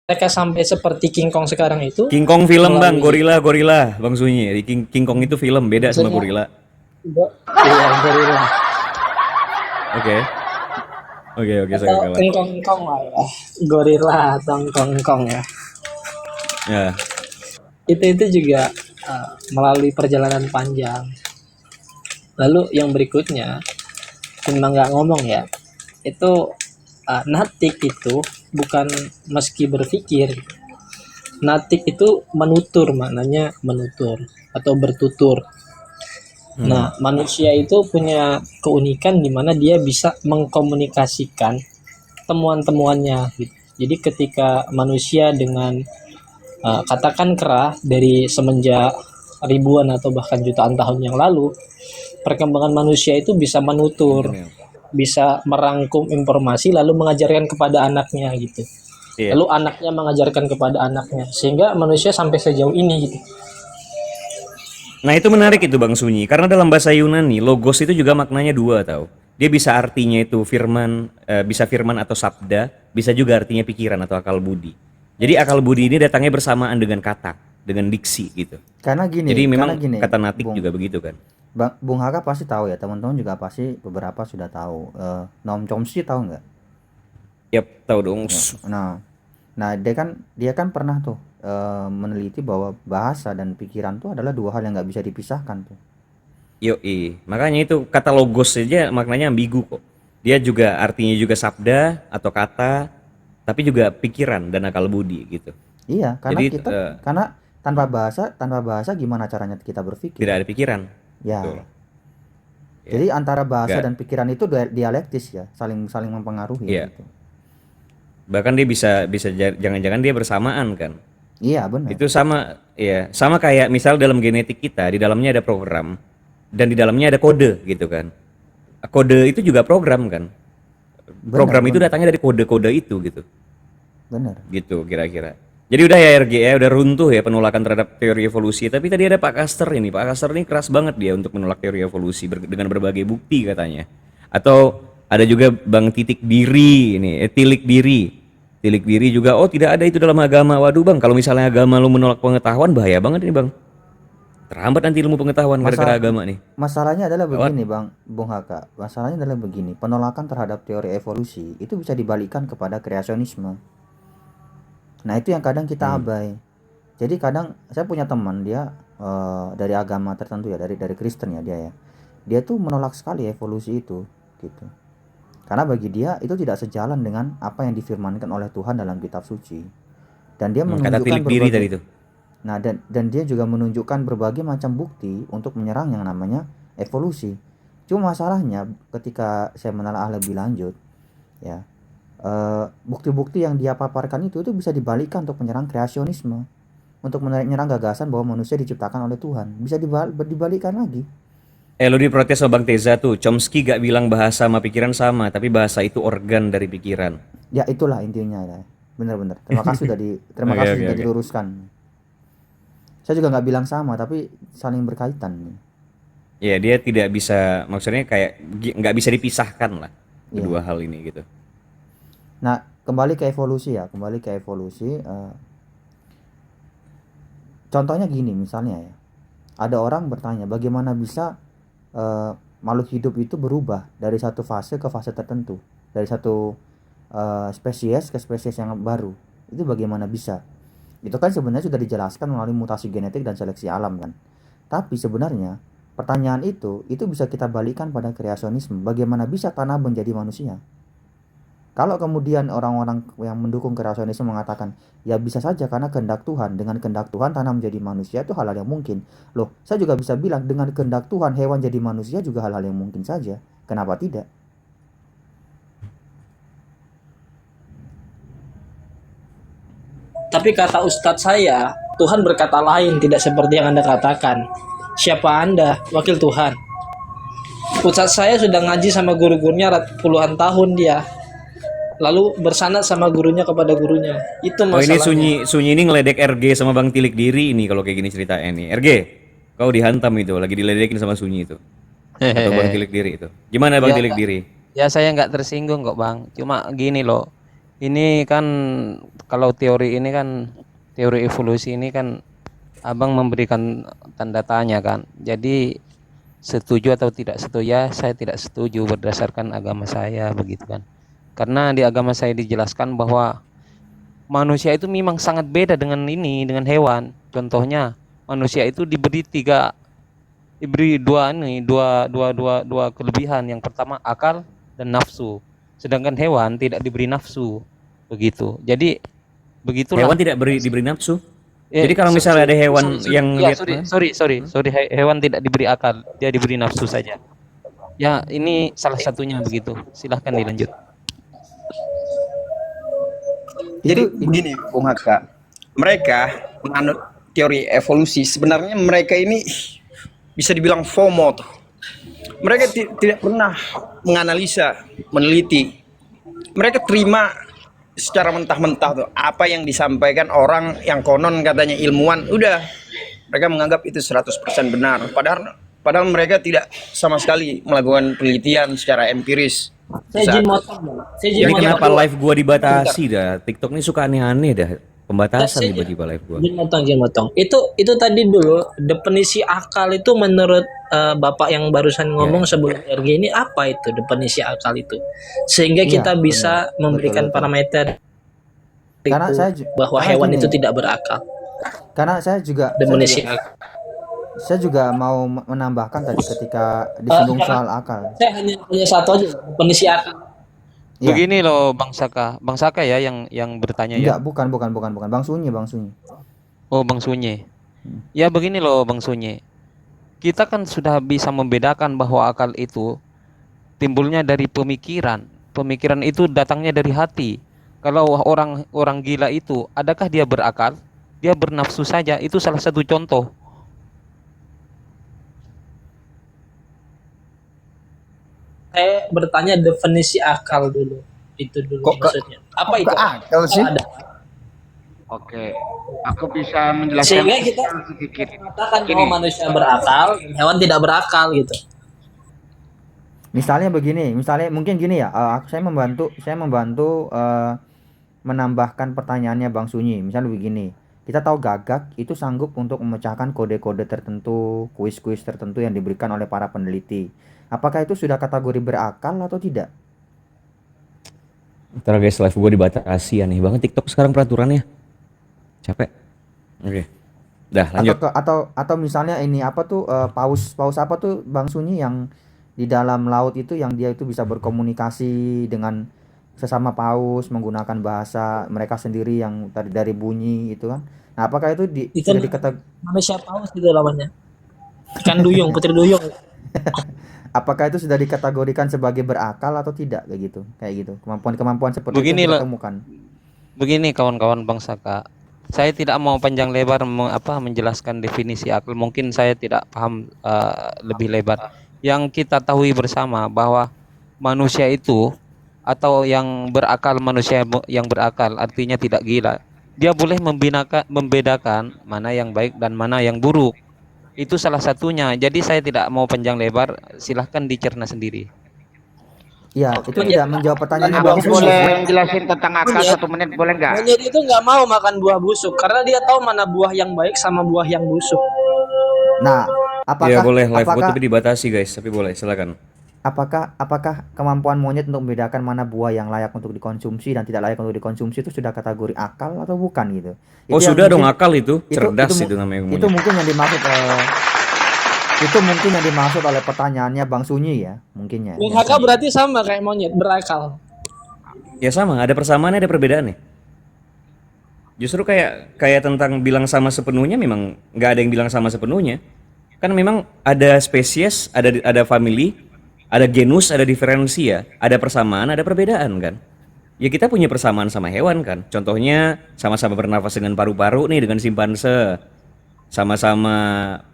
mereka sampai seperti King Kong sekarang itu King Kong film bang, melalui gorila bang Sunyi. King Kong itu film beda sama maksudnya gorila. iya gorila Oke, oke saya atau kalah. King Kong Kong lah ya. Gorila atau Kong Kong ya. Ya, Itu juga melalui perjalanan panjang. Lalu yang berikutnya, memang nggak ngomong ya, itu natik itu bukan meski berpikir. Natik itu menutur, maknanya menutur atau bertutur. hmm. Nah, manusia itu punya keunikan di mana dia bisa mengkomunikasikan temuan-temuannya gitu. Jadi ketika manusia dengan katakan kerah dari semenjak ribuan atau bahkan jutaan tahun yang lalu, perkembangan manusia itu bisa menutur, Internet. bisa merangkum informasi lalu mengajarkan kepada anaknya gitu. Iya. Lalu anaknya mengajarkan kepada anaknya sehingga manusia sampai sejauh ini gitu. Nah itu menarik itu Bang Sunyi, karena dalam bahasa Yunani logos itu juga maknanya dua tau. Dia bisa artinya itu firman, bisa firman atau sabda, bisa juga artinya pikiran atau akal budi. Jadi akal budi ini datangnya bersamaan dengan kata, dengan diksi gitu. Jadi Karena memang gini, kata natik Bung. juga begitu kan. Bung Haka pasti tahu ya, teman-teman juga pasti beberapa sudah tahu. Noam Chomsky tahu nggak? Yap, tahu dong. Ya, nah, nah dia kan pernah tuh meneliti bahwa bahasa dan pikiran tuh adalah dua hal yang nggak bisa dipisahkan tuh. Yoi, makanya itu kata logos saja maknanya ambigu kok. Dia juga artinya juga sabda atau kata, tapi juga pikiran dan akal budi gitu. Iya, karena Jadi karena tanpa bahasa gimana caranya kita berpikir? tidak ada pikiran. Betul. Ya, Ya. jadi antara bahasa Nggak, dan pikiran itu dialektis ya, saling saling mempengaruhi iya. gitu. Bahkan dia bisa bisa jangan-jangan dia bersamaan kan. Iya, benar. Itu sama ya, sama kayak misal dalam genetik kita di dalamnya ada program dan di dalamnya ada kode gitu kan. Kode itu juga program kan. Benar, Program itu benar. datangnya dari kode-kode itu gitu. Benar. Gitu kira-kira. Jadi udah ya RG ya, udah runtuh ya penolakan terhadap teori evolusi. Tapi tadi ada Pak Caster ini. Pak Caster ini keras banget dia untuk menolak teori evolusi dengan berbagai bukti katanya. Atau ada juga Bang Titik Diri ini, Tilik Diri. Tilik Diri juga, oh tidak ada itu dalam agama. Waduh Bang, kalau misalnya agama lu menolak pengetahuan bahaya banget ini Bang. Terhambat nanti ilmu pengetahuan gara-gara Masa agama nih. masalahnya adalah Gawat. begini, Bung Haka. Masalahnya adalah begini, penolakan terhadap teori evolusi itu bisa dibalikkan kepada kreasionisme. Nah, itu yang kadang kita Hmm. abai. Jadi kadang saya punya teman dia dari agama tertentu ya, dari Kristen ya dia ya. Dia tuh menolak sekali evolusi itu gitu. Karena bagi dia itu tidak sejalan dengan apa yang difirmankan oleh Tuhan dalam kitab suci. Dan dia Kata menunjukkan Tilik Diri berbagai tadi tuh. Nah, dan dia juga menunjukkan berbagai macam bukti untuk menyerang yang namanya evolusi. Cuma masalahnya ketika saya menelaah lebih lanjut, ya, bukti-bukti yang dia paparkan itu bisa dibalikkan untuk menyerang kreasionisme, untuk menyerang gagasan bahwa manusia diciptakan oleh Tuhan. Bisa dibalikkan lagi. Lu diprotes sama Bang Teza tuh, Chomsky gak bilang bahasa sama pikiran sama, tapi bahasa itu organ dari pikiran. Ya itulah intinya ya. Benar-benar. Terima Oke kasih oke sudah oke. diluruskan. Saya juga nggak bilang sama, tapi saling berkaitan. Ya dia tidak bisa, maksudnya kayak nggak bisa dipisahkan lah kedua Iya. hal ini gitu. Nah, kembali ke evolusi ya, kembali ke evolusi. Contohnya gini misalnya ya, ada orang bertanya bagaimana bisa makhluk hidup itu berubah dari satu fase ke fase tertentu, dari satu spesies ke spesies yang baru. Itu bagaimana bisa? Itu kan sebenarnya sudah dijelaskan melalui mutasi genetik dan seleksi alam kan. Tapi sebenarnya pertanyaan itu bisa kita balikan pada kreasionisme. Bagaimana bisa tanah menjadi manusia? Kalau kemudian orang-orang yang mendukung kreasionisme mengatakan, ya bisa saja karena kehendak Tuhan, dengan kehendak Tuhan tanah menjadi manusia itu hal-hal yang mungkin. Loh, saya juga bisa bilang dengan kehendak Tuhan hewan jadi manusia juga hal-hal yang mungkin saja. Kenapa tidak? Tapi kata ustadz saya, Tuhan berkata lain, tidak seperti yang Anda katakan. Siapa Anda? Wakil Tuhan. Ustadz saya sudah ngaji sama guru-gurunya puluhan tahun dia. Lalu bersanad sama gurunya kepada gurunya. Itu Oh ini masalahnya. Sunyi Sunyi ini ngeledek RG sama Bang Tilik Diri ini kalau kayak gini ceritanya nih. RG, kau dihantam itu, lagi diledekin sama Sunyi itu. Atau Bang Hehehe. Tilik Diri itu. Gimana Bang Ya, Tilik Diri? ya saya nggak tersinggung kok Bang. Cuma gini loh, Ini kan kalau teori ini kan teori evolusi ini kan Abang memberikan tanda tanya kan. Jadi setuju atau tidak setuju ya, saya tidak setuju berdasarkan agama saya begitu kan. Karena di agama saya dijelaskan bahwa manusia itu memang sangat beda dengan dengan hewan. Contohnya manusia itu diberi dua kelebihan. Yang pertama akal dan nafsu. Sedangkan hewan tidak diberi nafsu. Begitu. Jadi begitulah. Hewan tidak diberi nafsu. Eh, Jadi kalau misalnya ada hewan yang ya, lihat, sorry, hewan tidak diberi akal, dia diberi nafsu saja. Ya, ini salah satunya begitu. Silahkan dilanjut. Jadi begini, Bung Haka, mereka menganut teori evolusi. Sebenarnya mereka ini bisa dibilang FOMO tuh. Mereka tidak pernah menganalisa, meneliti. Mereka terima secara mentah-mentah tuh apa yang disampaikan orang yang konon katanya ilmuwan, udah mereka menganggap itu 100% benar. Padahal mereka tidak sama sekali melakukan penelitian secara empiris. Saya izin motong, Bang. Saya izin ini motong. kenapa live gua dibatasi dah? TikTok ini suka aneh-aneh dah. Pembatasan Saya tiba-tiba live gua. izin motong. Itu tadi dulu definisi akal itu menurut Bapak yang barusan ngomong sebelum RG ini apa itu definisi akal itu? Sehingga Iya, kita bisa benar. memberikan Betul. parameter Karena itu saya bahwa karena hewan gini, itu tidak berakal. karena Definisi akal. saya juga mau menambahkan tadi ketika disinggung jangan. soal akal. Saya hanya punya satu aja definisi akal. Iya. Begini loh Bang Saka ya yang bertanya ya. Enggak, bukan. Bang Sunyi. Oh, Bang Sunyi. Ya begini loh Bang Sunyi. Kita kan sudah bisa membedakan bahwa akal itu timbulnya dari pemikiran. Pemikiran itu datangnya dari hati. Kalau orang gila itu, adakah dia berakal? Dia bernafsu saja. Itu salah satu contoh. Saya bertanya definisi akal dulu. Itu dulu maksudnya. Apa itu? Akal sih? Ada. Oke, aku bisa menjelaskan Sehingga kita sedikit. mengatakan bahwa manusia berakal, hewan tidak berakal gitu. Misalnya begini, mungkin gini ya, saya membantu menambahkan pertanyaannya Bang Sunyi. Misalnya begini, kita tahu Gagak itu sanggup untuk memecahkan kode-kode tertentu, kuis-kuis tertentu yang diberikan oleh para peneliti. Apakah itu sudah kategori berakal atau tidak? Ntar guys, live gua dibatasi, aneh banget TikTok sekarang peraturannya. Capek. Oke. Dah, lanjut. Atau misalnya ini apa tuh paus apa tuh Bang Sunyi yang di dalam laut itu yang dia itu bisa berkomunikasi dengan sesama paus menggunakan bahasa mereka sendiri yang tadi dari bunyi itu kan. Nah, apakah itu Itu sudah dikategorikan manusia paus itu lawannya. Ikan duyung, putri duyung. apakah itu sudah dikategorikan sebagai berakal atau tidak kayak gitu. Kemampuan seperti Begini itu loh. ditemukan. Begini kawan-kawan Bang Saka. Saya tidak mau panjang lebar menjelaskan definisi akal. Mungkin saya tidak paham lebih lebar. Yang kita tahu bersama bahwa manusia itu atau yang berakal, manusia yang berakal artinya tidak gila. Dia boleh membedakan mana yang baik dan mana yang buruk. Itu salah satunya. Jadi saya tidak mau panjang lebar. Silahkan dicerna sendiri. Iya, itu tidak menjawab pertanyaannya Bang Aku Sunyi. boleh jelasin tentang akal 1 menit boleh nggak? Monyet itu nggak mau makan buah busuk karena dia tahu mana buah yang baik sama buah yang busuk. Nah, Iya apakah boleh, live gua apakah tapi dibatasi guys, tapi boleh, silakan. apakah kemampuan monyet untuk membedakan mana buah yang layak untuk dikonsumsi dan tidak layak untuk dikonsumsi itu sudah kategori akal atau bukan gitu? Oh Itu yang sudah dong, mungkin- akal itu, cerdas itu itu namanya itu monyet. mungkin yang dimaksud oleh pertanyaannya Bang Sunyi ya, mungkin ya. Bung Haka berarti sama kayak monyet, berakal. Ya sama, ada persamaannya ada perbedaannya. Justru kayak tentang bilang sama sepenuhnya memang nggak ada yang bilang sama sepenuhnya. Kan memang ada spesies, ada family, ada genus, ada diferensi ya, ada persamaan, ada perbedaan kan. Ya kita punya persamaan sama hewan kan. Contohnya sama-sama bernafas dengan paru-paru nih dengan simpanse. Sama-sama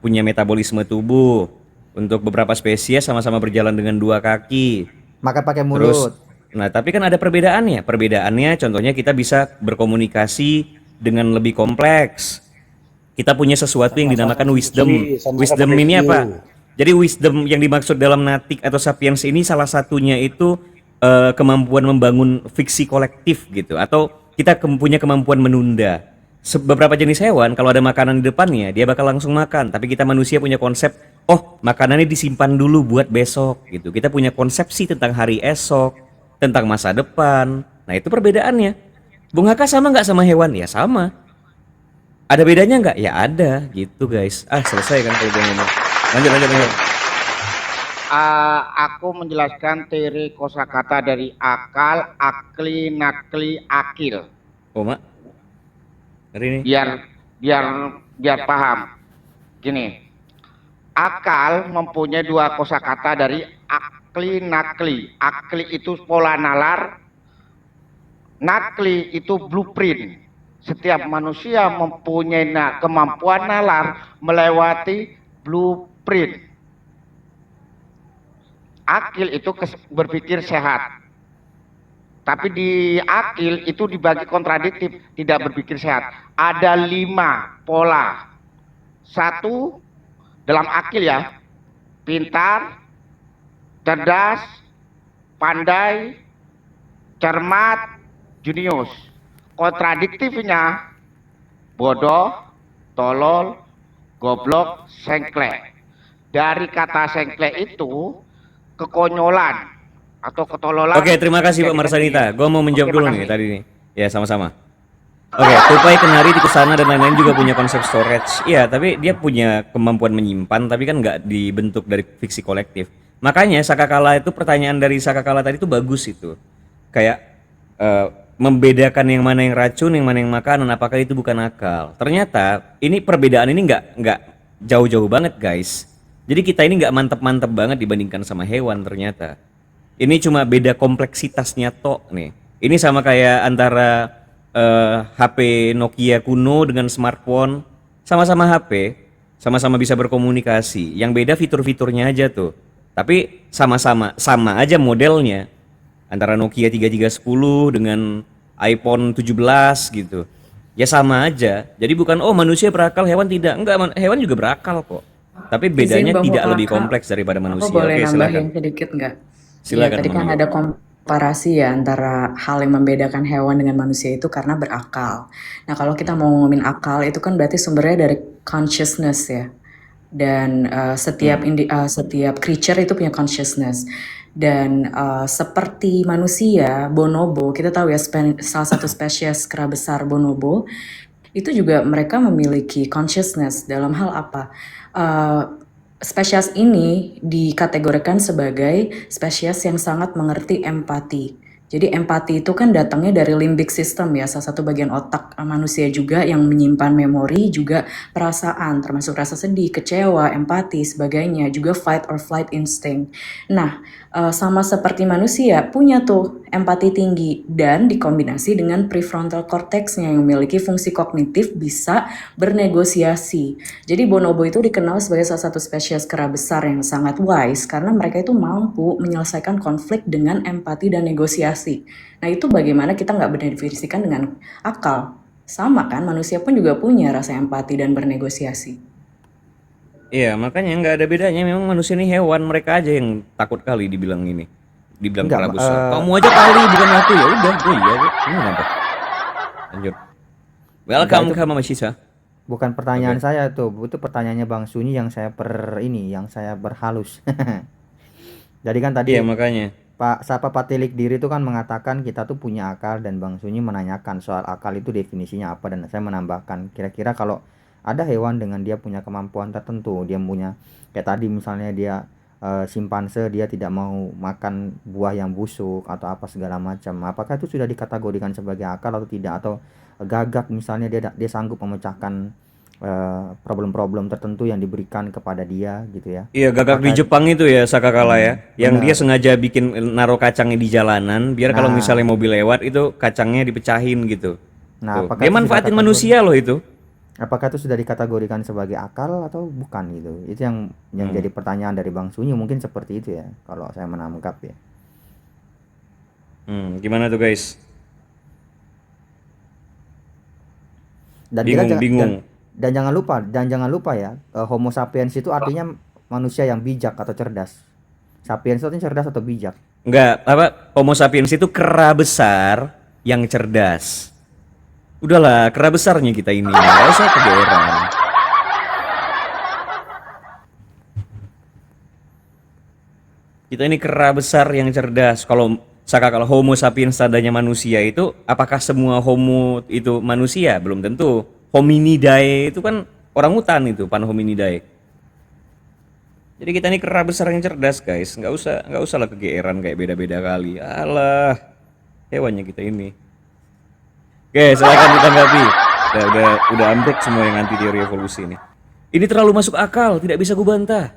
punya metabolisme tubuh. Untuk beberapa spesies sama-sama berjalan dengan 2 kaki. Maka pakai Terus, mulut. nah tapi kan ada perbedaannya. Perbedaannya contohnya kita bisa berkomunikasi dengan lebih kompleks. Kita punya sesuatu yang dinamakan wisdom. Wisdom ini apa? Jadi wisdom yang dimaksud dalam Natik atau Sapiens ini salah satunya itu kemampuan membangun fiksi kolektif gitu, atau kita punya kemampuan menunda. Beberapa jenis hewan kalau ada makanan di depannya dia bakal langsung makan, tapi kita manusia punya konsep, oh makanannya disimpan dulu buat besok gitu. Kita punya konsepsi tentang hari esok, tentang masa depan. Nah itu perbedaannya. Bung Haka sama nggak sama hewan? Ya sama. Ada bedanya nggak? Ya ada gitu guys. Selesai kan kalau gue ngomong. Lanjut. Aku menjelaskan teori kosakata dari akal, akli, nakli, akil. Oh mak, hari ini. Biar paham. Gini, akal mempunyai dua kosakata dari akli, nakli. Akli itu pola nalar, nakli itu blueprint. Setiap manusia mempunyai kemampuan nalar melewati blueprint. Akil itu berpikir sehat. Tapi di akil itu dibagi kontradiktif, tidak berpikir sehat. Ada 5 pola. 1 dalam akil ya, pintar, cerdas, pandai, cermat, jenius. Kontradiktifnya bodoh, tolol, goblok, sengklek. Dari kata sengklek itu kekonyolan atau ketololan. Oke, terima kasih Pak Marsanita. Gue mau menjawab dulu nih tadi nih. Ya, sama-sama. Oke, tupai, kenari, tikus sana dan lain-lain juga punya konsep storage. Iya, tapi dia punya kemampuan menyimpan, tapi kan nggak dibentuk dari fiksi kolektif. Makanya Sakakala itu, pertanyaan dari Sakakala tadi itu bagus itu. Kayak membedakan yang mana yang racun, yang mana yang makanan, apakah itu bukan akal. Ternyata ini perbedaan ini nggak jauh-jauh banget guys. Jadi kita ini nggak mantep-mantep banget dibandingkan sama hewan ternyata. Ini cuma beda kompleksitasnya tok nih. Ini sama kayak antara HP Nokia kuno dengan smartphone. Sama-sama HP, sama-sama bisa berkomunikasi. Yang beda fitur-fiturnya aja tuh. Tapi sama aja modelnya. Antara Nokia 3310 dengan iPhone 17 gitu. Ya sama aja. Jadi bukan manusia berakal, hewan tidak. Enggak, hewan juga berakal kok. Tapi bedanya tidak lebih kompleks daripada manusia. Aku boleh Oke, nambahin silakan. sedikit nggak? Silakan, Ya, tadi kan Mami. ada komparasi ya antara hal yang membedakan hewan dengan manusia itu karena berakal. Nah, kalau kita mau ngomongin akal itu kan berarti sumbernya dari consciousness ya. Dan setiap creature itu punya consciousness. Dan seperti manusia, bonobo, kita tahu ya salah satu spesies kera besar bonobo itu juga mereka memiliki consciousness dalam hal apa? Spesies ini dikategorikan sebagai spesies yang sangat mengerti empati. Jadi empati itu kan datangnya dari limbic system ya, salah satu bagian otak manusia juga yang menyimpan memori, juga perasaan, termasuk rasa sedih, kecewa, empati, sebagainya, juga fight or flight instinct. Nah, sama seperti manusia, punya tuh empati tinggi dan dikombinasi dengan prefrontal cortexnya yang memiliki fungsi kognitif bisa bernegosiasi. Jadi bonobo itu dikenal sebagai salah satu spesies kera besar yang sangat wise karena mereka itu mampu menyelesaikan konflik dengan empati dan negosiasi. Nah itu bagaimana kita nggak berdefinisikan dengan akal. Sama kan, manusia pun juga punya rasa empati dan bernegosiasi. Iya, makanya nggak ada bedanya. Memang manusia ini hewan, mereka aja yang takut kali dibilang ini. Dibilang Enggak, kera besar. Kamu aja kali, bukan aku. Ya udah, gue iya. Ini apa? Lanjut. Welcome itu- ke Mama Shisa. Bukan pertanyaan saya tuh, itu pertanyaannya Bang Sunyi yang saya berhalus. Jadi kan tadi Iya, makanya. Pak Patilik Diri itu kan mengatakan kita tuh punya akal, dan Bang Sunyi menanyakan soal akal itu definisinya apa, dan saya menambahkan kira-kira kalau ada hewan dengan dia punya kemampuan tertentu, dia punya kayak tadi misalnya dia simpanse, dia tidak mau makan buah yang busuk atau apa segala macam, apakah itu sudah dikategorikan sebagai akal atau tidak? Atau gagak misalnya dia sanggup memecahkan problem-problem tertentu yang diberikan kepada dia gitu ya. Iya, gagak di Apakah- Jepang itu ya, Sakakala ya. Yang benar. dia sengaja bikin naruh kacangnya di jalanan, biar kalau Nah. misalnya mobil lewat itu kacangnya dipecahin gitu. Nah, Tuh. apakah Dia itu sudah manfaatin kategori- manusia loh itu. Apakah itu sudah dikategorikan sebagai akal atau bukan gitu? Itu yang jadi pertanyaan dari Bang Sunyi, mungkin seperti itu ya kalau saya menangkap ya. Gimana tuh guys? Dan Bingung, kita jangan, bingung. dan jangan lupa ya, Homo sapiens itu artinya manusia yang bijak atau cerdas. Sapiens itu artinya cerdas atau bijak. Enggak, apa Homo sapiens itu kera besar yang cerdas. Udahlah, kera besarnya kita ini, nggak usah kegeeran. Kita ini kera besar yang cerdas. Kalau Homo sapiens tandanya manusia itu, apakah semua Homo itu manusia? Belum tentu. Hominidae itu kan orang hutan itu, pan hominidae. Jadi kita ini kera besar yang cerdas, guys. Nggak usah lah kegeeran kayak beda-beda kali. Alah, hewannya kita ini. Oke, silakan ditanggapi. Udah ambruk semua yang anti teori evolusi ini. Ini terlalu masuk akal, tidak bisa gue bantah.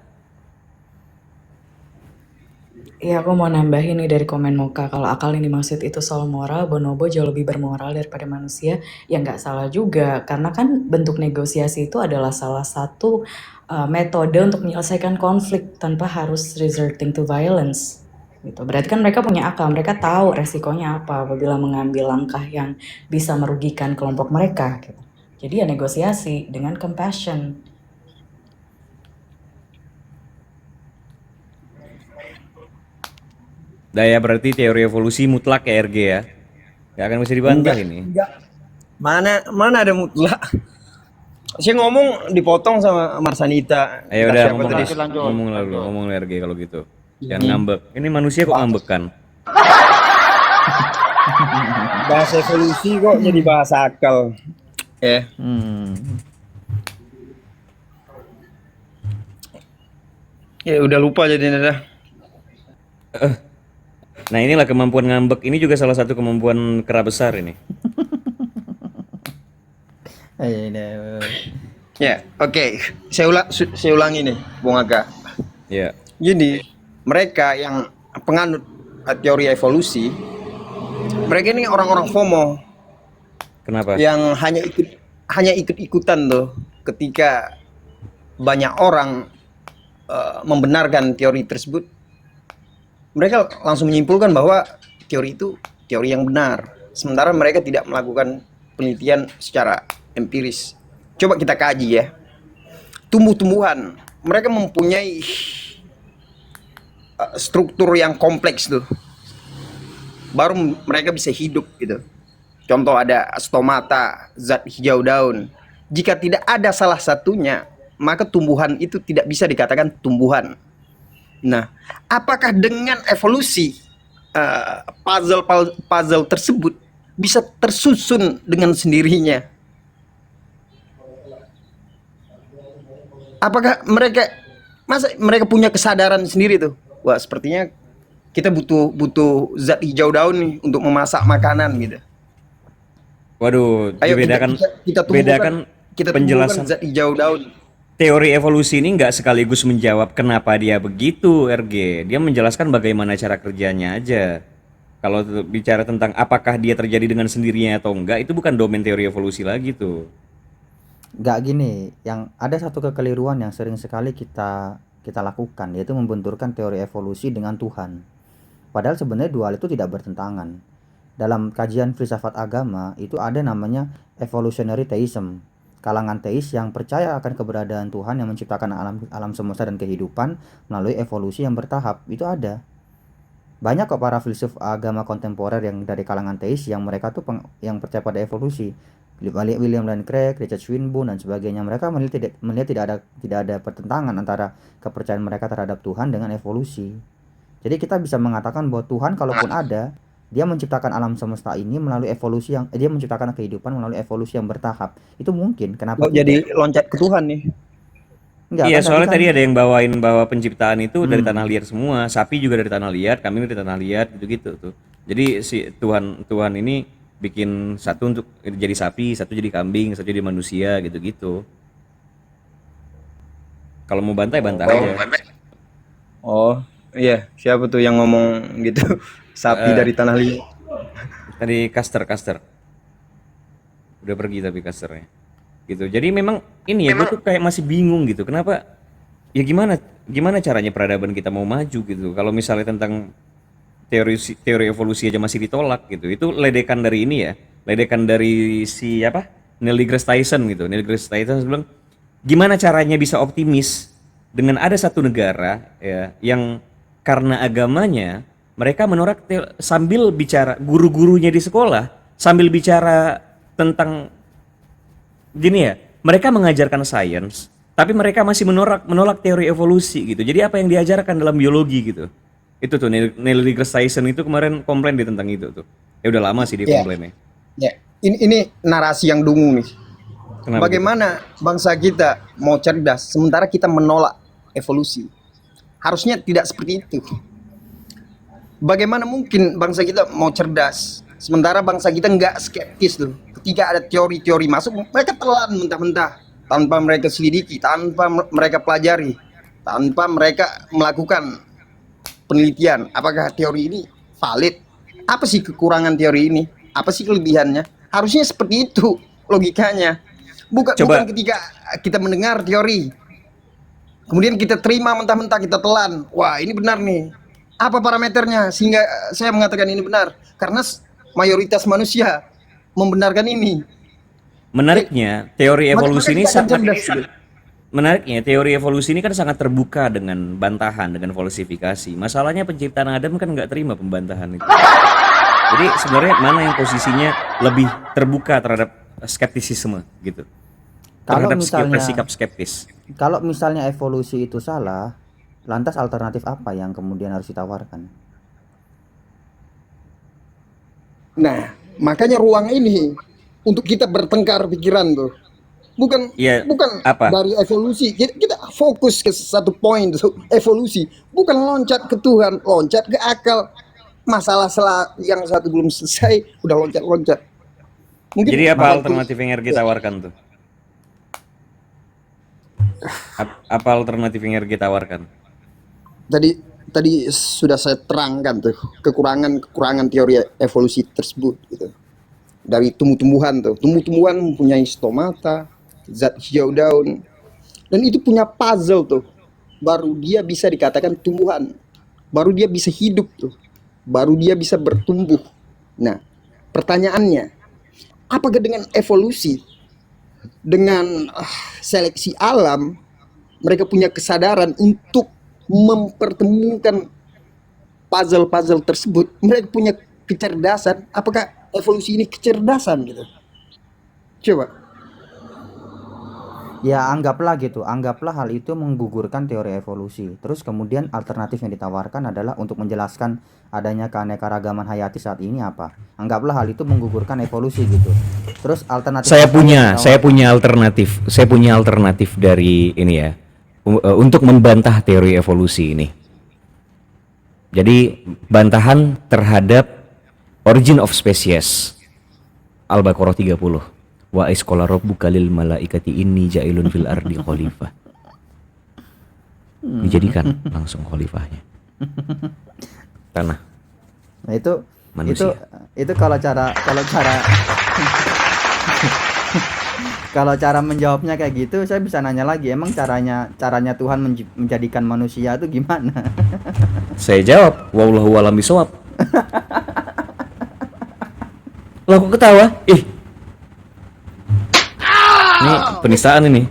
Iya, aku mau nambahin nih dari komen Moka, kalau akal yang dimaksud itu soal moral, bonobo jauh lebih bermoral daripada manusia, ya nggak salah juga, karena kan bentuk negosiasi itu adalah salah satu metode untuk menyelesaikan konflik tanpa harus resorting to violence. Gitu. Berarti kan mereka punya akal, mereka tahu resikonya apa apabila mengambil langkah yang bisa merugikan kelompok mereka. Gitu. Jadi ya negosiasi dengan compassion. Daya berarti teori evolusi mutlak ya RG ya. Gak akan bisa dibantah ini. Enggak. Mana ada mutlak. Saya ngomong dipotong sama Marsanita. Ayo Entah udah siapa tadi. ngomong RG kalau gitu. Jangan ngambek. Ini manusia kok ngambekan. Bahasa evolusi kok jadi bahasa akal. Ya. Ya udah lupa jadi dah. Nah inilah kemampuan ngambek. Ini juga salah satu kemampuan kera besar ini. Ya, oke. Saya ulangi nih, Bung Aga. Ya. Jadi mereka yang penganut teori evolusi, mereka ini orang-orang FOMO Kenapa? yang hanya ikut-ikutan tuh ketika banyak orang membenarkan teori tersebut. Mereka langsung menyimpulkan bahwa teori itu teori yang benar, sementara mereka tidak melakukan penelitian secara empiris. Coba kita kaji ya. Tumbuh-tumbuhan, mereka mempunyai struktur yang kompleks tuh. Baru mereka bisa hidup gitu. Contoh ada stomata, zat hijau daun. Jika tidak ada salah satunya, maka tumbuhan itu tidak bisa dikatakan tumbuhan. Nah, apakah dengan evolusi puzzle tersebut bisa tersusun dengan sendirinya? Apakah mereka punya kesadaran sendiri tuh? Wah, sepertinya kita butuh zat hijau daun nih untuk memasak makanan gitu. Waduh, Ayo kita tumbuhkan penjelasan zat hijau daun. teori evolusi ini nggak sekaligus menjawab kenapa dia begitu, RG. Dia menjelaskan bagaimana cara kerjanya aja. Kalau bicara tentang apakah dia terjadi dengan sendirinya atau enggak, itu bukan domain teori evolusi lagi tuh. Nggak gini, yang ada satu kekeliruan yang sering sekali kita lakukan, yaitu membenturkan teori evolusi dengan Tuhan. Padahal sebenarnya dua hal itu tidak bertentangan. Dalam kajian filsafat agama itu ada namanya evolutionary theism. Kalangan teis yang percaya akan keberadaan Tuhan yang menciptakan alam semesta dan kehidupan melalui evolusi yang bertahap. Itu ada. Banyak kok para filsuf agama kontemporer yang dari kalangan teis yang mereka tuh yang percaya pada evolusi. William Lane Craig, Richard Swinburne dan sebagainya, mereka melihat tidak ada pertentangan antara kepercayaan mereka terhadap Tuhan dengan evolusi. Jadi kita bisa mengatakan bahwa Tuhan kalaupun ada, dia menciptakan alam semesta ini melalui evolusi dia menciptakan kehidupan melalui evolusi yang bertahap. Itu mungkin. Kenapa Jadi loncat ke Tuhan nih. Enggak, Iya, kan soalnya tadi kan ada yang bawain bahwa penciptaan itu dari tanah liat semua, sapi juga dari tanah liat, kambing dari tanah liat, gitu-gitu tuh. Jadi si Tuhan ini bikin satu untuk jadi sapi, satu jadi kambing, satu jadi manusia, gitu-gitu. Kalau mau bantai bantai aja. Oh, iya, siapa tuh yang ngomong gitu? Sapi dari tanah liat. Tadi caster. Udah pergi tapi casternya. Gitu. Jadi memang ini ya, gue tuh kayak masih bingung gitu. Kenapa? Ya gimana caranya peradaban kita mau maju gitu? Kalau misalnya tentang teori evolusi aja masih ditolak gitu. Itu ledekan dari ini ya. Ledekan dari si apa? Neil deGrasse Tyson gitu. Neil deGrasse Tyson bilang, gimana caranya bisa optimis dengan ada satu negara ya yang karena agamanya mereka sambil bicara, guru-gurunya di sekolah sambil bicara tentang gini ya, mereka mengajarkan sains, tapi mereka masih menolak teori evolusi gitu. Jadi apa yang diajarkan dalam biologi gitu. Itu tuh Neil deGrasse Tyson itu kemarin komplain tentang itu tuh. Ya udah lama sih dia komplainnya. Ya, ini narasi yang dungu nih. Kenapa Bagaimana bangsa kita mau cerdas sementara kita menolak evolusi? Harusnya tidak seperti itu. Bagaimana mungkin bangsa kita mau cerdas sementara bangsa kita nggak skeptis tuh. Ketika ada teori-teori masuk, mereka telan mentah-mentah tanpa mereka selidiki, tanpa mereka pelajari, tanpa mereka melakukan penelitian. Apakah teori ini valid? Apa sih kekurangan teori ini? Apa sih kelebihannya? Harusnya seperti itu logikanya. Bukan ketika kita mendengar teori, kemudian kita terima mentah-mentah, kita telan. Wah, ini benar nih. Apa parameternya sehingga saya mengatakan ini benar? Karena mayoritas manusia membenarkan ini. Menariknya, teori evolusi ini cerdas. Menariknya, teori evolusi ini kan sangat terbuka dengan bantahan, dengan falsifikasi. Masalahnya penciptaan Adam kan nggak terima pembantahan itu. Jadi sebenarnya mana yang posisinya lebih terbuka terhadap skeptisisme gitu? Kalau Terhadap misalnya sikap skeptis. kalau misalnya evolusi itu salah, lantas alternatif apa yang kemudian harus ditawarkan? Nah, makanya ruang ini untuk kita bertengkar pikiran tuh. Bukan apa? dari evolusi. Kita fokus ke satu poin tuh, evolusi. Bukan loncat ke Tuhan, loncat ke akal. Masalah yang satu belum selesai udah loncat-loncat. Jadi apa alternatif yang RG tawarkan tuh? Apa alternatif yang RG tawarkan? Tadi sudah saya terangkan tuh kekurangan teori evolusi tersebut gitu. Dari tumbuh-tumbuhan tuh. Tumbuh-tumbuhan mempunyai stomata, zat hijau daun. Dan itu punya puzzle tuh. Baru dia bisa dikatakan tumbuhan. Baru dia bisa hidup tuh. Baru dia bisa bertumbuh. Nah, pertanyaannya, apakah dengan evolusi, dengan seleksi alam, mereka punya kesadaran untuk mempertemukan puzzle-puzzle tersebut? Mereka punya kecerdasan. Apakah evolusi ini kecerdasan gitu? Coba. Ya anggaplah gitu, anggaplah hal itu menggugurkan teori evolusi. Terus kemudian alternatif yang ditawarkan adalah untuk menjelaskan adanya keanekaragaman hayati saat ini apa? Anggaplah hal itu menggugurkan evolusi gitu. Terus alternatif Saya apa yang punya alternatif. Saya punya alternatif dari ini ya. Untuk membantah teori evolusi ini. Jadi bantahan terhadap origin of species. Al-Baqarah 30. Wa isqala rabbuka lil malaikati inni ja'ilun fil ardi khalifah. Dijadikan langsung khalifahnya. Tanah. Nah itu Manusia. itu kalau cara kalau cara menjawabnya kayak gitu, saya bisa nanya lagi, emang caranya Tuhan menjadikan manusia itu gimana? Saya jawab, wallahu a'lam bishawab. Lah kok ketawa? Ini penistaan ini.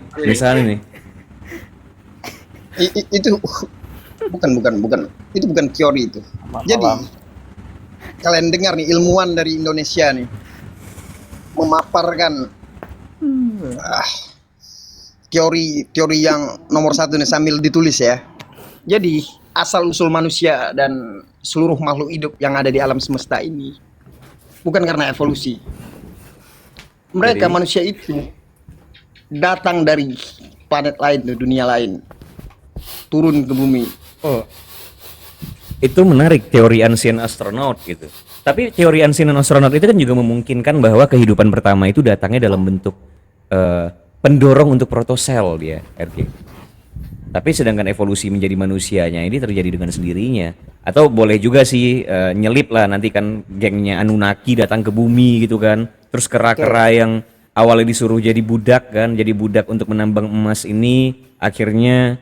Itu bukan. Itu bukan teori itu. Jadi kalian dengar nih, ilmuwan dari Indonesia nih memaparkan teori yang nomor 1 nih sambil ditulis ya. Jadi asal usul manusia dan seluruh makhluk hidup yang ada di alam semesta ini bukan karena evolusi. Mereka manusia itu datang dari planet lain, dunia lain, turun ke bumi. Oh, itu menarik teori ancient astronaut gitu. Tapi teori ancient astronaut itu kan juga memungkinkan bahwa kehidupan pertama itu datangnya dalam bentuk pendorong untuk protosel dia, RG. Tapi sedangkan evolusi menjadi manusianya ini terjadi dengan sendirinya. Atau boleh juga sih nyelip lah, nanti kan gengnya Anunnaki datang ke bumi gitu kan. Terus kera-kera yang awalnya disuruh jadi budak kan, jadi budak untuk menambang emas ini akhirnya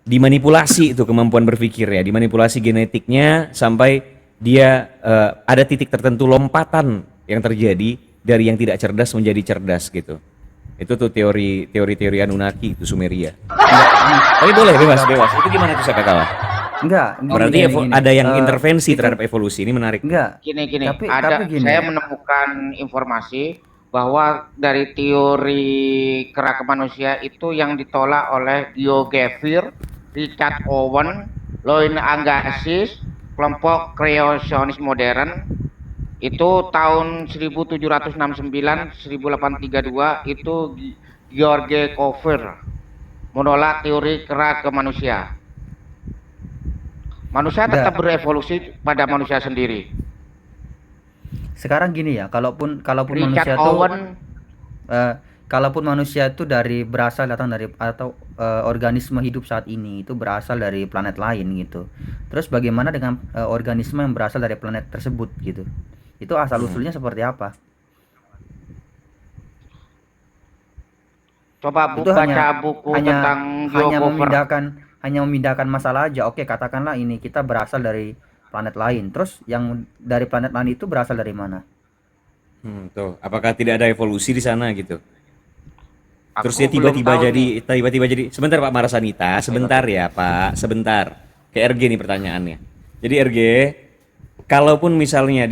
dimanipulasi itu kemampuan berpikir ya, dimanipulasi genetiknya sampai dia ada titik tertentu lompatan yang terjadi dari yang tidak cerdas menjadi cerdas gitu. Itu tuh teori Anunnaki itu Sumeria. Tapi boleh bebas. Itu gimana tuh Sakakawa? Enggak, Berarti ada yang intervensi itu terhadap evolusi, ini menarik. enggak. Gini, Tapi gini saya ya. menemukan informasi bahwa dari teori gerak manusia itu yang ditolak oleh Diogenes, Richard Owen, Louis Agassiz, kelompok kreasionis modern itu tahun 1769-1832 itu George Cuvier menolak teori gerak ke manusia. Manusia tetap Enggak. berevolusi pada manusia sendiri. Sekarang gini ya, kalaupun Richard manusia tuh Owen kalaupun manusia itu datang dari atau organisme hidup saat ini itu berasal dari planet lain gitu. Terus bagaimana dengan organisme yang berasal dari planet tersebut gitu? Itu asal usulnya seperti apa? coba Itu baca buku tentang hanya Diogenes. memindahkan masalah aja. Oke, katakanlah ini kita berasal dari planet lain. Terus yang dari planet lain itu berasal dari mana? Tuh, apakah tidak ada evolusi di sana gitu? Terus dia Aku belum tahu nih. tiba-tiba jadi sebentar Pak Marasanita, sebentar ya Pak, sebentar. Ke RG nih pertanyaannya. Jadi RG, kalaupun misalnya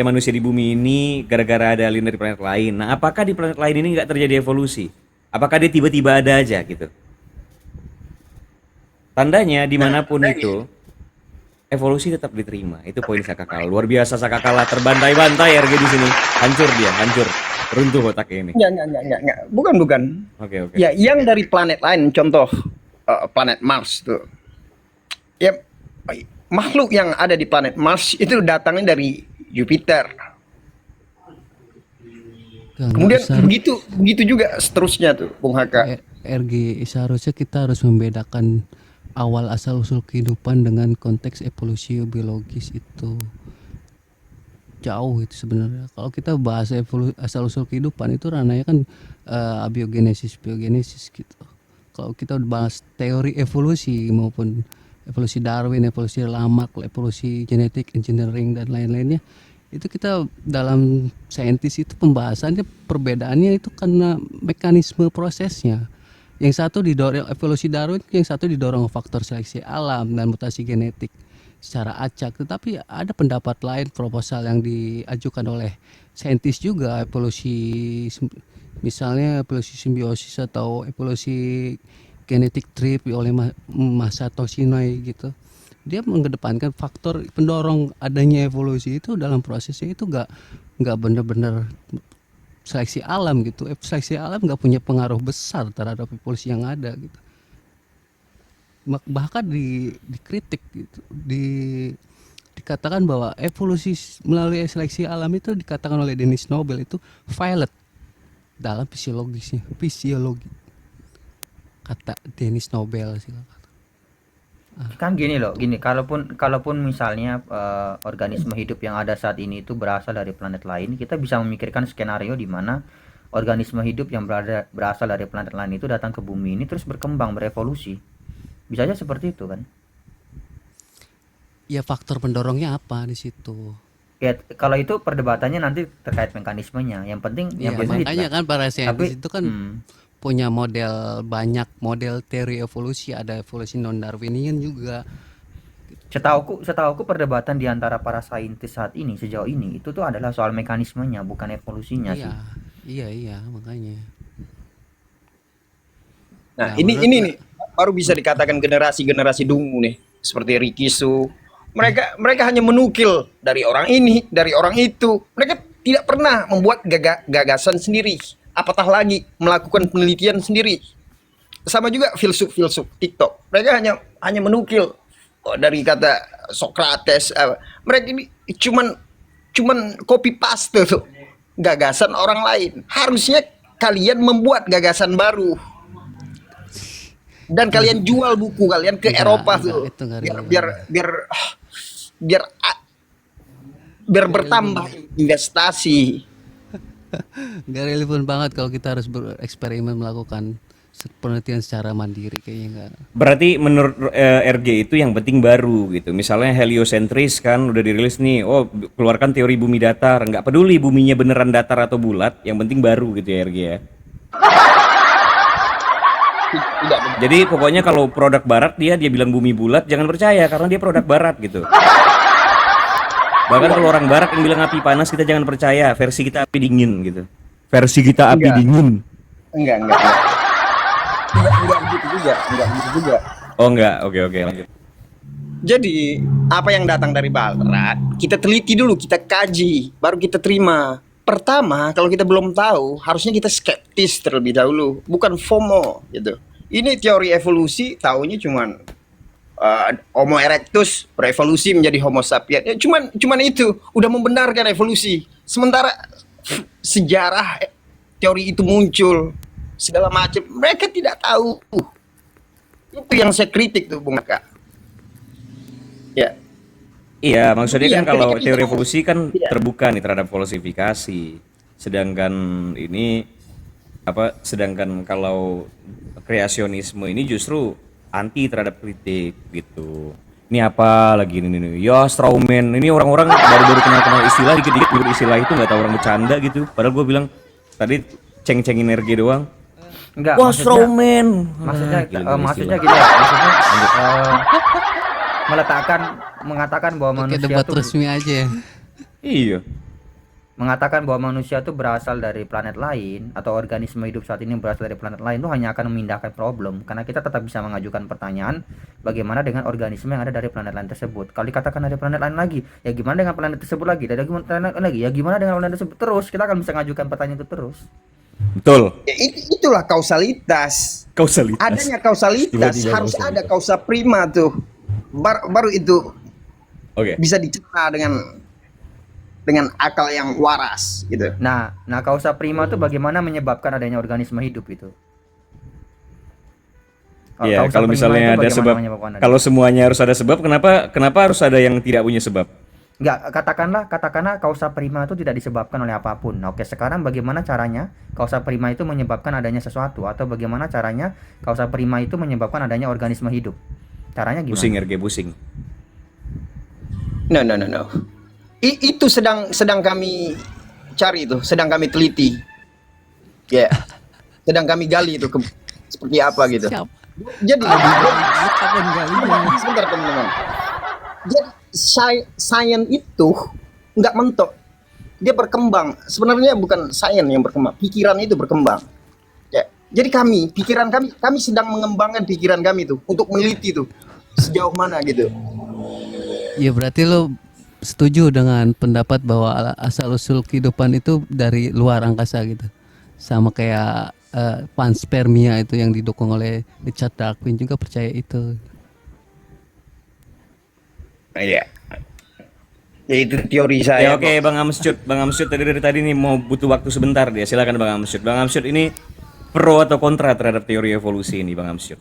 manusia di bumi ini gara-gara ada alien dari planet lain, nah apakah di planet lain ini nggak terjadi evolusi? Apakah dia tiba-tiba ada aja gitu? Tandanya dimanapun itu evolusi tetap diterima. Itu poin Sakakal. Luar biasa Sakakal lah, terbantai-bantai RG di sini. Hancur dia, hancur. Runtuh otaknya ini. Enggak. Bukan. Oke. Ya, yang dari planet lain, contoh planet Mars tuh. Ya, makhluk yang ada di planet Mars itu datangnya dari Jupiter. Kemudian begitu juga seterusnya tuh, Bung Haka. RG, seharusnya kita harus membedakan awal asal usul kehidupan dengan konteks evolusi biologis itu jauh itu sebenarnya. Kalau kita bahas asal usul kehidupan itu ranahnya kan biogenesis gitu. Kalau kita bahas teori evolusi maupun evolusi Darwin, evolusi Lamarck, evolusi genetik, engineering dan lain-lainnya, itu kita dalam saintis itu pembahasannya perbedaannya itu karena mekanisme prosesnya. Yang satu didorong evolusi Darwin, yang satu didorong faktor seleksi alam dan mutasi genetik secara acak. Tetapi ada pendapat lain, proposal yang diajukan oleh saintis juga, evolusi misalnya evolusi simbiosis atau evolusi genetik tree oleh Masato Shinai gitu. Dia mengedepankan faktor pendorong adanya evolusi itu dalam prosesnya itu nggak benar-benar seleksi alam gitu. Seleksi alam nggak punya pengaruh besar terhadap evolusi yang ada gitu. Bahkan dikritik gitu, dikatakan bahwa evolusi melalui seleksi alam itu dikatakan oleh Denis Nobel itu violate dalam fisiologi kata Denis Nobel sih. Kan gini loh, kalaupun misalnya organisme hidup yang ada saat ini itu berasal dari planet lain, kita bisa memikirkan skenario di mana organisme hidup yang berasal dari planet lain itu datang ke bumi ini terus berkembang, berevolusi. Bisa aja seperti itu kan? Ya faktor pendorongnya apa di situ? Ya kalau itu perdebatannya nanti terkait mekanismenya. Yang penting Ya, yang penting makanya kan para saintis itu kan punya banyak model teori evolusi, ada evolusi non Darwinian juga. Setauku perdebatan di antara para saintis saat ini sejauh ini itu tuh adalah soal mekanismenya, bukan evolusinya sih. Iya, makanya. Nah, ini nih baru bisa dikatakan generasi dungu nih, seperti Ricky Su. Mereka hanya menukil dari orang ini, dari orang itu. Mereka tidak pernah membuat gagasan sendiri. Apatah lagi melakukan penelitian sendiri. Sama juga filsuf TikTok. Mereka hanya menukil dari kata Socrates. Mereka ini cuman copy paste tuh gagasan orang lain. Harusnya kalian membuat gagasan baru. Dan kalian jual buku kalian ke Eropa tuh. Biar bertambah investasi. Gak relevan banget kalau kita harus bereksperimen melakukan penelitian secara mandiri, kayaknya enggak. Berarti menurut RG itu yang penting baru gitu. Misalnya heliosentris kan udah dirilis nih, keluarkan teori bumi datar. Nggak peduli buminya beneran datar atau bulat, yang penting baru gitu ya RG ya. Tidak begitu. Jadi pokoknya kalau produk barat dia bilang bumi bulat, jangan percaya karena dia produk barat gitu. Bahkan kalau orang barat yang bilang api panas, kita jangan percaya, versi kita api dingin gitu. Versi kita api Enggak. dingin. Enggak. Enggak begitu juga, enggak begitu juga. Oh enggak, oke lanjut. Jadi, apa yang datang dari barat, kita teliti dulu, kita kaji, baru kita terima. Pertama, kalau kita belum tahu, harusnya kita skeptis terlebih dahulu, bukan FOMO gitu. Ini teori evolusi, taunya cuman Homo erectus berevolusi menjadi Homo sapiens. Ya, cuman itu udah membenarkan evolusi. Sementara sejarah teori itu muncul segala macam, mereka tidak tahu. Itu yang saya kritik tuh, Bung Aka. Ya. Iya, maksudnya kan Iya, kalau ketika teori kita- evolusi kan Iya. terbuka nih terhadap falsifikasi. Sedangkan ini sedangkan kalau kreasionisme ini justru anti terhadap kritik gitu. Ini apa lagi ini? Ya strawman. Ini orang-orang baru kenal istilah, dikit-dikit nyebut istilah itu nggak tahu orang bercanda gitu. Padahal gue bilang tadi ceng-cengin energi doang. Enggak, Wah strawman. maksudnya Gila-gila maksudnya istilah. gini ya, mengatakan bahwa Oke, manusia debat tuh resmi aja ya. Iya. mengatakan bahwa manusia itu berasal dari planet lain atau organisme hidup saat ini berasal dari planet lain itu hanya akan memindahkan problem, karena kita tetap bisa mengajukan pertanyaan bagaimana dengan organisme yang ada dari planet lain tersebut. Kalau dikatakan dari planet lain lagi, ya gimana dengan planet tersebut lagi, dari planet lain lagi, ya gimana dengan planet tersebut, terus kita akan bisa mengajukan pertanyaan itu terus. Betul. Ya, itulah kausalitas. Kausalitas. Adanya kausalitas, Tiba-tiba harus kausalitas. ada kausa prima tuh. Baru itu Oke. bisa dicerna dengan akal yang waras gitu. Nah kausa prima itu bagaimana menyebabkan adanya organisme hidup itu. Iya, Kausa kalau prima misalnya itu ada bagaimana sebab, menyebabkan adanya- kalau semuanya harus ada sebab, kenapa harus ada yang tidak punya sebab? Enggak, katakanlah kausa prima itu tidak disebabkan oleh apapun. Nah, oke, sekarang bagaimana caranya kausa prima itu menyebabkan adanya sesuatu, atau bagaimana caranya kausa prima itu menyebabkan adanya organisme hidup? Caranya gimana? Pusing RG, pusing. No. Itu sedang kami cari itu, sedang kami teliti. Ya. Sedang kami gali itu seperti apa gitu. Siapa? Jadi Kapan kalinya? sebentar teman-teman. Jadi sains itu nggak mentok, dia berkembang. Sebenarnya bukan sains yang berkembang, pikiran itu berkembang. Ya, jadi pikiran kami sedang mengembangkan pikiran kami tuh untuk meneliti tuh sejauh mana gitu. Ya berarti lo setuju dengan pendapat bahwa asal usul kehidupan itu dari luar angkasa gitu. Sama kayak panspermia itu yang didukung oleh Richard Dawkins juga percaya itu. Iya. Ya itu teori Ya saya. oke, Bang Amsyud dari tadi nih mau butuh waktu sebentar dia. Silakan Bang Amsyud. Bang Amsyud ini pro atau kontra terhadap teori evolusi ini, Bang Amsyud?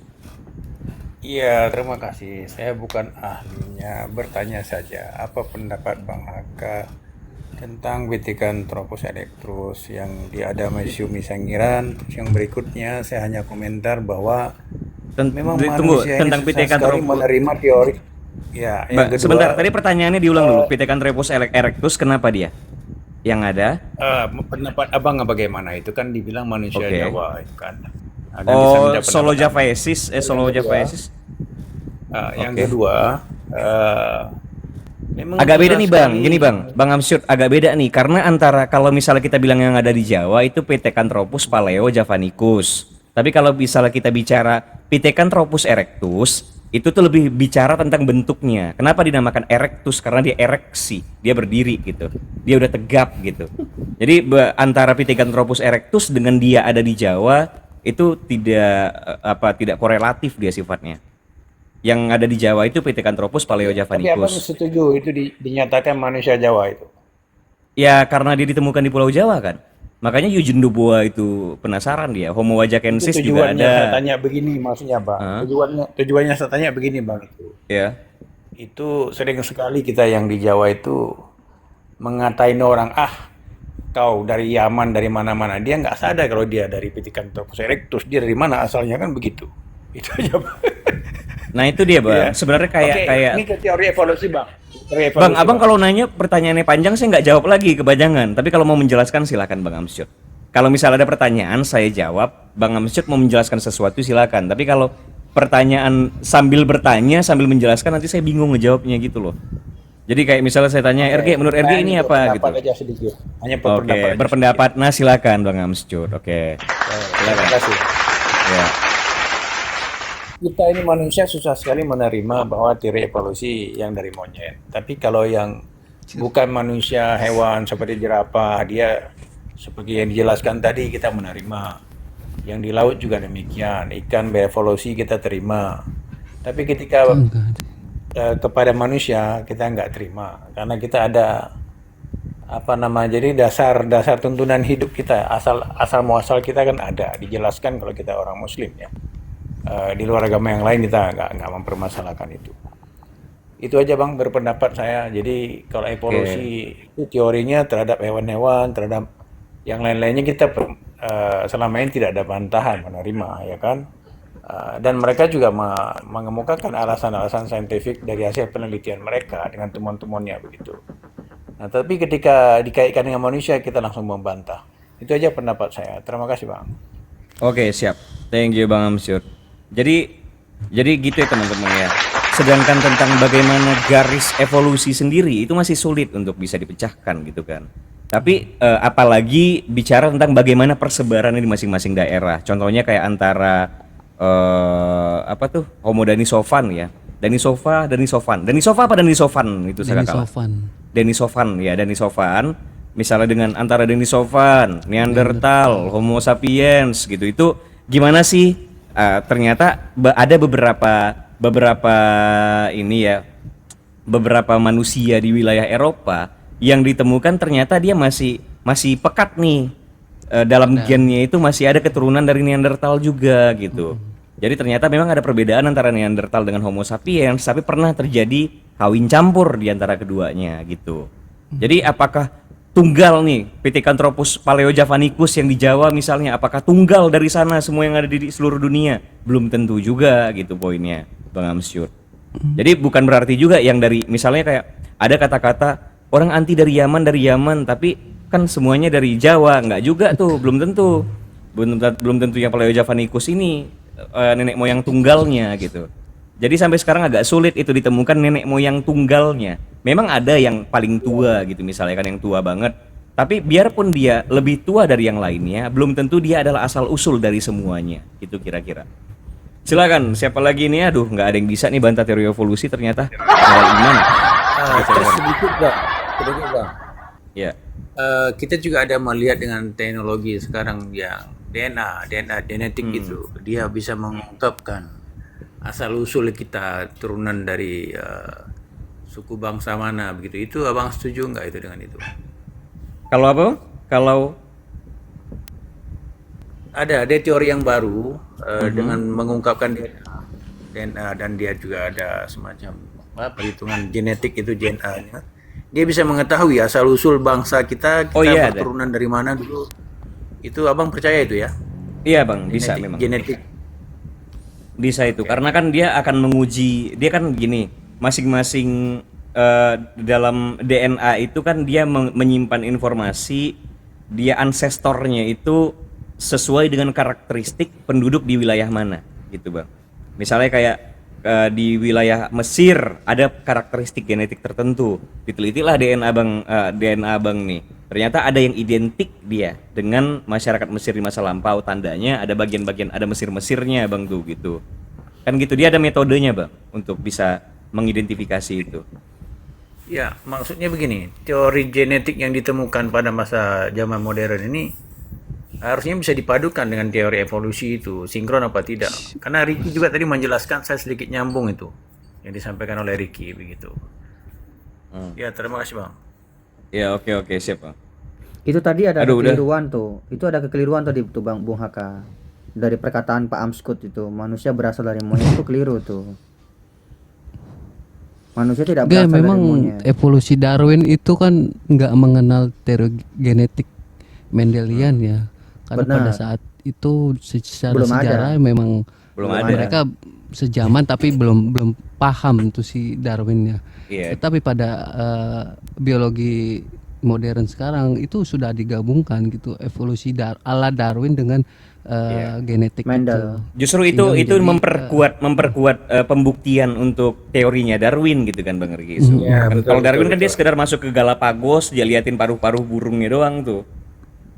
Iya, terima kasih. Saya bukan ahlinya, bertanya saja. Apa pendapat Bang Haka tentang Pithecanthropus erectus yang di Adamantium sangiran? Terus yang berikutnya saya hanya komentar bahwa memang Tunggu, manusia ini tentang susah sekali Pithecanthropus. menerima teori. Ya, yang kedua, Sebentar, tadi pertanyaannya diulang dulu. Pithecanthropus erectus kenapa dia? Yang ada? pendapat Abang bagaimana? Itu kan dibilang manusia Oke. Jawa itu kan. Ada bisa Oh, minta Solo pendapat Javaensis, Solo Javaensis. Yang Oke. kedua, memang Agak beda susah nih Bang, sekali. gini Bang Amsyud, agak beda nih karena antara kalau misalnya kita bilang yang ada di Jawa itu Pithecanthropus paleojavanicus. Tapi kalau misalnya kita bicara Pithecanthropus erectus, itu tuh lebih bicara tentang bentuknya. Kenapa dinamakan erectus? Karena dia ereksi, dia berdiri gitu. Dia udah tegap gitu. Jadi antara Pithecanthropus erectus dengan dia ada di Jawa itu tidak korelatif dia sifatnya. Yang ada di Jawa itu Pithecanthropus Tapi Abang paleojavanicus. setuju itu dinyatakan manusia Jawa itu. Ya karena dia ditemukan di Pulau Jawa kan. Makanya Eugene Dubois itu penasaran dia. Homo Itu wajakensis juga tujuannya saya ada. tanya begini maksudnya Bang. Hah? Tujuannya saya tanya begini Bang itu. Ya. Itu sering sekali kita yang di Jawa itu mengatain orang, kau dari Yaman dari mana-mana. Dia nggak sadar kalau dia dari Pithecanthropus erectus. Dia dari mana asalnya kan begitu. Itu aja Bang. Nah itu dia Bang. Iya. Sebenarnya Oke, kayak ini ke teori evolusi Bang. Teori Bang, evolusi, abang kalau nanya pertanyaannya panjang saya nggak jawab lagi kepanjangan. Tapi kalau mau menjelaskan silakan Bang Amsyud. Kalau misalnya ada pertanyaan saya jawab. Bang Amsyud mau menjelaskan sesuatu silakan. Tapi kalau pertanyaan sambil bertanya sambil menjelaskan nanti saya bingung ngejawabnya gitu loh. Jadi kayak misalnya saya tanya RG, menurut RG ini apa gitu. Pendapat aja sedikit. Hanya Oke, berpendapat aja. berpendapat. Nah, silakan Bang Amsyud. Oke. Terima kasih. Ya. Kita ini manusia susah sekali menerima bahwa teori evolusi yang dari monyet. Tapi kalau yang bukan manusia, hewan seperti jerapah, dia seperti yang dijelaskan tadi kita menerima. Yang di laut juga demikian, ikan berevolusi kita terima. Tapi ketika kepada manusia kita nggak terima, karena kita ada jadi dasar tuntunan hidup kita, asal muasal kita kan ada, dijelaskan kalau kita orang Muslim ya. Di luar agama yang lain kita nggak mempermasalahkan itu. Itu aja Bang berpendapat saya. Jadi kalau evolusi itu teorinya terhadap hewan-hewan, terhadap yang lain-lainnya kita selama ini tidak ada bantahan menerima ya kan. Dan mereka juga mengemukakan alasan-alasan saintifik dari hasil penelitian mereka dengan temuan-temuannya begitu. Nah, tapi ketika dikaitkan dengan manusia kita langsung membantah. Itu aja pendapat saya. Terima kasih Bang. Oke, siap. Thank you Bang Amsyud. Jadi gitu ya teman-teman ya. Sedangkan tentang bagaimana garis evolusi sendiri itu masih sulit untuk bisa dipecahkan gitu kan. Tapi apalagi bicara tentang bagaimana persebarannya di masing-masing daerah. Contohnya kayak antara Homo denisovan ya. Denisovan apa Denisovan itu saya kalah. Denisovan. Misalnya dengan antara Denisovan, Neanderthal, Homo sapiens gitu. Itu gimana sih? Ternyata ada beberapa manusia di wilayah Eropa yang ditemukan ternyata dia masih pekat nih, dalam gennya itu masih ada keturunan dari Neanderthal juga gitu. Jadi ternyata memang ada perbedaan antara Neanderthal dengan Homo sapiens, tapi pernah terjadi kawin campur di antara keduanya gitu. Jadi apakah tunggal nih Pithecanthropus paleojavanicus yang di Jawa misalnya, apakah tunggal dari sana semua yang ada di seluruh dunia? Belum tentu juga gitu poinnya Bang Amsyud. Jadi bukan berarti juga yang dari misalnya kayak ada kata-kata orang anti dari Yaman tapi kan semuanya dari Jawa, nggak juga tuh, belum tentu yang paleojavanicus ini nenek moyang tunggalnya gitu. Jadi sampai sekarang agak sulit itu ditemukan nenek moyang tunggalnya. Memang ada yang paling tua gitu misalnya kan, yang tua banget. Tapi biarpun dia lebih tua dari yang lainnya, belum tentu dia adalah asal usul dari semuanya. Itu kira-kira. Silakan, siapa lagi nih? Aduh, nggak ada yang bisa nih bantah teori evolusi ternyata. Cara iman. Sedikit Bang. Ya. Kita juga ada melihat dengan teknologi sekarang yang DNA genetik itu, dia bisa mengungkapkan asal usul kita turunan dari suku bangsa mana begitu. Itu Abang setuju nggak itu dengan itu? Kalau apa? Kalau ada teori yang baru dengan mengungkapkan DNA dan dia juga ada semacam perhitungan genetik itu DNA-nya. Dia bisa mengetahui asal usul bangsa kita keturunan dari mana dulu. Itu Abang percaya itu ya? Iya Bang, bisa memang. Genetik. Bisa itu, karena kan dia akan menguji, dia kan gini, masing-masing dalam DNA itu kan dia menyimpan informasi, dia ancestornya itu sesuai dengan karakteristik penduduk di wilayah mana, gitu Bang. Misalnya kayak di wilayah Mesir ada karakteristik genetik tertentu, ditelitilah DNA Bang nih. Ternyata ada yang identik dia dengan masyarakat Mesir di masa lampau, tandanya ada bagian-bagian, ada Mesir-Mesirnya Bang tuh gitu. Kan gitu, dia ada metodenya Bang untuk bisa mengidentifikasi itu. Ya, maksudnya begini, teori genetik yang ditemukan pada masa zaman modern ini harusnya bisa dipadukan dengan teori evolusi itu, sinkron apa tidak. Karena Ricky juga tadi menjelaskan, saya sedikit nyambung itu yang disampaikan oleh Ricky begitu. Ya, terima kasih Bang. Ya, oke siap Bang. Itu tadi ada kekeliruan tuh. Itu ada kekeliruan tadi tuh Bung Haka. Dari perkataan Pak Amskut itu, manusia berasal dari monyet itu keliru tuh. Manusia tidak berasal dari monyet. Evolusi Darwin itu kan nggak mengenal teori genetik Mendelian ya. Karena pada saat itu secara sejarah memang mereka sejaman tapi belum paham tuh si Darwin ya. Tetapi pada biologi modern sekarang itu sudah digabungkan gitu, evolusi ala Darwin dengan genetik Mendel. itu. Justru Sehingga itu menjadi, memperkuat pembuktian untuk teorinya Darwin gitu kan Bang Riki. So, Ya, kan betul, kalau Darwin betul, kan dia betul. sekedar masuk ke Galapagos, dia liatin paruh-paruh burungnya doang tuh.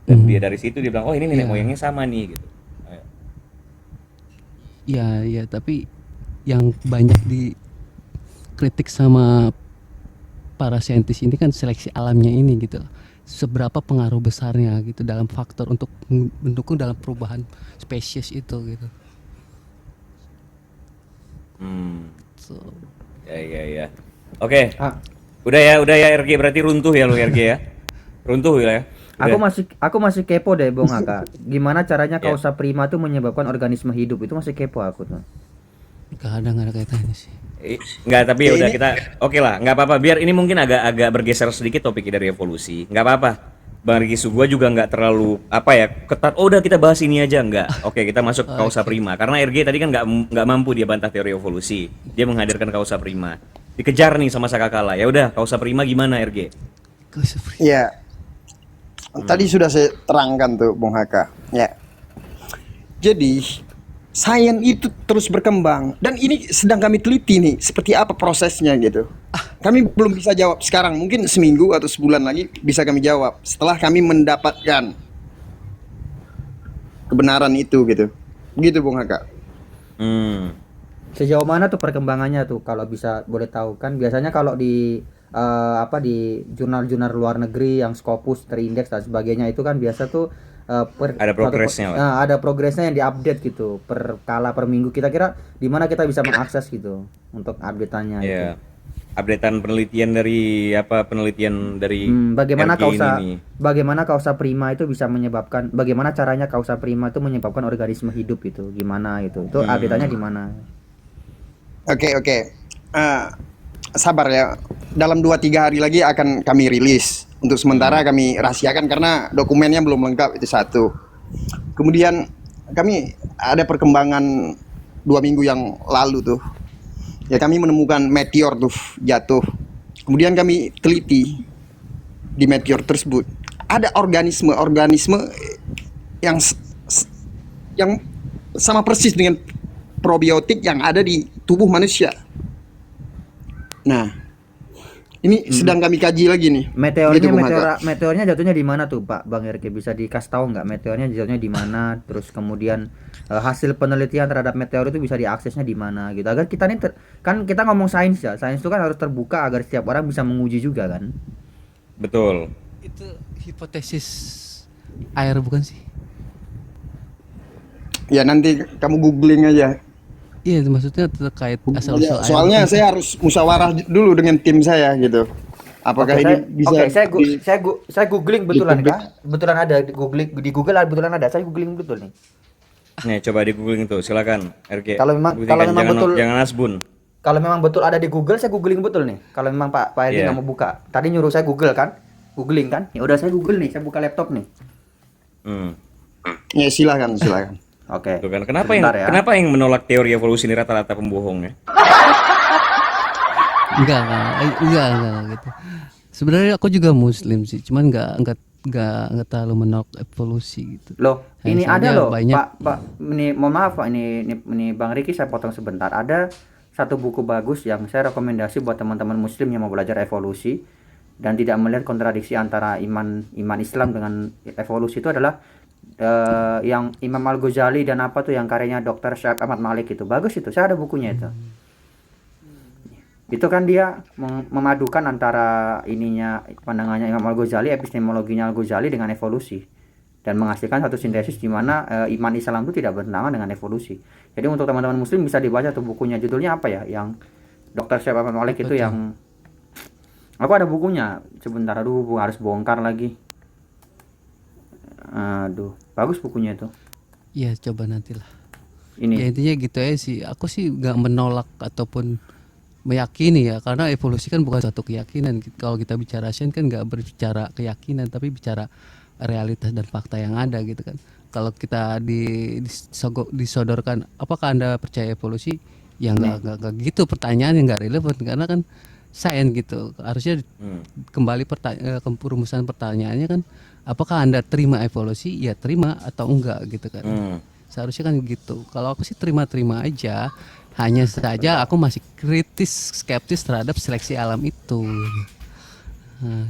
Dan dia dari situ dia bilang, "Oh, ini nenek Iya. moyangnya sama nih" gitu. ya tapi yang banyak dikritik sama para saintis ini kan seleksi alamnya ini gitu loh. Seberapa pengaruh besarnya gitu dalam faktor untuk mendukung dalam perubahan spesies itu gitu. So, Ya. Oke. Ah, Udah ya RG, berarti runtuh ya lu RG ya. Runtuh ya. aku Udah. masih kepo deh, Bung Aka. Gimana caranya Ya. kausa prima tuh menyebabkan organisme hidup? Itu masih kepo aku tuh. nggak ada kaitannya sih. Enggak, tapi ya udah kita oke lah, nggak apa-apa. Biar ini mungkin agak bergeser sedikit topiknya dari evolusi. Nggak apa-apa. Bang Riki Sugua juga nggak terlalu ketat. Oh, udah kita bahas ini aja nggak. Oke, kita masuk ke kausa prima. Karena RG tadi kan nggak mampu dia bantah teori evolusi. Dia menghadirkan kausa prima. Dikejar nih sama Sakakala. Ya udah, kausa prima gimana RG? Ya, tadi sudah saya terangkan tuh Bung Haka. Ya. Jadi, sains itu terus berkembang dan ini sedang kami teliti nih seperti apa prosesnya gitu. Kami belum bisa jawab sekarang, mungkin seminggu atau sebulan lagi bisa kami jawab setelah kami mendapatkan kebenaran itu gitu. Begitu Bung Haka. Sejauh mana tuh perkembangannya tuh kalau bisa boleh tahu kan biasanya kalau di di jurnal-jurnal luar negeri yang Scopus terindeks dan sebagainya itu kan biasa tuh Ada progresnya lah. ada progresnya yang diupdate gitu per minggu. Kira-kira di mana kita bisa mengakses gitu untuk update-annya itu. Ya. Updatean penelitian dari Bagaimana RG kausa ini nih. bagaimana kausa prima itu bisa menyebabkan bagaimana caranya kausa prima itu menyebabkan organisme hidup itu gimana itu update-nya di mana? Oke. Sabar ya. Dalam 2-3 hari lagi akan kami rilis. Untuk sementara kami rahasiakan karena dokumennya belum lengkap, itu satu. Kemudian kami ada perkembangan 2 minggu yang lalu tuh. Ya kami menemukan meteor tuh jatuh. Kemudian kami teliti di meteor tersebut. Ada organisme yang sama persis dengan probiotik yang ada di tubuh manusia. Nah, ini sedang kami kaji lagi nih. Gitu, Bung Haka. Meteornya jatuhnya di mana tuh Pak Bang Erke, bisa dikasih tahu nggak meteornya jatuhnya di mana, terus kemudian hasil penelitian terhadap meteor itu bisa diaksesnya di mana gitu, agar kita nih kan kita ngomong sains ya, sains itu kan harus terbuka agar setiap orang bisa menguji juga kan. Betul. Itu hipotesis air bukan sih? Ya nanti kamu googling aja. Iya, maksudnya terkait asal-usul air. Soalnya saya harus musyawarah dulu dengan tim saya gitu. Apakah ini bisa? Saya googling betulan kah? Betulan ada di Google betulan ada. Saya googling betul nih. Nih, coba di googling tuh, silakan RG. Kalau memang jangan, betul, jangan asbun. Kalau memang betul ada di Google, saya googling betul nih. Kalau memang Pak Erdi nggak mau buka, tadi nyuruh saya Google kan, googling kan? Ya udah saya Google nih, saya buka laptop nih. Ya silakan. Oke. Tuh kan, kenapa Sebentar yang menolak teori evolusi ini rata-rata pembohong ya? Enggak gitu. Sebenarnya aku juga muslim sih, cuman enggak terlalu menolak evolusi gitu. Loh, ini Hanya ada saja loh, banyak. Pak. Ini mohon maaf Pak, ini Bang Riki saya potong sebentar. Ada satu buku bagus yang saya rekomendasi buat teman-teman muslim yang mau belajar evolusi dan tidak melihat kontradiksi antara iman Islam dengan evolusi, itu adalah yang Imam Al-Ghazali dan apa tuh yang karyanya Dr. Syekh Ahmad Malik itu. Bagus itu. Saya ada bukunya itu. Itu kan dia memadukan antara pandangannya Imam Al-Ghazali, epistemologinya Al-Ghazali dengan evolusi, dan menghasilkan satu sintesis di mana iman Islam itu tidak bertentangan dengan evolusi. Jadi untuk teman-teman muslim bisa dibaca tuh bukunya, judulnya apa ya, yang Dr. Syekh Ahmad Malik itu yang aku ada bukunya sebentar, harus bongkar lagi. Bagus bukunya itu. Iya, coba nantilah. Ini Ya intinya gitu aja sih. Aku sih nggak menolak ataupun meyakini ya, karena evolusi kan bukan suatu keyakinan. Kalau kita bicara sains kan nggak berbicara keyakinan, tapi bicara realitas dan fakta yang ada gitu kan. Kalau kita disodorkan apakah Anda percaya evolusi, ya nggak gitu, pertanyaan yang nggak relevan, karena kan sains gitu. Harusnya kembali ke perumusan pertanyaannya kan, apakah Anda terima evolusi? Ya terima atau enggak gitu kan. Seharusnya kan gitu. Kalau aku sih terima-terima aja. Hanya saja aku masih skeptis terhadap seleksi alam itu. Nah,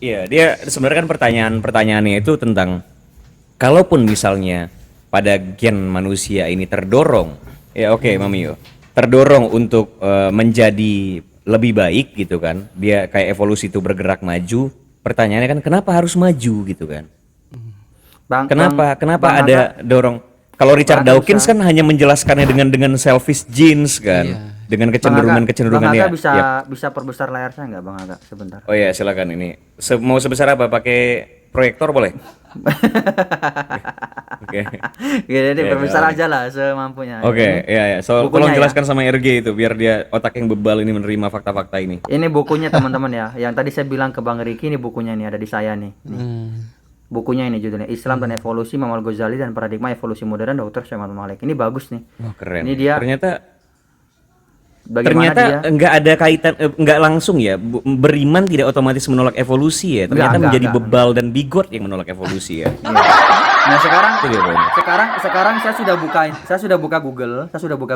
Iya, dia sebenarnya kan pertanyaannya itu tentang kalaupun misalnya pada gen manusia ini terdorong, ya oke, Mamio, terdorong untuk menjadi lebih baik gitu kan, dia kayak evolusi itu bergerak maju. Pertanyaannya kan kenapa harus maju gitu kan? Kenapa Bang ada Aga, dorong? Kalau Richard Bang Aga Dawkins bisa, kan hanya menjelaskannya dengan selfish genes kan, iya. dengan Bang Aga kecenderungan ya. bisa Yap. bisa perbesar layar saya nggak Bang Aga sebentar? Oh ya, silakan ini. Mau sebesar apa? Pakai proyektor boleh? Oke. Jadi Ya, perbesar oke. aja lah semampunya. Oke, Ini ya. So, tolong bukunya ya. jelaskan sama RG itu biar dia otak yang bebal ini menerima fakta-fakta ini. Ini bukunya teman-teman ya. Yang tadi saya bilang ke Bang Riki, ini bukunya nih ada di saya nih. Nih. Bukunya ini judulnya Islam dan Evolusi Muhammad Ghazali dan Paradigma Evolusi Modern Dr. Syamsul Malik. Ini bagus nih. Wah, keren. Ini dia bagaimana Ternyata dia nggak ada kaitan, nggak langsung ya. Beriman tidak otomatis menolak evolusi ya. Ternyata menjadi enggak. bebal dan bigot yang menolak evolusi ya. Nah, Itu dia poinnya. sekarang saya sudah buka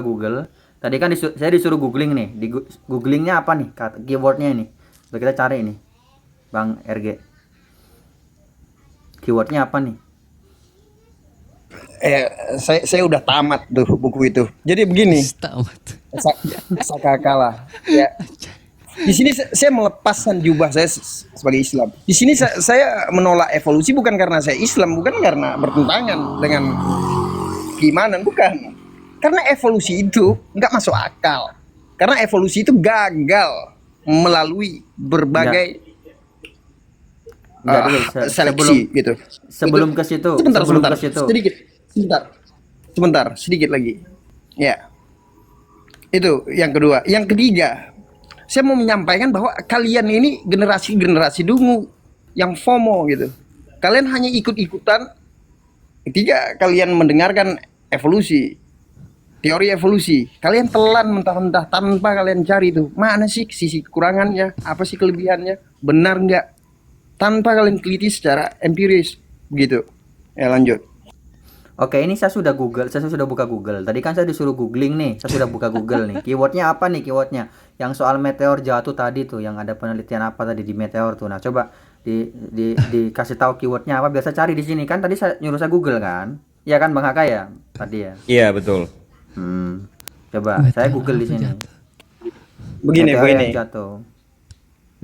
Google. Tadi kan saya disuruh googling nih. Googlingnya apa nih? Keywordnya ini. Udah kita cari ini. Bang RG. Keywordnya apa nih? Saya udah tamat tuh buku itu. Jadi begini, Tamat. Sakakala. Ya. Di sini saya melepaskan jubah saya sebagai Islam. Di sini saya menolak evolusi bukan karena saya Islam, bukan karena bertentangan dengan keimanan, bukan. Karena evolusi itu nggak masuk akal. Karena evolusi itu gagal melalui berbagai Enggak dulu, seleksi gitu. sebelum ke situ, Sebentar, sebelum ke situ. Sedikit lagi. Ya. Itu yang kedua. Yang ketiga, saya mau menyampaikan bahwa kalian ini generasi dungu yang FOMO gitu. Kalian hanya ikut-ikutan ketika kalian mendengarkan evolusi, teori evolusi. Kalian telan mentah-mentah tanpa kalian cari itu. Mana sih sisi kekurangannya? Apa sih kelebihannya? Benar nggak? Tanpa kalian teliti secara empiris begitu. Ya lanjut. Oke, ini saya sudah buka Google. Tadi kan saya disuruh googling nih, saya sudah buka Google nih. Keywordnya apa nih keywordnya? Yang soal meteor jatuh tadi tuh, yang ada penelitian apa tadi di meteor tuh. Nah, coba dikasih tahu keywordnya apa. Biasa cari di sini kan. Tadi nyuruh saya Google kan? Iya kan Bang Haka ya? Tadi ya. Iya, betul. Coba saya Google di sini. Begini, Meteor yang jatuh.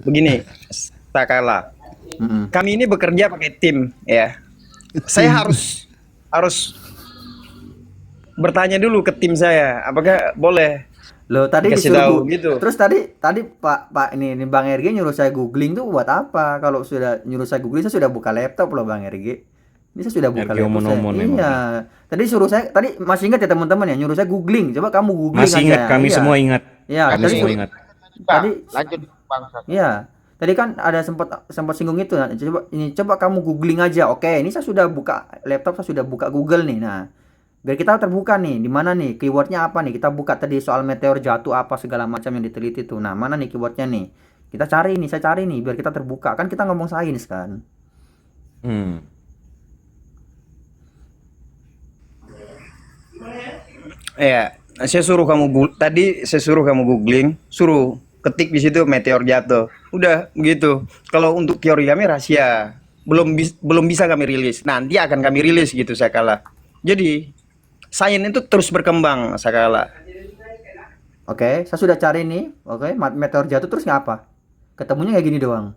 Begini, Sakala. Kami ini bekerja pakai tim, ya. Saya harus bertanya dulu ke tim saya, apakah boleh Loh, tadi dikasih disuruh tahu gitu. Terus tadi Pak ini Bang RG nyuruh saya googling tuh buat apa? Kalau sudah nyuruh saya googling, saya sudah buka laptop loh Bang RG. Ini saya sudah buka RG laptop omon-omon saya. emang. Iya. Tadi masih ingat ya teman-teman ya, nyuruh saya googling. Coba kamu googling Masih aja. ingat, kami Iya. semua ingat. Iya, Kami tadi semua ingat. tadi Lanjut Bang Saka. iya. Tadi kan ada sempat singgung itu. Nah, coba kamu googling aja. Oke, ini saya sudah buka laptop, saya sudah buka Google nih. Nah, biar kita terbuka nih, di mana nih keywordnya apa nih? Kita buka tadi soal meteor jatuh apa segala macam yang diteliti tuh. Nah, mana nih keywordnya nih? Kita cari nih, saya cari nih biar kita terbuka. Kan kita ngomong sains kan. Ya, saya suruh kamu googling, suruh ketik di situ meteor jatuh. Udah begitu. Kalau untuk teori kami rahasia, belum bisa kami rilis. Nanti akan kami rilis gitu Sakala. Jadi sains itu terus berkembang Sakala. Oke, saya sudah cari nih. Oke, meteor jatuh terus ngapa? Ketemunya kayak gini doang.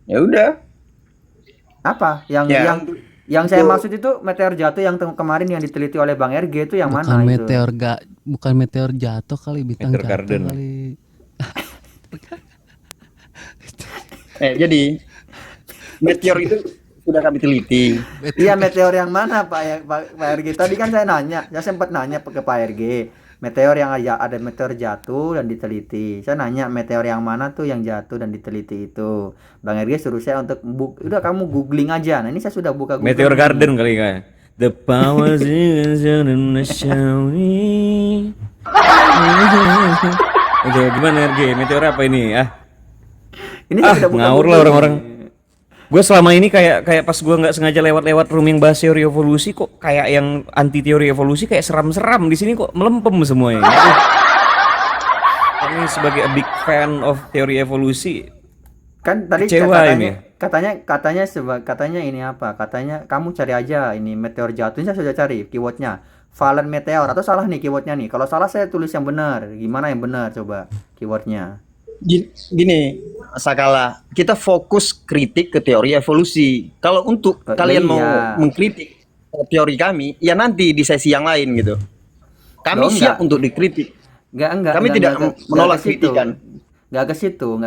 Ya udah. Apa? Yang saya maksud itu meteor jatuh yang kemarin yang diteliti oleh Bang RG itu yang mana itu? Bukan meteor jatuh kali, bintang Meteor jatuh garden. kali. Jadi meteor itu sudah kami teliti. Iya, meteor yang mana Pak RG? Tadi kan saya sempat nanya ke Pak RG. Meteor yang ada meteor jatuh dan diteliti. Saya nanya meteor yang mana tuh yang jatuh dan diteliti itu. Bang RG suruh saya untuk udah kamu googling aja. Nah, ini saya sudah buka Google. Meteor Garden kali kan. The powers in the show me. Itu gimana RG? Meteor apa ini? Ini saya tidak buka Ngawur lah Google orang-orang. nih. Gue selama ini kayak pas gue nggak sengaja lewat-lewat room yang bahas teori evolusi, kok kayak yang anti teori evolusi kayak seram-seram, di sini kok melempem semuanya. Aduh. Kami sebagai a big fan of teori evolusi Kan tadi kecewa ini. katanya ini apa? Katanya kamu cari aja ini meteor jatuh. Ini saya sudah cari keywordnya. Fallen meteor, atau salah nih keywordnya nih. Kalau salah saya tulis yang benar. Gimana yang benar coba keywordnya? Gini, Sakala, kita fokus kritik ke teori evolusi. Kalau untuk kalian mau iya. mengkritik teori kami, ya nanti di sesi yang lain gitu. Kami Loh, siap enggak. untuk dikritik. Kami Enggak, tidak menolak ke situ. kritikan. Nggak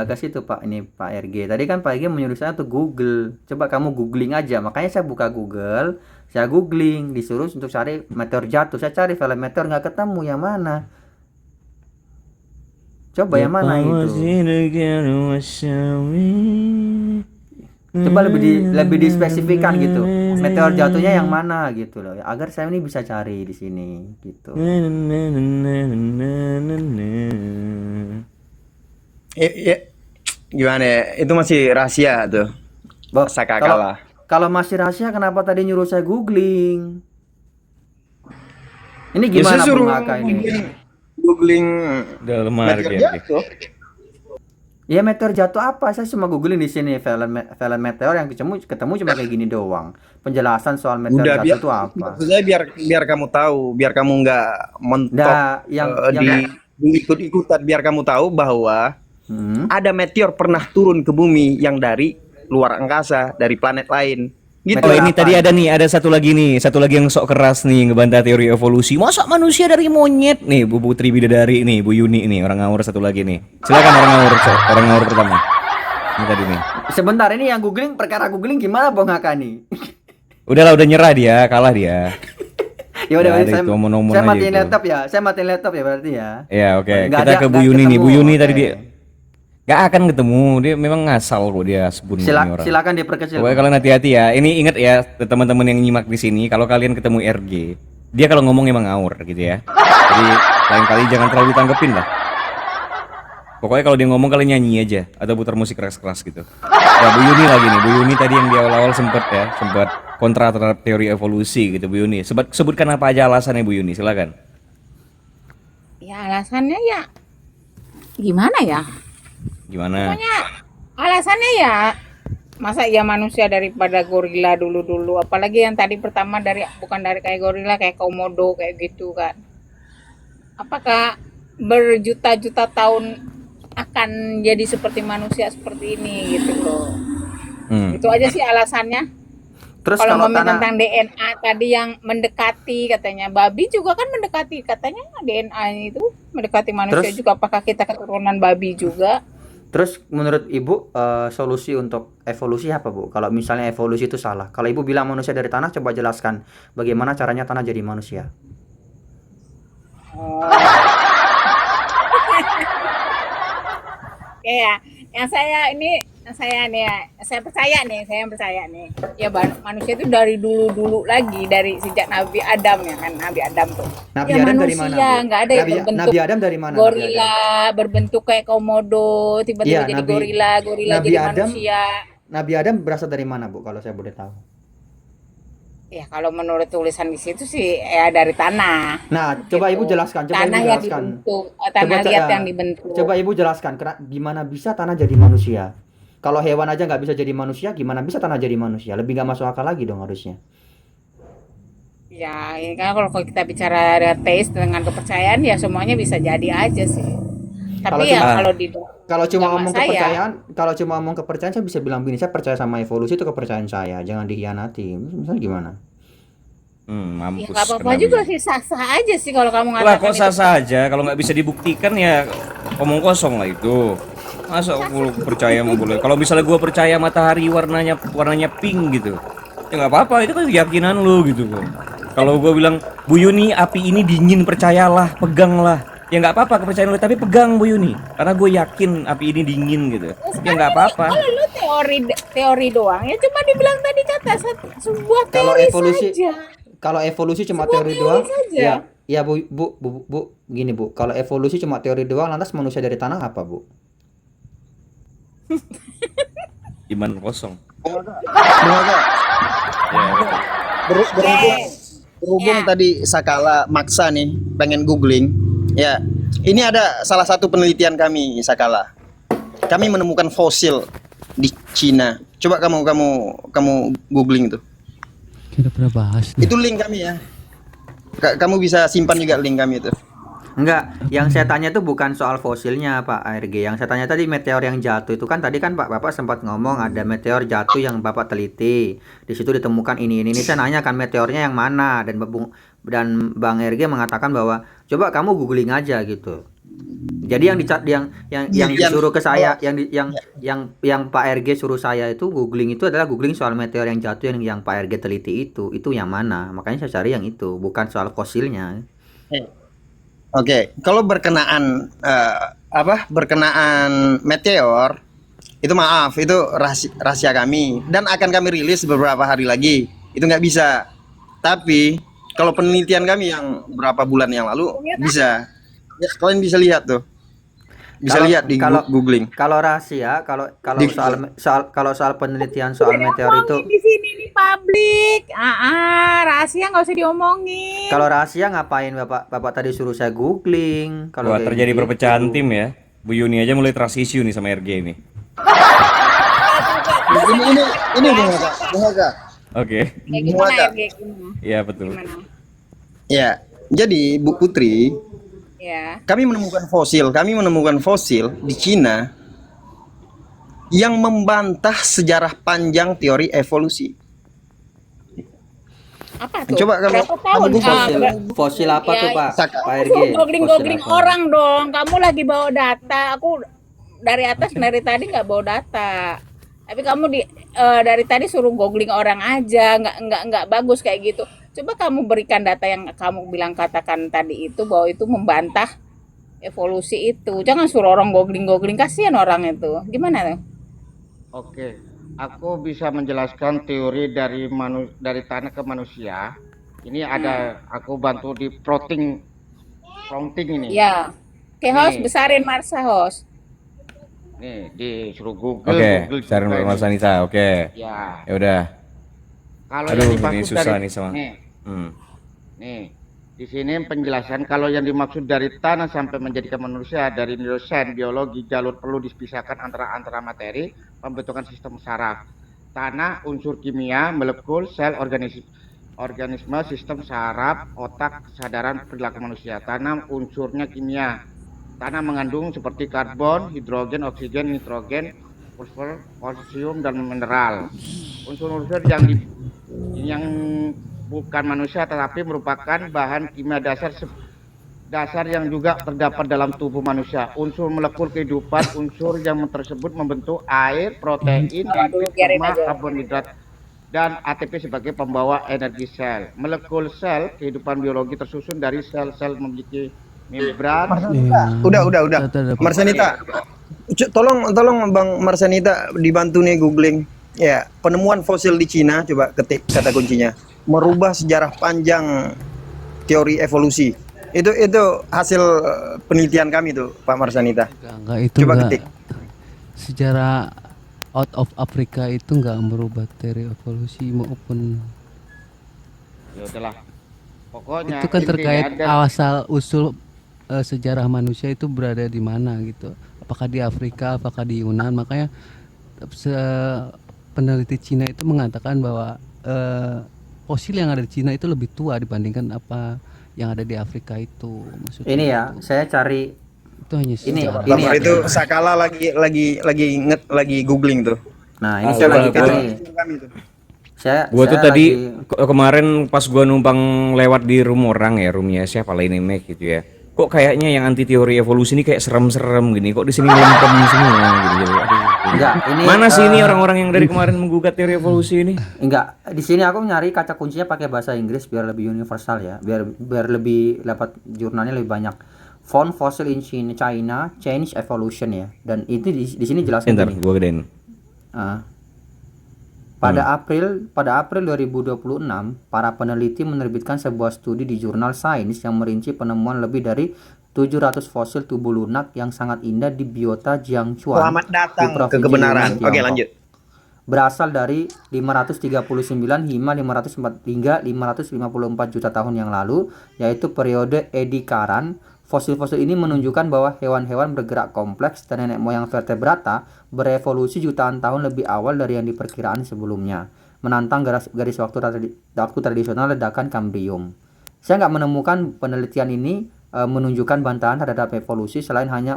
ke situ Pak, ini Pak RG. Tadi kan Pak RG menyuruh saya tuh Google. Coba kamu googling aja. Makanya saya buka Google, saya googling, disuruh untuk cari meteor jatuh. Saya cari film meteor nggak ketemu yang mana. Coba yang mana itu? Coba lebih dispesifikan gitu. Meteor jatuhnya yang mana gitu loh. Agar saya ini bisa cari di sini gitu. Gimana ya? Itu masih rahasia tuh. Sakala. Kalau masih rahasia kenapa tadi nyuruh saya googling? Ini gimana saya suruh Bung Aka ini? Googling Dalam meteor RG. jatuh. Ya meteor jatuh apa? Saya cuma googling di sini film meteor yang ketemu cuma kayak gini doang. Penjelasan soal meteor Udah, jatuh itu apa? Maksud saya biar kamu tahu, biar kamu nggak mentok Nah, di ikut-ikutan, biar kamu tahu bahwa ada meteor pernah turun ke bumi yang dari luar angkasa, dari planet lain. Gitu. Oh ini tadi ada satu lagi yang sok keras nih ngebantah teori evolusi. Masa manusia dari monyet nih, Bu Putri Bidadari nih, Bu Yuni nih, orang ngawur satu lagi nih. Silakan orang ngawur pertama. Ini tadi nih. Sebentar, ini yang perkara googling gimana Bung Aka nih? Udahlah, udah nyerah dia, kalah dia. Ya udah, Nggak ada itu, omong-omong saya aja matiin itu. laptop ya. Saya matiin laptop ya berarti ya. Ya oke, Nggak kita ada- ke Bu nggak Yuni nih. Bu ketemu, Yuni oke. tadi dia gak akan ketemu, dia memang ngasal kok dia sebun ini orang. Silakan diperkecil. Pokoknya kalian hati-hati ya. Ini ingat ya teman-teman yang nyimak di sini, kalau kalian ketemu RG, dia kalau ngomong emang ngawur gitu ya. Jadi lain kali jangan terlalu ditanggepin lah. Pokoknya kalau dia ngomong kalian nyanyi aja atau putar musik keras-keras gitu. Ya Bu Yuni lagi nih. Bu Yuni tadi yang di awal-awal sempat kontra terhadap teori evolusi gitu Bu Yuni. Sebutkan apa aja alasannya Bu Yuni, silakan. Ya alasannya ya gimana ya? Gimana? Pokoknya alasannya ya masa ya manusia daripada gorila dulu-dulu, apalagi yang tadi pertama bukan dari kayak gorila, kayak komodo kayak gitu kan. Apakah berjuta-juta tahun akan jadi seperti manusia seperti ini gitu loh. Itu aja sih alasannya. Terus Kalau kalau ngomongin tanah tentang DNA tadi yang mendekati katanya, babi juga kan mendekati katanya DNA itu mendekati manusia Terus? juga. Apakah kita keturunan babi juga? Terus menurut Ibu solusi untuk evolusi apa Bu? Kalau misalnya evolusi itu salah. Kalau Ibu bilang manusia dari tanah, coba jelaskan bagaimana caranya tanah jadi manusia. Ya, yang saya percaya nih, ya manusia itu dari dulu lagi, dari sejak Nabi Adam ya kan, Nabi Adam tuh. Nabi Ya Adam dari manusia, mana, Bu? nggak ada yang berbentuk Nabi Adam dari mana? Nabi Adam? gorila, berbentuk kayak komodo, tiba-tiba Iya, jadi gorila Nabi jadi Adam- manusia. Nabi Adam berasal dari mana Bu? Kalau saya boleh tahu. Ya kalau menurut tulisan di situ sih ya dari tanah. Nah, coba Gitu. Ibu jelaskan. Coba Tanah Ibu yang jelaskan. dibentuk, tanah Coba, liat ya. yang dibentuk. Coba Ibu jelaskan gimana bisa tanah jadi manusia. Kalau hewan aja nggak bisa jadi manusia, gimana bisa tanah jadi manusia? Lebih nggak masuk akal lagi dong harusnya. Ya, ini kan kalau kita bicara teis dengan kepercayaan ya semuanya bisa jadi aja sih. Tapi Kalau ya cuma- kalau Kalau cuma Zaman ngomong saya. kepercayaan, kalau cuma ngomong kepercayaan saya bisa bilang begini, saya percaya sama evolusi, itu kepercayaan saya, jangan dikhianati. Misalnya gimana? ya Mampus. nggak apa-apa kena juga nih. sih, sah-sah aja sih kalau kamu Lah mengatakan kok sah-sah aja, kalau nggak bisa dibuktikan ya omong kosong lah itu. Masa aku percaya mau boleh? Kalau misalnya gua percaya matahari warnanya pink gitu, ya nggak apa-apa, itu kan keyakinan lu gitu kok. Kalau gua bilang Bu Yuni api ini dingin, percayalah, peganglah, ya nggak apa-apa kepercayaan lu, tapi pegang Bu Yuni, karena gue yakin api ini dingin gitu. Ya nggak apa-apa. Kalau lu teori doang ya cuma dibilang tadi kata sebuah Kalau teori evolusi- saja. Kalau evolusi cuma Sebuah teori teori doang, saja. ya ya Bu, gini Bu, kalau evolusi cuma teori doang, lantas manusia dari tanah apa Bu? Iman kosong. Bung Aga, Ya, berhubung tadi Sakala maksa nih pengen googling, ya ini ada salah satu penelitian kami Sakala. Kami menemukan fosil di Cina. Coba kamu googling itu. Kita pernah bahas nih. Itu link kami ya. Kamu bisa simpan juga link kami itu. Enggak, yang saya tanya itu bukan soal fosilnya Pak ARG. Yang saya tanya tadi meteor yang jatuh itu kan tadi kan Bapak sempat ngomong ada meteor jatuh yang Bapak teliti. Di situ ditemukan ini. Saya nanya kan meteornya yang mana dan Bang ARG mengatakan bahwa coba kamu googling aja gitu. Jadi yang disuruh ke saya, yang Pak RG suruh saya itu googling itu adalah googling soal meteor yang jatuh yang Pak RG teliti itu yang mana? Makanya saya cari yang itu, bukan soal fosilnya. Oke, kalau berkenaan berkenaan meteor itu maaf, itu rahasia kami dan akan kami rilis beberapa hari lagi. Itu nggak bisa. Tapi kalau penelitian kami yang berapa bulan yang lalu bisa. Ya, kalian bisa lihat tuh. Bisa lihat di googling. Kalau rahasia, kalau soal penelitian soal meteor itu di sini nih publik. Rahasia nggak usah diomongin. Kalau rahasia ngapain Bapak tadi suruh saya googling? Kalau Wah, kayak terjadi gitu. perpecahan tim ya. Bu Yuni aja mulai trust issue nih sama RG ini. Ini Bung Aga. Oke. Ya, gimana ya, gimana? Iya, betul. Gimana? Ya, jadi Bu Putri, Ya. kami menemukan fosil di Cina yang membantah sejarah panjang teori evolusi. Apa tuh? Coba Berapa tahun? Fosil apa tuh Pak? Pak RG. Googling Fosil apa? orang dong. Kamu lagi bawa data. Aku dari atas dari tadi nggak bawa data. Tapi kamu dari tadi suruh googling orang aja, nggak bagus kayak gitu. Coba kamu berikan data yang kamu bilang katakan tadi itu bahwa itu membantah evolusi itu. Jangan suruh orang googling, kasihan orang itu. Gimana tuh? Oke, aku bisa menjelaskan teori dari tanah ke manusia. Ini ada aku bantu di prompting ini. Ya. Oke, host Nih. besarin Marsa host. Nih, disuruh Google. Oke, cari Mas Sanita. Oke. Ya. Ya udah. Kalau Aduh, yang dimaksud ini susah dari nih sama. nih, di sini penjelasan kalau yang dimaksud dari tanah sampai menjadikan manusia dari neurosains, biologi, jalur perlu dipisahkan antara materi, pembentukan sistem saraf. Tanah, unsur kimia, molekul, sel, organisme, sistem saraf, otak, kesadaran, perilaku manusia. Tanah unsurnya kimia. Tanah mengandung seperti karbon, hidrogen, oksigen, nitrogen, fosfor, kalsium, dan mineral. Unsur-unsur yang bukan manusia tetapi merupakan bahan kimia dasar yang juga terdapat dalam tubuh manusia. Unsur molekul kehidupan, unsur yang tersebut membentuk air, protein, lipid, lemak, karbohidrat, dan ATP sebagai pembawa energi sel. Molekul sel kehidupan biologi tersusun dari sel-sel memiliki membran. Udah. Marsanita, tolong Bang Marsanita dibantu nih googling. Ya, penemuan fosil di Cina, coba ketik kata kuncinya. Merubah sejarah panjang teori evolusi. Itu hasil penelitian kami tuh, Pak Marsanita. Enggak, itu Coba enggak. ketik. Sejarah out of Africa itu enggak merubah teori evolusi maupun Ya udahlah. Pokoknya itu kan terkait ada asal usul sejarah manusia itu berada di mana gitu. Apakah di Afrika, apakah di Yunan? Makanya peneliti Cina itu mengatakan bahwa fosil yang ada di Cina itu lebih tua dibandingkan apa yang ada di Afrika itu. Maksudnya Ini ya, gitu. saya cari Itu hanya sejarah. ini Bapak ya. itu Sakala lagi googling tuh. Nah, ini Ah, saya gua- lagi gua- cari. Gua tuh saya tadi lagi- kemarin pas gua numpang lewat di room orang ya, roomnya siapa lah ini Mac gitu ya. Kok kayaknya yang anti teori evolusi ini kayak serem-serem gini. Kok di sini lempem semua gitu. Aduh. Enggak, ini Mana sih ini orang-orang yang dari kemarin menggugat teori evolusi ini? enggak, di sini aku nyari kaca kuncinya pakai bahasa Inggris biar lebih universal ya, biar lebih dapat jurnalnya lebih banyak. Found fossil in China, change evolution ya. Dan itu di sini jelaskan Bentar, gini. gua gedein. Pada April 2026, para peneliti menerbitkan sebuah studi di jurnal Science yang merinci penemuan lebih dari 700 fosil tubuh lunak yang sangat indah di biota Jiangchuan Selamat di datang ke provinsi kebenaran. Yunnan, Oke, Tiongkok. lanjut. Berasal dari 539 hingga 554 juta tahun yang lalu, yaitu periode Edikaran. Fosil-fosil ini menunjukkan bahwa hewan-hewan bergerak kompleks dan nenek moyang vertebrata berevolusi jutaan tahun lebih awal dari yang diperkiraan sebelumnya, menantang garis waktu tradisional ledakan Kambrium. Saya nggak menemukan penelitian ini menunjukkan bantahan terhadap evolusi selain hanya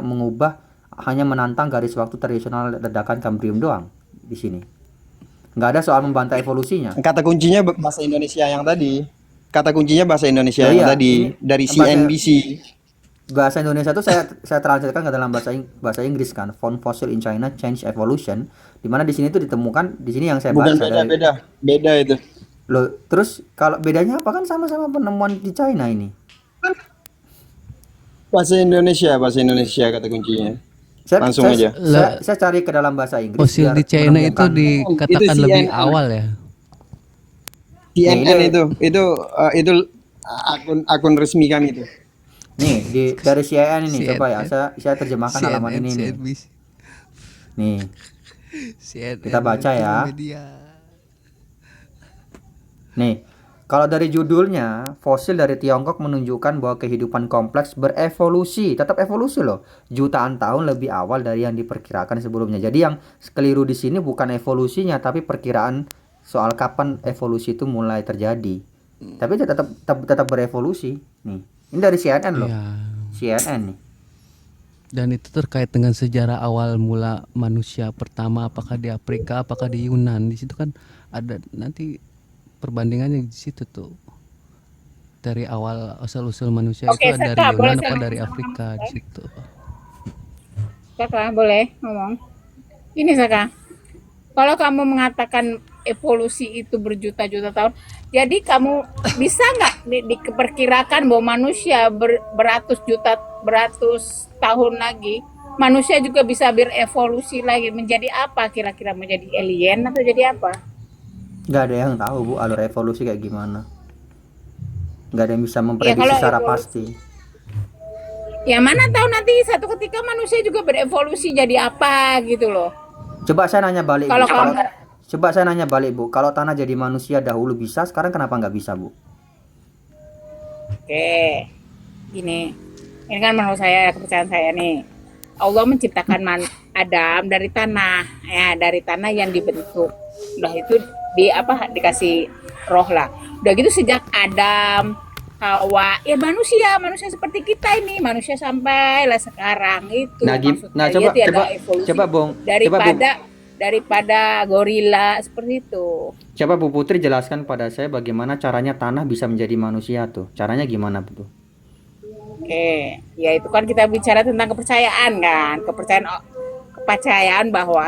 menantang garis waktu tradisional ledakan Kambrium doang di sini. Nggak ada soal membantah evolusinya. Kata kuncinya bahasa Indonesia yang tadi. Kata kuncinya bahasa Indonesia yang Iya, tadi ini dari bahasa- CNBC. Bahasa Indonesia itu saya translatekan ke dalam bahasa Inggris kan, Found Fossil in China Change Evolution, di mana di sini itu ditemukan, di sini yang saya Bukan baca dari beda itu. loh, terus kalau bedanya apa, kan sama-sama penemuan di China ini. Bahasa Indonesia kata kuncinya. Saya, Langsung saya, aja. saya cari ke dalam bahasa Inggris Fosil biar di China itu menemukan. dikatakan Itu lebih CNN. awal ya. CNN Ini- itu akun resmi kami itu. Nih dari CNN ini, CNN. coba ya saya terjemahkan halaman ini nih. CNBC. Nih, CNN kita baca ya. Media. Nih, kalau dari judulnya, fosil dari Tiongkok menunjukkan bahwa kehidupan kompleks berevolusi, tetap evolusi loh, jutaan tahun lebih awal dari yang diperkirakan sebelumnya. Jadi yang keliru di sini bukan evolusinya, tapi perkiraan soal kapan evolusi itu mulai terjadi. Tapi tetap berevolusi. Nih, ini dari CNN loh, Iya. CNN nih. Dan itu terkait dengan sejarah awal mula manusia pertama, apakah di Afrika, apakah di Yunan. Di situ kan ada nanti perbandingannya di situ tuh. Dari awal asal-usul manusia Oke, itu dari Saka, boleh Yunan apa saya dari ngomong? Afrika di situ. Saka, boleh ngomong? Ini Saka, kalau kamu mengatakan evolusi itu berjuta-juta tahun, jadi kamu bisa nggak diperkirakan bahwa manusia beratus tahun lagi, manusia juga bisa berevolusi lagi menjadi apa? Kira-kira menjadi alien atau jadi apa? Nggak ada yang tahu Bu alur evolusi kayak gimana. Nggak ada yang bisa memprediksi Ya, kalau secara evolusi- pasti. Ya mana tahu nanti satu ketika manusia juga berevolusi jadi apa gitu loh. Coba saya nanya balik, Kalau Bu. kamu- Coba saya nanya balik, Bu. Kalau tanah jadi manusia dahulu bisa, sekarang kenapa nggak bisa, Bu? Oke, gini, ini kan menurut saya kepercayaan saya nih. Allah menciptakan Adam dari tanah, ya dari tanah yang dibentuk. Udah itu dikasih roh lah. Udah gitu sejak Adam, Hawa, ya manusia seperti kita ini, manusia sampailah sekarang itu. Nah, maksudnya coba dia tiada evolusi Bung, daripada gorila seperti itu. coba Bu Putri jelaskan pada saya bagaimana caranya tanah bisa menjadi manusia tuh. Caranya gimana, Bu? Oke, ya itu kan kita bicara tentang kepercayaan kan, kepercayaan bahwa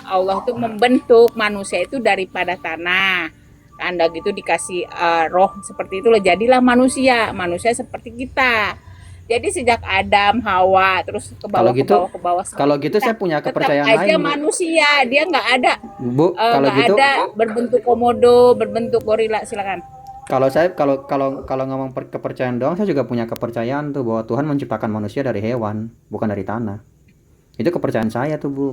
Allah itu membentuk manusia itu daripada tanah. Anda gitu dikasih roh seperti itu loh, jadilah manusia seperti kita. Jadi sejak Adam, Hawa, terus ke bawah ke bawah. Kalau gitu saya punya kepercayaan tetap aja lain, Bu. manusia, dia nggak ada Bu, kalau nggak gitu ada berbentuk komodo, berbentuk gorila, silakan. kalau ngomong kepercayaan doang, saya juga punya kepercayaan tuh bahwa Tuhan menciptakan manusia dari hewan, bukan dari tanah. Itu kepercayaan saya tuh, Bu.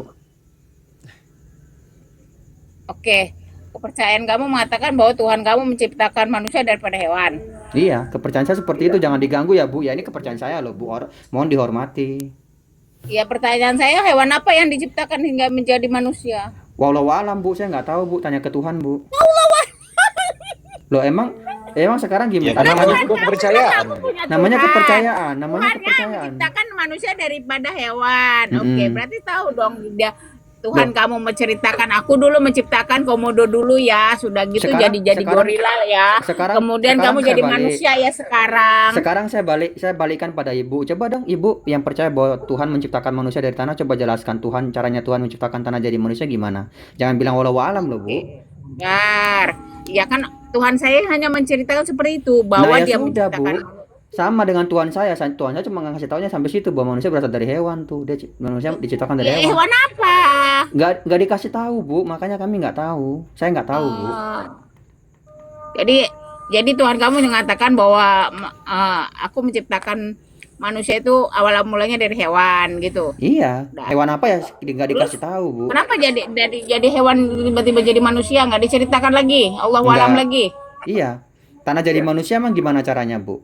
Oke, kepercayaan kamu mengatakan bahwa Tuhan kamu menciptakan manusia daripada hewan. Iya, kepercayaan saya seperti itu, jangan diganggu ya, Bu. Ya ini kepercayaan saya loh, Bu. Mohon dihormati. Ya pertanyaan saya, hewan apa yang diciptakan hingga menjadi manusia? Wallahu alam, Bu. Saya nggak tahu, Bu. Tanya ke Tuhan, Bu. Loh, emang sekarang gimana? Namanya juga kepercayaan. Namanya kepercayaan, namanya Tuhan yang kepercayaan. menciptakan manusia daripada hewan. Oke, Mm-mm. berarti tahu dong Tuhan kamu menceritakan, aku dulu menciptakan komodo dulu ya, sudah gitu jadi gorila ya. Kemudian kamu saya jadi balik. manusia ya sekarang. Sekarang saya balikkan pada Ibu. Coba dong Ibu yang percaya bahwa Tuhan menciptakan manusia dari tanah, coba jelaskan caranya Tuhan menciptakan tanah jadi manusia gimana? Jangan bilang wallahu alam loh, Bu. Benar. Ya kan Tuhan saya hanya menceritakan seperti itu bahwa Nah, ya dia sudah, menciptakan. Bu. Sama dengan Tuhan saya cuma ngasih taunya sampai situ bahwa manusia berasal dari hewan tuh. Manusia diciptakan dari hewan. Hewan apa? Nggak dikasih tahu Bu, makanya kami nggak tahu. Saya nggak tahu Bu. Oh, jadi Tuhan kamu mengatakan bahwa aku menciptakan manusia itu awal mulanya dari hewan gitu. Iya, Nah, hewan apa ya nggak terus dikasih tahu Bu. kenapa jadi hewan tiba-tiba jadi manusia nggak diceritakan lagi? Allahu alam Nggak, lagi. iya. Tanah jadi manusia emang gimana caranya Bu?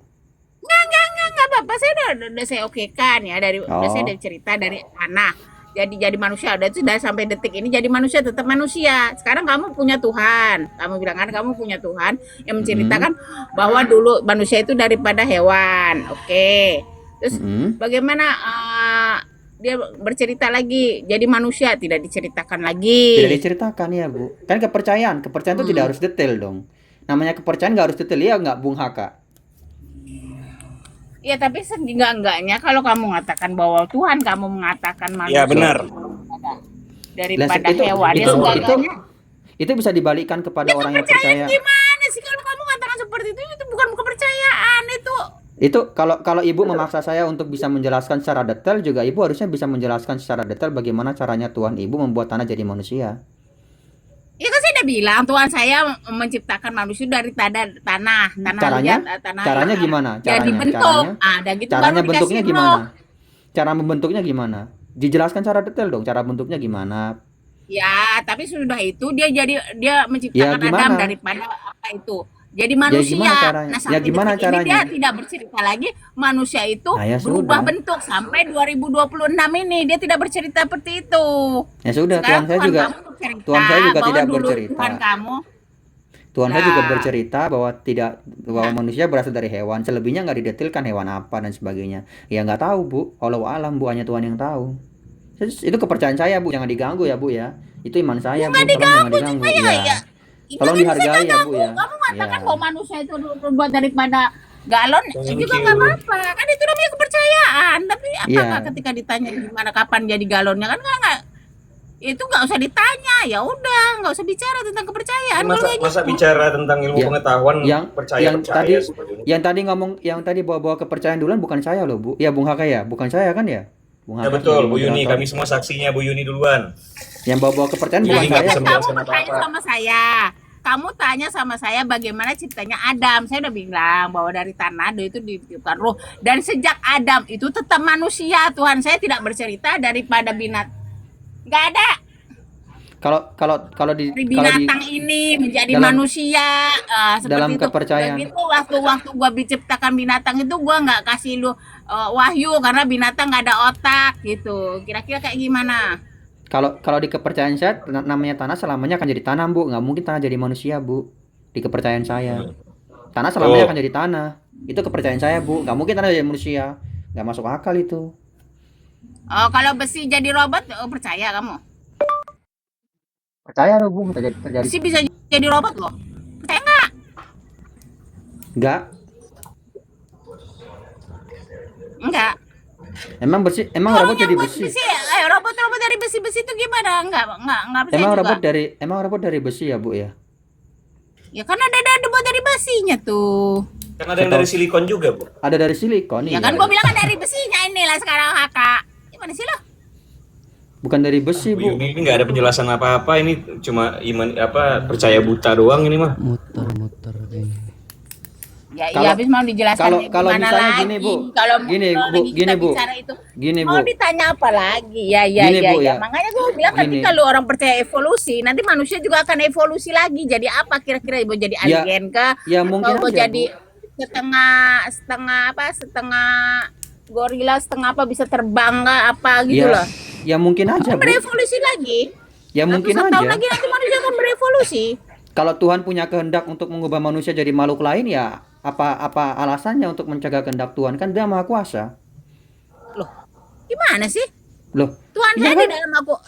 Nggak apa-apa, saya udah saya okekan ya udah saya Oh, cerita dari tanah. Jadi manusia udah itu, dan sampai detik ini jadi manusia, tetap manusia. Sekarang kamu punya Tuhan. Kamu bilang kan kamu punya Tuhan yang mm-mm, menceritakan bahwa dulu manusia itu daripada hewan. Oke. Terus mm-mm. bagaimana dia bercerita lagi jadi manusia, tidak diceritakan Tidak lagi. diceritakan ya Bu. Kan kepercayaan itu tidak Hmm. harus detail dong. Namanya kepercayaan nggak harus detail ya nggak Bung Haka? Ya tapi seenggak-enggaknya kalau kamu mengatakan bahwa Tuhan kamu mengatakan Ya manusia benar. itu Lah, daripada itu hewan, ya itu itu seenggak-enggaknya itu bisa dibalikkan kepada ya orang yang kepercayaan percaya. gimana sih kalau kamu katakan seperti itu bukan kepercayaan itu. Itu kalau Ibu memaksa saya untuk bisa menjelaskan secara detail juga Ibu harusnya bisa menjelaskan secara detail bagaimana caranya Tuhan Ibu membuat tanah jadi manusia. Ya kan saya udah bilang Tuhan saya menciptakan manusia dari tanah Caranya? liat, tanah Caranya gimana? ya Caranya? dibentuk. Caranya? Ada gitu Caranya baru bentuknya dikasih gimana? roh. Cara membentuknya gimana? Dijelaskan secara detail dong. Cara bentuknya gimana? Ya, tapi sudah itu dia Ya menciptakan Adam gimana? daripada apa itu. Jadi Ya manusia. gimana caranya? Nah, Ya sampai gimana detik ini dia caranya? tidak bercerita lagi manusia itu Nah ya berubah sudah. bentuk sampai 2026 ini dia tidak bercerita seperti itu. Ya sudah. Sekarang Tuhan saya bercerita juga bahwa tidak dulu bercerita. Tuhan kamu Tuhan saya juga nah, bercerita bahwa manusia berasal dari hewan. Selebihnya nggak didetilkan hewan apa dan sebagainya. Ya nggak tahu Bu. Allahu alam Bu, hanya Tuhan yang tahu. Itu kepercayaan saya Bu, jangan diganggu ya Bu ya. Itu iman saya Bu, nggak tolong jangan diganggu diganggu. juga ya. Iya, Itu tolong kan saya dihargai nggak ya Bu ganggu. ya. Kamu mengatakan Iya, bahwa manusia itu terbuat daripada galon juga nggak apa-apa. Kan itu namanya kepercayaan. Tapi apakah iya. ketika ditanya gimana kapan jadi galonnya kan nggak itu nggak usah ditanya, ya udah nggak usah bicara tentang kepercayaan kalau kayak Masa gitu. bicara tentang ilmu Ya, pengetahuan yang percaya tadi seperti ini. yang tadi bawa kepercayaan duluan bukan saya loh Bu. Ya Bung Haka ya, bukan saya kan ya. Bung Ya Haka betul, sebagai Bu Yuni, moderator. kami semua saksinya Bu Yuni duluan. Yang bawa kepercayaan Ya, bukan Yuni nggak saya. bisa kamu menjelaskan bertanya apa-apa. sama saya. Kamu tanya sama saya bagaimana ciptanya Adam. Saya udah bilang bahwa dari tanah itu ditiupkan roh. Dan sejak Adam itu tetap manusia. Tuhan saya tidak bercerita daripada binatang. Nggak ada. Kalau di Dari binatang ini menjadi dalam manusia dalam seperti itu. kepercayaan. Begitu waktu gua diciptakan binatang itu gua nggak kasih lu wahyu karena binatang nggak ada otak gitu. Kira-kira kayak gimana? Kalau di kepercayaan saya namanya tanah selamanya akan jadi tanah Bu, nggak mungkin tanah jadi manusia Bu. Di kepercayaan saya, tanah selamanya akan Oh, jadi tanah. Itu kepercayaan saya Bu, nggak mungkin tanah jadi manusia. Nggak masuk akal itu. Oh, kalau besi jadi robot, percaya kamu? Percaya loh Bu, terjadi. Besi bisa jadi robot loh. Percaya nggak? Nggak. Enggak. Emang Orang robot yang jadi buat besi? besi, robot dari besi-besi itu gimana? Enggak percaya Emang juga. robot dari besi ya Bu ya? Ya kan ada buat dari besinya tuh. kan ada yang dari silikon juga, Bu. Ada dari silikon Ya iya. kan gua bilang kan dari besinya inilah sekarang kakak. Gimana sih lo? Bukan dari besi Bu Bu. Yuni ini nggak ada penjelasan apa-apa, ini cuma percaya buta doang ini mah. muter-muter ini. Ya Kalau- iya habis mau dijelaskan kalau gimana misalnya lagi. gini, Bu. Kalau Gini, kalau Bu, lagi kita gini, Bu. bicara itu Gini Bu. mau ditanya apa lagi? Ya Gini, Bu, ya. Makanya gue bilang nanti Gini. kalau orang percaya evolusi, nanti manusia juga akan evolusi lagi. Jadi apa kira-kira mau jadi Ya, alien kah? ya mungkin Atau mau aja, jadi setengah gorila, setengah apa bisa terbang kah apa gitu Ya, loh. ya mungkin aja Bu. Berevolusi lagi. Ya mungkin Ratusan tahun aja. lagi nanti manusia akan berevolusi. Kalau Tuhan punya kehendak untuk mengubah manusia jadi makhluk lain ya apa alasannya untuk mencegah kehendak Tuhan, kan Dia Maha Kuasa. Loh, gimana sih? Loh, Tuhan iya saya kan?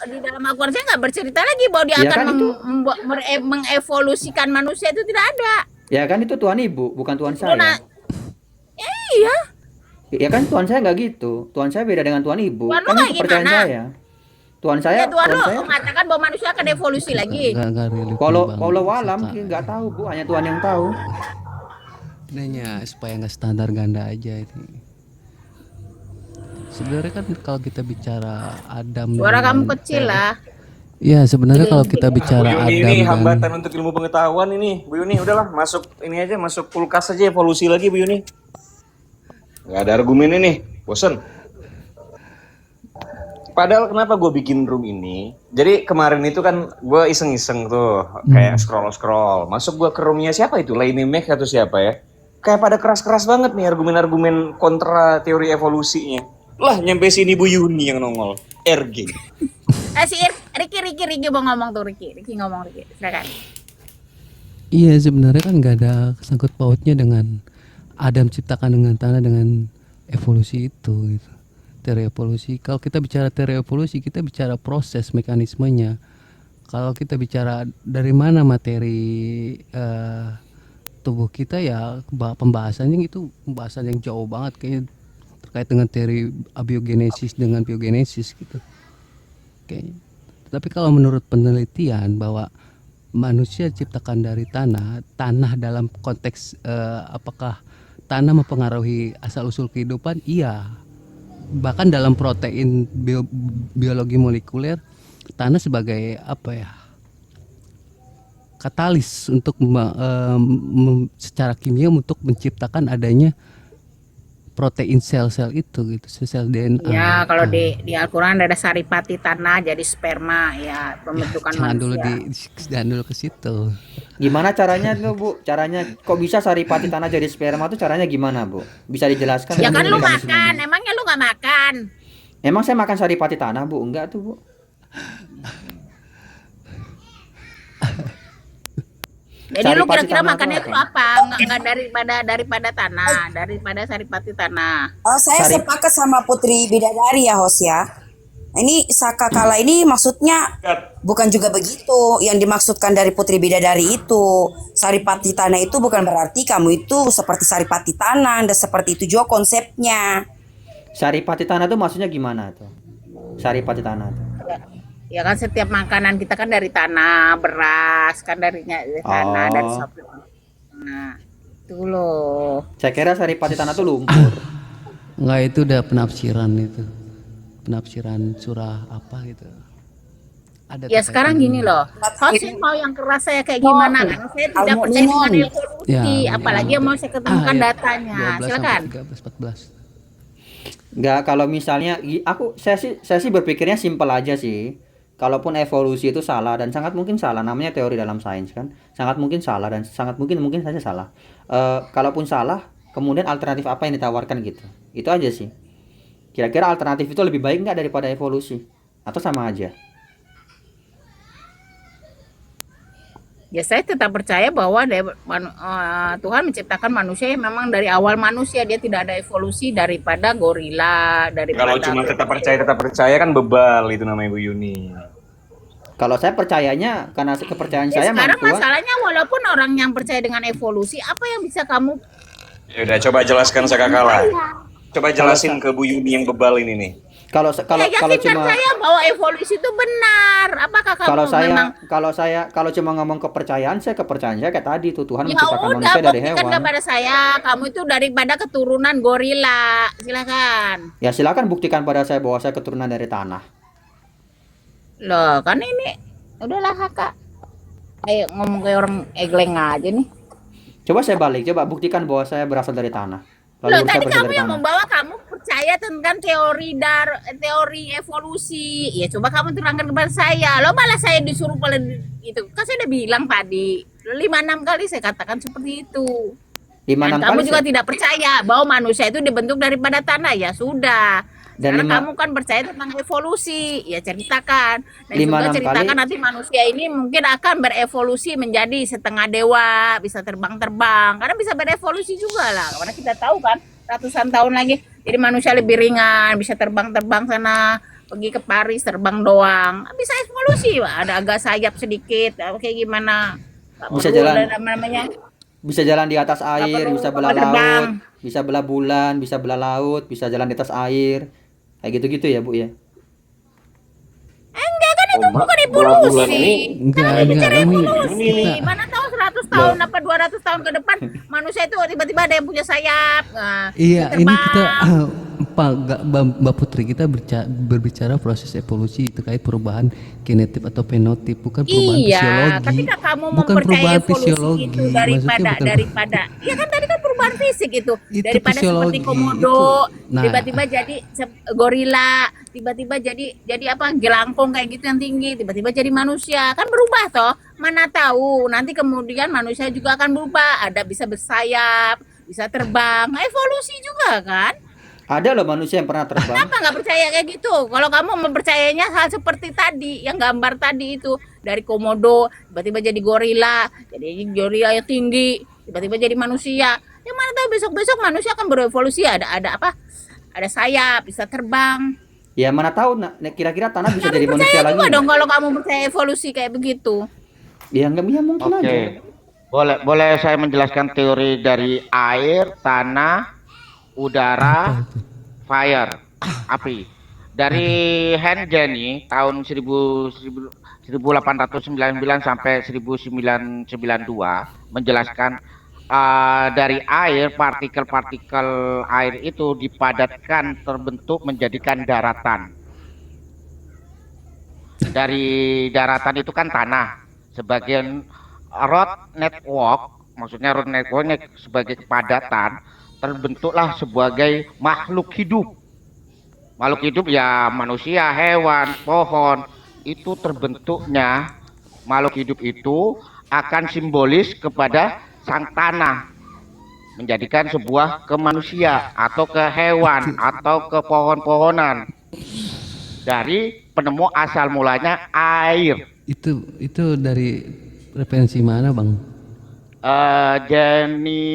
di dalam Al-Quran saya nggak bercerita lagi bahwa dia Iya akan kan itu. mengevolusikan manusia, itu tidak ada. Ya kan itu Tuhan Ibu, bukan Tuhan Loh, saya. Iya, Ya kan Tuhan saya nggak gitu. Tuhan saya beda dengan Tuhan Ibu. Tuhan lu Kan itu kayak kepercayaan gimana? saya. Tuhan saya, ya Tuhan Tuhan lu saya. mengatakan bahwa manusia akan evolusi lagi. Nggak relevan Kalau Bang alam Saka. nggak tahu Bu, hanya Tuhan yang tahu. Nanya supaya nggak standar ganda aja ini. Sebenarnya kan kalau kita bicara Adam Suara dengan kamu kecil lah. Ya sebenarnya kalau kita Bu bicara Yuni Adam ini dan hambatan untuk ilmu pengetahuan ini. Bu Yuni udahlah masuk ini aja, masuk kulkas aja evolusi lagi Bu Yuni. Nggak ada argumen ini, bosen. Padahal kenapa gue bikin room ini? Jadi kemarin itu kan gue iseng-iseng tuh, kayak scroll-scroll. Masuk gue ke roomnya siapa itu? Lainnya Mac atau siapa ya? Kayak pada keras-keras banget nih argumen-argumen kontra teori evolusinya. Lah nyampe sini Bu Yuni yang nongol. RG. Si Ricky mau ngomong tuh Ricky ngomong Ricky. Silakan. iya sebenarnya kan nggak ada sangkut pautnya dengan Adam ciptakan dengan tanah dengan evolusi itu gitu. Teori evolusi. Kalau kita bicara teori evolusi, kita bicara proses mekanismenya. Kalau kita bicara dari mana materi tubuh kita ya pembahasannya itu pembahasan yang jauh banget kayaknya terkait dengan teori abiogenesis dengan biogenesis gitu. Kayaknya. Tapi kalau menurut penelitian bahwa manusia diciptakan dari tanah dalam konteks apakah tanah mempengaruhi asal usul kehidupan? Iya. Bahkan dalam protein biologi molekuler tanah sebagai apa ya katalis untuk secara kimia untuk menciptakan adanya protein sel-sel itu gitu sel DNA Ya, kalau gitu. di Al-Quran ada saripati tanah jadi sperma ya pembentukan Jangan dulu manusia. jangan dulu ke situ. Gimana caranya tuh Bu? Caranya kok bisa saripati tanah jadi sperma tuh caranya gimana Bu? Bisa dijelaskan Ya nggak kan Bu lu mekanismenya? makan, emangnya lu nggak makan? Emang saya makan saripati tanah Bu? Enggak tuh Bu. Jadi lu Saripati kira-kira tanah tuh makannya apa? itu apa? Nggak daripada tanah, daripada saripati tanah. Saya Sarip sepakat sama Putri Bidadari ya host ya. Ini Sakakala ini maksudnya bukan juga begitu. Yang dimaksudkan dari Putri Bidadari itu saripati tanah itu bukan berarti kamu itu seperti saripati tanah. Dan seperti itu juga konsepnya. saripati tanah tuh maksudnya gimana tuh? Saripati tanah tuh. Ya kan setiap makanan kita kan dari tanah, beras kan dari tanah, dari Oh, sapi. Nah, itu loh. saya kira saripati tanah tuh lumpur. Enggak, itu udah penafsiran itu. Penafsiran surah apa gitu. Ada Ya sekarang gini terkaitannya. loh, host mau yang keras saya kayak gimana? Karena saya tidak percaya dengan evolusi, Ya, apalagi yang mau saya ketemukan ya. datanya. 12 Silakan. sampai 13 14. Enggak, kalau misalnya saya sih berpikirnya simpel aja sih. Kalaupun evolusi itu salah dan sangat mungkin salah, namanya teori dalam sains kan, sangat mungkin salah dan sangat mungkin saja salah. Kalaupun salah, kemudian alternatif apa yang ditawarkan gitu, itu aja sih. Kira-kira alternatif itu lebih baik nggak daripada evolusi atau sama aja? Ya saya tetap percaya bahwa Tuhan menciptakan manusia yang memang dari awal manusia, dia tidak ada evolusi daripada gorila, Kalau daripada cuma tetap percaya kan bebal itu namanya Bu Yuni. Kalau saya percayanya karena kepercayaan Ya saya sekarang Tuhan. masalahnya walaupun orang yang percaya dengan evolusi, apa yang bisa kamu Ya udah coba jelaskan Sakakala. Coba Kalau jelasin ke Bu Yuni yang bebal ini nih. kalau yakinkan cuma saya bahwa evolusi itu benar? Apakah kamu memang kalau cuma ngomong kepercayaan saya kayak tadi tuh Tuhan ya menciptakan udah manusia dari buktikan hewan. kepada saya kamu itu daripada keturunan gorila. Silakan. Ya silakan buktikan pada saya bahwa saya keturunan dari tanah. Loh, kan ini udahlah Kakak. Ayo ngomong kayak orang egleng aja nih. Coba saya balik, coba buktikan bahwa saya berasal dari tanah. Loh, Lalu saya tadi berasal kamu dari yang tanah. membawa kamu percaya tentang teori evolusi. Ya coba kamu terangkan kepada saya. Lo malah saya disuruh pada itu. Kan saya udah bilang tadi 5-6 kali saya katakan seperti itu. 5-6 Dan kali kamu juga saya- tidak percaya bahwa manusia itu dibentuk daripada tanah. Ya sudah. Dan Karena lima- kamu kan percaya tentang evolusi. Ya ceritakan. Dan 5-6 juga ceritakan kali- nanti manusia ini mungkin akan berevolusi menjadi setengah dewa, bisa terbang-terbang. Karena bisa berevolusi juga lah. Karena kita tahu kan ratusan tahun lagi jadi manusia lebih ringan, bisa terbang-terbang sana, pergi ke Paris terbang doang. Bisa evolusi, Wah, ada agak sayap sedikit, kayak gimana? Nggak Bisa perlu jalan. ada namanya. Bisa jalan di atas air, perlu bisa belah terbang. laut, bisa belah bulan, bisa belah laut, bisa jalan di atas air. Kayak gitu-gitu ya, Bu ya. Enggak kan itu bukan bulan evolusi. ini Enggak, Kan bicara ini evolusi. kita Mana tahu 100 tahun apa 200 tahun ke depan manusia itu tiba-tiba ada yang punya sayap. Nah, iya bisa ini kita terbang. kenapa nggak Mbak Putri kita berbicara proses evolusi terkait perubahan genetip atau fenotip, bukan perubahan Iya, fisiologi. ketika kamu Bukan mempercayai perubahan evolusi fisiologi, itu maksudnya bukan ya kan tadi kan perubahan fisik itu itu daripada seperti fisiologi komodo, Nah, tiba-tiba jadi gorila, tiba-tiba jadi apa jelangkung kayak gitu yang tinggi, tiba-tiba jadi manusia, kan berubah toh. Mana tahu nanti kemudian manusia juga akan berubah, ada bisa bersayap, bisa terbang, evolusi juga kan. Ada loh manusia yang pernah terbang. Kenapa nggak percaya kayak gitu? Kalau kamu mempercayainya hal seperti tadi, yang gambar tadi itu dari komodo, tiba-tiba jadi gorila yang tinggi, tiba-tiba jadi manusia. Yang mana tahu besok-besok manusia akan berevolusi, ada apa? Ada sayap, bisa terbang. Ya mana tahu kira-kira tanah bisa Kamu jadi manusia percaya lagi juga nggak? dong kalau kamu percaya evolusi kayak begitu. Ya nggak, ya mungkin aja. Oke. Boleh saya menjelaskan teori dari air, tanah, udara, fire, api. Dari Hans Jenny tahun 1899 sampai 1992 menjelaskan dari air, partikel-partikel air itu dipadatkan terbentuk menjadikan daratan. Dari daratan itu kan tanah. Sebagian road network, maksudnya road networknya sebagai kepadatan, terbentuklah sebagai makhluk hidup. Makhluk hidup ya manusia, hewan, pohon. Itu terbentuknya makhluk hidup itu akan simbolis kepada sang tanah, menjadikan sebuah ke manusia atau ke hewan atau ke pohon-pohonan. Dari penemu asal mulanya air. itu dari referensi mana, Bang? Jenny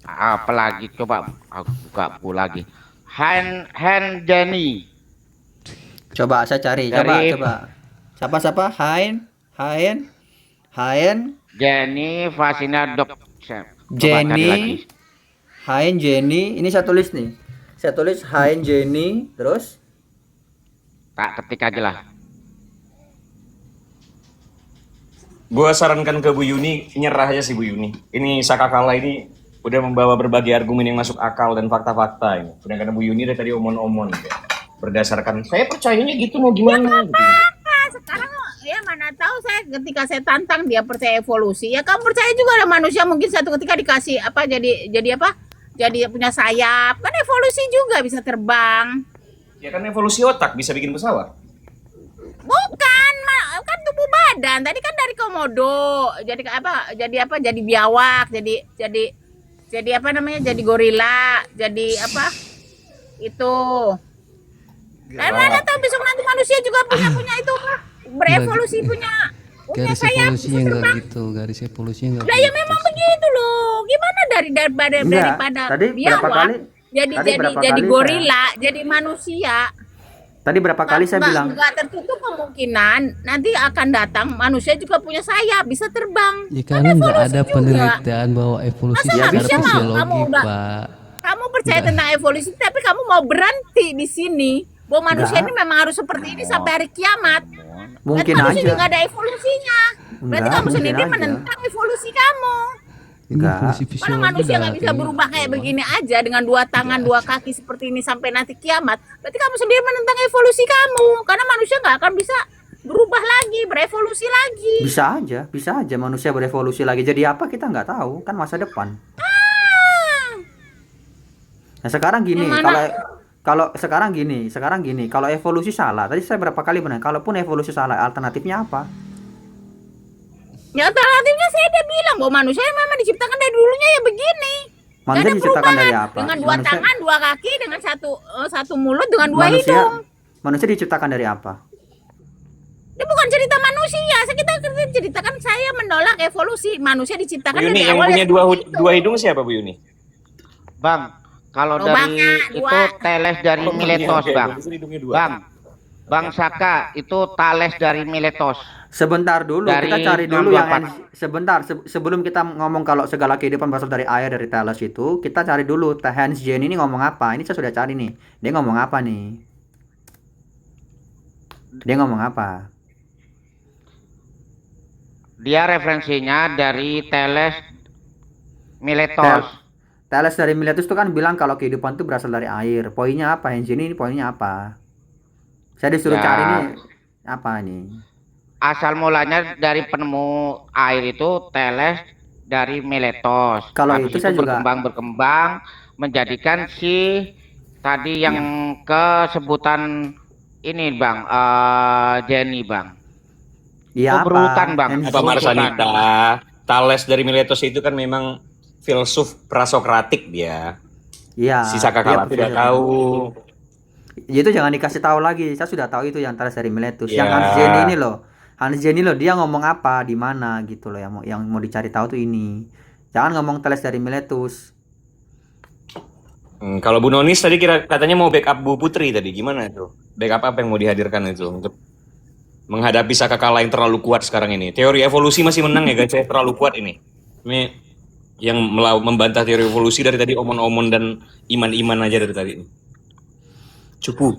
apalagi coba aku buka lagi. Han Jenny. Coba saya cari. Dari- Coba. Siapa? Hein Jenny Fasina Dok. Jenny. Hein Jenny. Ini saya tulis nih. Saya tulis Hein Jenny. Terus Tak ketik aja lah. Gue sarankan ke Bu Yuni, nyerah aja sih Bu Yuni. Ini Saka Kala ini udah membawa berbagai argumen yang masuk akal dan fakta-fakta ini. Sedangkan Bu Yuni dari tadi omon-omon gitu ya. Berdasarkan saya percayanya gitu mau gimana gitu. Nah, sekarang ya mana tahu ketika saya tantang dia percaya evolusi, ya kamu percaya juga ada manusia mungkin satu ketika dikasih apa jadi apa? Jadi punya sayap, kan evolusi juga bisa terbang. Ya kan evolusi otak bisa bikin pesawat. Bukan, kan tubuh badan. Tadi kan dari komodo, jadi biawak, jadi apa namanya? Jadi gorila, jadi apa? Itu. Dan mana tahu besok nanti manusia juga punya itu berevolusi punya Garis sayap. evolusinya enggak gitu, garis evolusinya enggak Lah ya memang begitu loh. Gimana daripada tadi berapa biawak kali? jadi gorila, jadi manusia. Tadi berapa kali saya bilang? Nggak tertutup kemungkinan nanti akan datang manusia juga punya sayap, bisa terbang. Ya karena nggak ada juga. penelitian bahwa evolusi Masa secara manusia mau? fisiologi, Kamu udah- Pak. Kamu percaya tentang evolusi, tapi kamu mau berhenti di sini bahwa manusia Nggak. ini memang harus seperti ini sampai hari kiamat. Mungkin Berarti manusia aja. juga ada evolusinya. Berarti Enggak, kamu mungkin sendiri aja. menentang evolusi kamu. Ini Enggak. evolusi Mana fisiologi manusia nggak dah, bisa ini. berubah kayak begini aja dengan dua tangan, dua kaki seperti ini sampai nanti kiamat. Berarti kamu sendiri menentang evolusi kamu, karena manusia nggak akan bisa berubah lagi, berevolusi lagi. Bisa aja manusia berevolusi lagi. Jadi apa kita nggak tahu, kan masa depan. Nah sekarang gini, Yang mana? kalau sekarang gini, kalau evolusi salah, tadi saya berapa kali benar, kalaupun evolusi salah, alternatifnya apa? Ya alternatifnya saya udah bilang bahwa manusia memang diciptakan dari dulunya ya begini. Nggak Manusia ada diciptakan perubahan. dari apa? Dengan dua Manusia- tangan, dua kaki, dengan satu mulut, dengan dua Manusia, hidung. manusia diciptakan dari apa? Ini bukan cerita manusia. Kita ceritakan saya menolak evolusi. Manusia diciptakan Bu Yuni dari yang awal punya ya dua seperti itu. dua hidung siapa Bu Yuni? Bang, kalau Lubangnya dari dua. itu teles dari Miletos, Oke, Bang. berarti hidungnya dua. Bang Saka, itu tales dari Miletos. Sebentar dulu, Dari kita cari dulu yang 924. sebentar sebelum kita ngomong kalau segala kehidupan berasal dari air dari Thales itu, kita cari dulu Hans Jenny ini ngomong apa. Ini saya sudah cari nih. Dia ngomong apa nih? Dia ngomong apa? Dia referensinya dari teles Miletos. Thales dari Miletus tuh kan bilang kalau kehidupan tuh berasal dari air. Poinnya apa? Yang sini ini poinnya apa? Saya disuruh cari nih Ya, apa nih? asal mulanya dari penemu air itu Thales dari Miletos. Kalau Habis itu itu saya juga berkembang menjadikan si tadi yang ya. ke sebutan ini Bang, Jenny Bang. Itu Iya berurutan apa? Bang, Yang Apa berurutan. Marsanita? Thales dari Miletus itu kan memang filsuf prasokratik dia. iya, Si dia Sakakala tidak profesor. tahu. Itu jangan dikasih tahu lagi. Saya sudah tahu itu yang Thales dari Miletus. Yang Hans Ya, Jenny ini loh. Hans Jenny loh, dia ngomong apa di mana gitu loh, yang mau dicari tahu tuh ini. Jangan ngomong Thales dari Miletus. Kalau Bu Nonis tadi katanya mau backup Bu Putri tadi, gimana itu? Backup apa yang mau dihadirkan itu untuk menghadapi Sakakala yang terlalu kuat sekarang ini? Teori evolusi masih menang ya guys, ya? Terlalu kuat ini. Ini yang membantah teori evolusi dari tadi omon-omon dan iman-iman aja dari tadi. Cupu.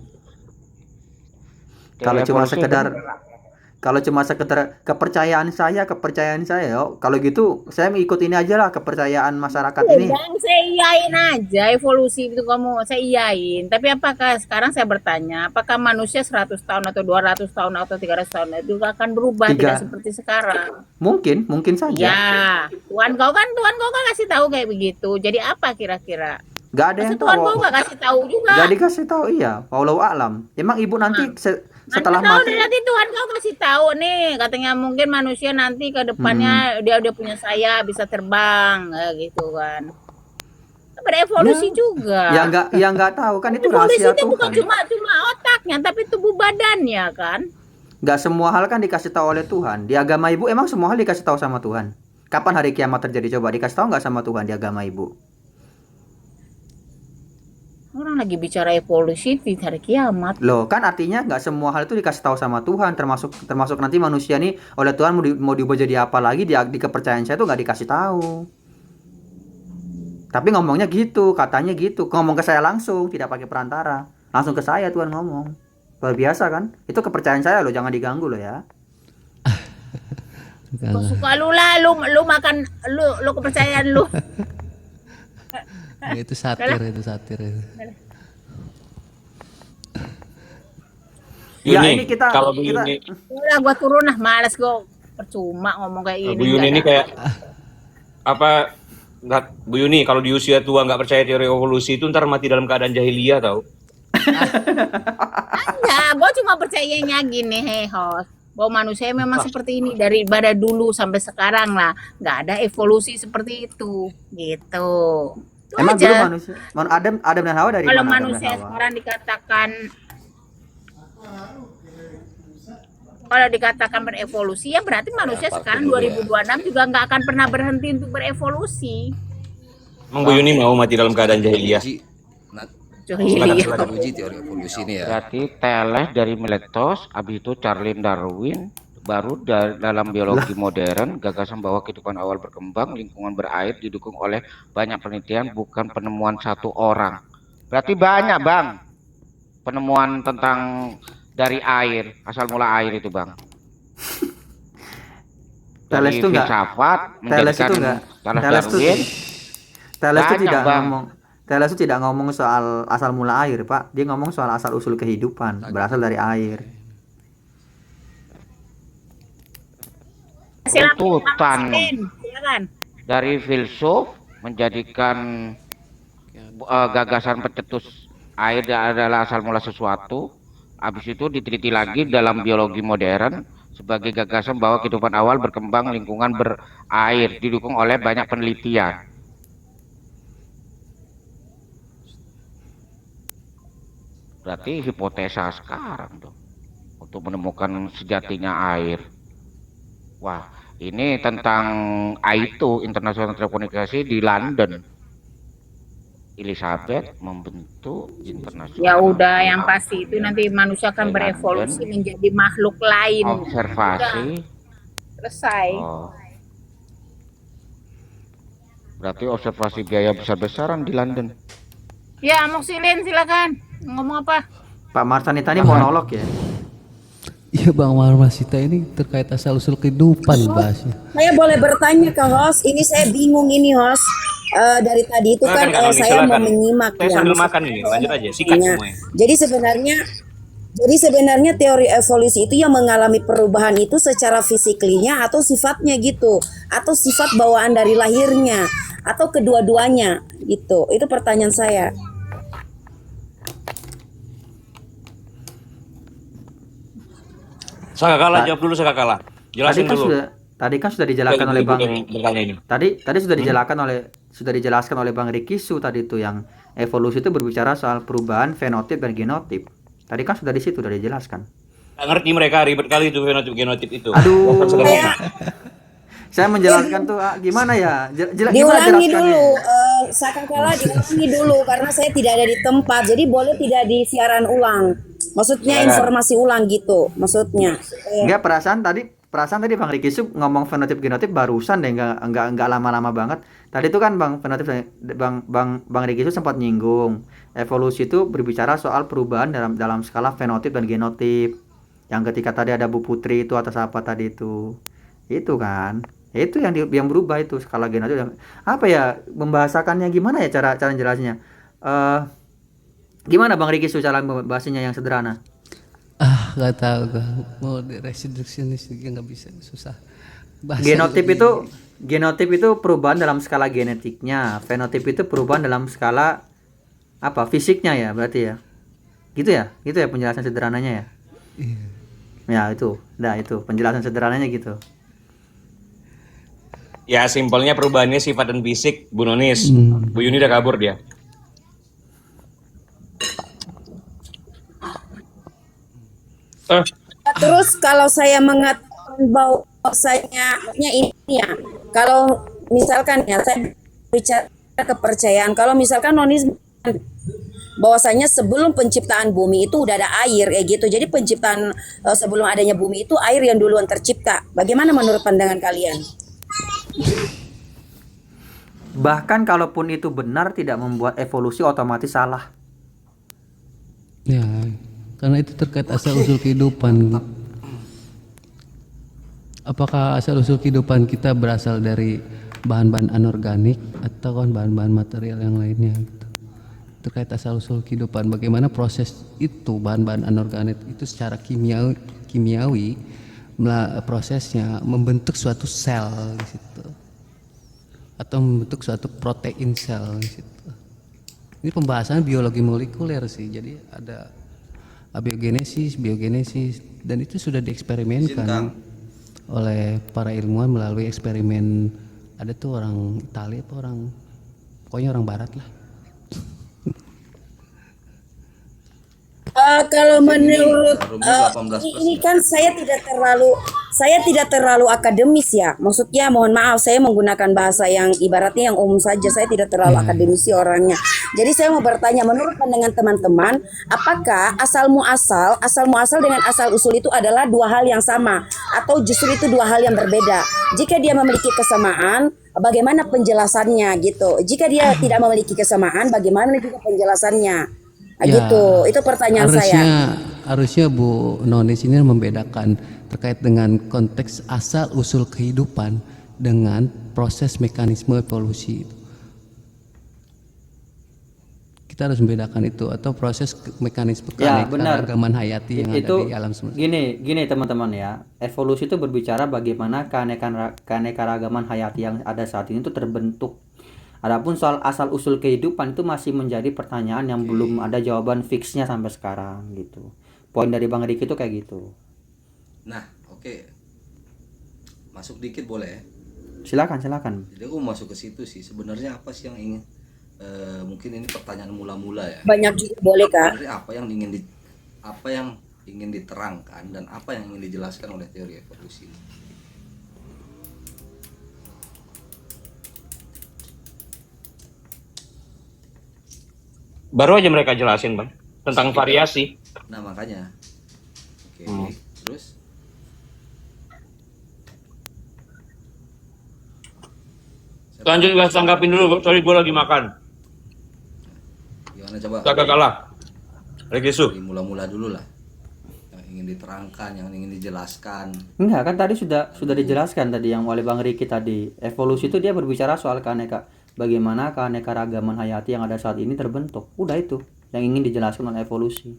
Teori Kalau cuma evolusi sekedar benar. kepercayaan saya yo. Kalau gitu saya mengikut ini aja lah, kepercayaan masyarakat ini. Bang, saya iyain aja evolusi itu kamu, saya iyain. Tapi apakah sekarang saya bertanya, apakah manusia 100 tahun atau 200 tahun atau 300 tahun itu akan berubah tidak Tiga, seperti sekarang? mungkin saja. Ya, Tuhan kau kan kasih tahu kayak begitu. Jadi apa kira-kira? Gak ada Masa yang Tuhan tahu. kau nggak kasih tahu juga? Gak dikasih tahu, iya. Wallahu a'lam. Emang ibu nanti Mana setelah tahu mati, nanti Tuhan kau kasih tahu nih, katanya mungkin manusia nanti ke depannya dia punya saya bisa terbang, gitu kan. Berevolusi juga. yang nggak tahu kan itu Evolusi rahasia itu bukan Tuhan. cuma otaknya, tapi tubuh badannya kan. Gak semua hal kan dikasih tahu oleh Tuhan. Di agama ibu emang semua hal dikasih tahu sama Tuhan. Kapan hari kiamat terjadi, coba dikasih tahu nggak sama Tuhan di agama ibu? Orang lagi bicara evolusi di hari kiamat. Loh, kan artinya nggak semua hal itu dikasih tahu sama Tuhan, termasuk nanti manusia nih oleh Tuhan mau diubah jadi apa lagi, di kepercayaan saya tuh nggak dikasih tahu. Tapi ngomongnya gitu, katanya gitu. Ngomong ke saya langsung, tidak pakai perantara. Langsung ke saya Tuhan ngomong. Luar biasa kan? Itu kepercayaan saya loh, jangan diganggu loh ya. Kau suka lu lah, lu makan lu kepercayaan lu. Itu satir itu. Ya Yuni, ini kita kalau Bu kita Yuni, Udah gua turun lah, malas gua percuma ngomong kayak Bu gini. Yuni nggak ini ada. kayak apa? Bu Yuni, kalau di usia tua nggak percaya teori evolusi itu ntar mati dalam keadaan jahiliyah tau? Enggak, gua cuma percayanya gini, host. Bahwa manusia memang seperti ini dari dulu sampai sekarang lah, nggak ada evolusi seperti itu, gitu. Itu emang dulu aja. manusia, Adam dan Hawa dari Kalau mana Adam dan manusia Hawa? sekarang kalau dikatakan berevolusi, ya berarti manusia sekarang 2026 juga nggak akan pernah berhenti untuk berevolusi. Emang Bu Yuni mau mati dalam keadaan jahiliyah? Silakan, Jadi, silakan. Uji teori evolusi ini ya. Berarti Thales dari Miletus, habis itu Charles Darwin, baru dalam biologi modern, gagasan bahwa kehidupan awal berkembang, lingkungan berair didukung oleh banyak penelitian, bukan penemuan satu orang. Berarti banyak Bang, penemuan tentang dari air, asal mula air itu Bang. Thales Dari itu nggak, filsafat menjadikan Charles Darwin. Thales itu Banyak, tidak Bang. ngomong. Thales itu tidak ngomong soal asal mula air, Pak. Dia ngomong soal asal usul kehidupan, berasal dari air. Tuntutan silakan. dari filsuf menjadikan gagasan pencetus air adalah asal mula sesuatu. Habis itu diteliti lagi dalam biologi modern sebagai gagasan bahwa kehidupan awal berkembang lingkungan berair didukung oleh banyak penelitian. Berarti hipotesa sekarang dong untuk menemukan sejatinya air. Wah, ini tentang AITO, International Telekomunikasi di London. Elizabeth membentuk internasional. Ya udah, yang pasti itu nanti manusia akan berevolusi menjadi makhluk lain. Observasi. Udah, selesai. Oh. Berarti observasi biaya besar-besaran di London. Ya, Moksilin silakan. Ngomong apa? Pak Marsanita ini monolog ya. Iya Bang Marmasita ini terkait asal usul kehidupan bahasnya. Saya boleh bertanya ke host, ini saya bingung ini host. dari tadi itu Silakan kan Kak Noni, saya mau silakan. menyimak Saya ya, sambil maksud makan ini, lanjut aja, sikat saya. semuanya. Jadi sebenarnya teori evolusi itu yang mengalami perubahan itu secara fisiklinya atau sifatnya gitu, atau sifat bawaan dari lahirnya, atau kedua-duanya gitu. Itu pertanyaan saya. Saka kalah, Ta- jawab dulu Saka kalah. tadi Jelasin kan dulu. sudah tadi kan sudah Dari dijelaskan oleh ibu-ibu Bang yang bertanya ini. tadi sudah dijelaskan oleh Bang Rikisu tadi itu yang evolusi itu berbicara soal perubahan fenotip dan genotip. Tadi kan sudah di situ sudah dijelaskan. Nggak ngerti mereka, ribet kali itu fenotip genotip itu. Aduh, Dasar sederhana. saya menjelaskan tuh gimana ya? Gimana Diulangi jelaskannya? dulu, Sakakala diulangi dulu karena saya tidak ada di tempat. Jadi boleh tidak di siaran ulang. Maksudnya Silakan. informasi ulang gitu. Maksudnya. Enggak, perasaan tadi Bang Rikisu ngomong fenotip genotip barusan deh, enggak lama-lama banget. Tadi itu kan Bang fenotip Bang Rikisu sempat nyinggung evolusi itu berbicara soal perubahan dalam skala fenotip dan genotip. Yang ketika tadi ada Bu Putri itu atas apa tadi itu. Itu kan. Itu yang berubah itu skala genotip. Apa ya membahasakannya gimana ya cara jelasnya? Gimana Bang Rikisu cara membahasnya yang sederhana? Gak tahu gak mau reduksionis juga nggak bisa, susah. Bahasa Genotip itu perubahan dalam skala genetiknya, fenotip itu perubahan dalam skala apa? Fisiknya ya, berarti ya. Gitu ya penjelasan sederhananya ya. Ya itu penjelasan sederhananya gitu. Ya simpelnya perubahannya sifat dan fisik, Bu Nonis. Bu Yuni udah kabur dia. Terus kalau saya mengatakan bahwasanya ini ya, kalau misalkan ya saya bicara kepercayaan, kalau misalkan Nonis bahwasanya sebelum penciptaan bumi itu udah ada air ya gitu. Jadi penciptaan sebelum adanya bumi itu air yang duluan tercipta. Bagaimana menurut pandangan kalian? Bahkan kalaupun itu benar tidak membuat evolusi otomatis salah. Ya, karena itu terkait asal usul kehidupan. Apakah asal usul kehidupan kita berasal dari bahan-bahan anorganik atau kan bahan-bahan material yang lainnya gitu. Terkait asal usul kehidupan, bagaimana proses itu bahan-bahan anorganik itu secara kimiawi prosesnya membentuk suatu sel di situ atau membentuk suatu protein sel di situ. Ini pembahasan biologi molekuler sih. Jadi ada abiogenesis, biogenesis, dan itu sudah dieksperimenkan oleh para ilmuwan melalui eksperimen. Ada tuh orang Italia apa pokoknya orang barat lah. Kalau menurut ini kan saya tidak terlalu akademis ya. Maksudnya mohon maaf saya menggunakan bahasa yang ibaratnya yang umum saja. Saya tidak terlalu akademisi orangnya. Jadi saya mau bertanya menurut pandangan teman-teman, apakah asal muasal dengan asal usul itu adalah dua hal yang sama atau justru itu dua hal yang berbeda? Jika dia memiliki kesamaan, bagaimana penjelasannya gitu? Jika dia tidak memiliki kesamaan, bagaimana juga penjelasannya? Gitu, itu pertanyaan saya. Harusnya Bu Nonis ini membedakan terkait dengan konteks asal usul kehidupan dengan proses mekanisme evolusi itu. Kita harus membedakan itu atau proses mekanisme keanekaragaman hayati yang ada di alam semesta. Gini teman-teman ya, evolusi itu berbicara bagaimana keanekaragaman hayati yang ada saat ini itu terbentuk. Adapun soal asal usul kehidupan itu masih menjadi pertanyaan yang belum ada jawaban fixnya sampai sekarang gitu. Poin dari Bang Riki itu kayak gitu. Nah, oke. Masuk dikit boleh? Silakan. Jadi aku masuk ke situ sih. Sebenarnya apa sih yang ingin? Mungkin ini pertanyaan mula-mula ya. Banyak juga boleh Kak. Sebenarnya apa yang ingin diterangkan dan apa yang ingin dijelaskan oleh teori evolusi? Baru aja mereka jelasin Bang tentang variasi. Nah makanya. Oke. Terus? Lanjut guys, tanggapin dulu. Sorry gue lagi makan. Gimana coba? Kakak kalah. Regisu. Mula-mula dulu lah. Yang ingin diterangkan, yang ingin dijelaskan. Enggak kan tadi sudah dijelaskan tadi yang oleh Bang Riki tadi. Evolusi itu dia berbicara soal bagaimana keanekaragaman hayati yang ada saat ini terbentuk. Udah itu yang ingin dijelaskan oleh evolusi.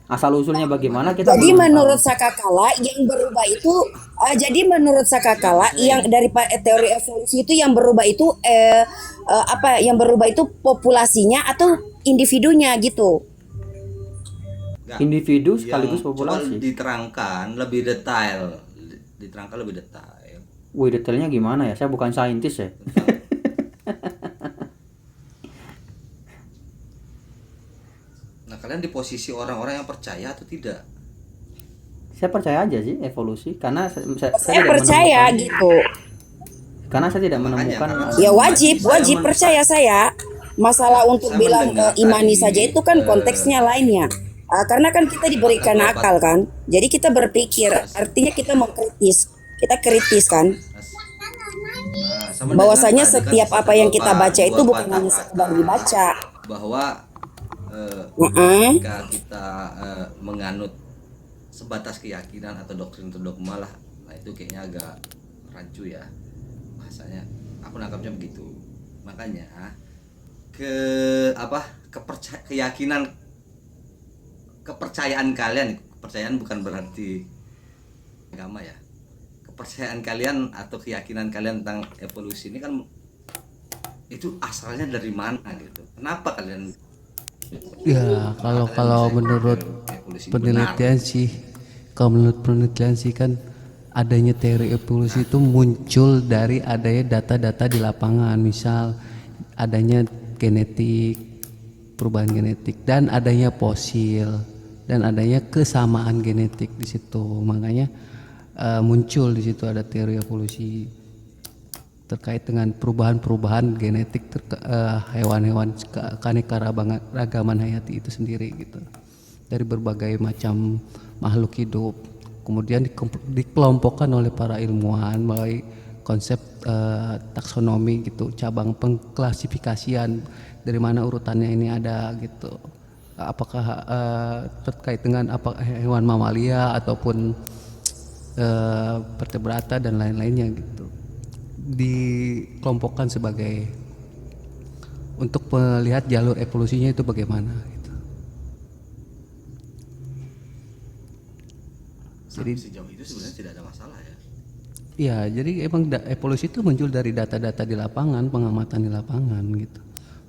Asal usulnya bagaimana kita Jadi belum menurut tahu. Sakakala yang berubah itu jadi menurut Sakakala yang dari teori evolusi itu yang berubah itu apa yang berubah itu populasinya atau individunya gitu. Enggak. Individu Yang sekaligus coba populasi. diterangkan lebih detail. Diterangkan lebih detail. Wih, detailnya gimana ya? Saya bukan saintis ya. Nah, kalian di posisi orang-orang yang percaya atau tidak? Saya percaya aja sih evolusi karena saya Saya tidak percaya menemukan, gitu. karena saya tidak Makanya, menemukan. karena Ya wajib saya percaya saya. Masalah untuk saya bilang mendengar imani tadi, saja itu kan konteksnya lainnya. Karena kan kita diberikan Bapak- akal kan. Jadi kita berpikir, artinya kita mau kritis. Kita kritis kan. Nah, sama dengan Bahwasanya tadi kan setiap kata apa yang kita Bapak, baca itu dua bukan patah hanya kata sekedar dibaca. bahwa Heeh. jika kita menganut sebatas keyakinan atau doktrin atau dogma lah, nah itu kayaknya agak rancu ya bahasanya. Aku nangkapnya begitu. Makanya kepercayaan kalian, kepercayaan bukan berarti agama ya. Kepercayaan kalian atau keyakinan kalian tentang evolusi ini kan itu asalnya dari mana gitu. Kenapa kalian Ya, kalau menurut evolusi penelitian sih, kalau menurut penelitian sih kan adanya teori evolusi itu muncul dari adanya data-data di lapangan, misal adanya genetik, perubahan genetik, dan adanya fosil, dan adanya kesamaan genetik di situ. Makanya muncul di situ ada teori evolusi terkait dengan perubahan-perubahan genetik hewan-hewan keanekaragaman hayati itu sendiri gitu, dari berbagai macam makhluk hidup, kemudian dikelompokkan oleh para ilmuwan melalui konsep taksonomi gitu, cabang pengklasifikasian dari mana urutannya ini ada gitu, apakah terkait dengan apa hewan mamalia ataupun vertebrata dan lain-lainnya gitu, dikelompokkan sebagai untuk melihat jalur evolusinya itu bagaimana gitu. Jadi sejauh itu sebenarnya tidak ada masalah ya. ya, jadi emang evolusi itu muncul dari data-data di lapangan, pengamatan di lapangan gitu.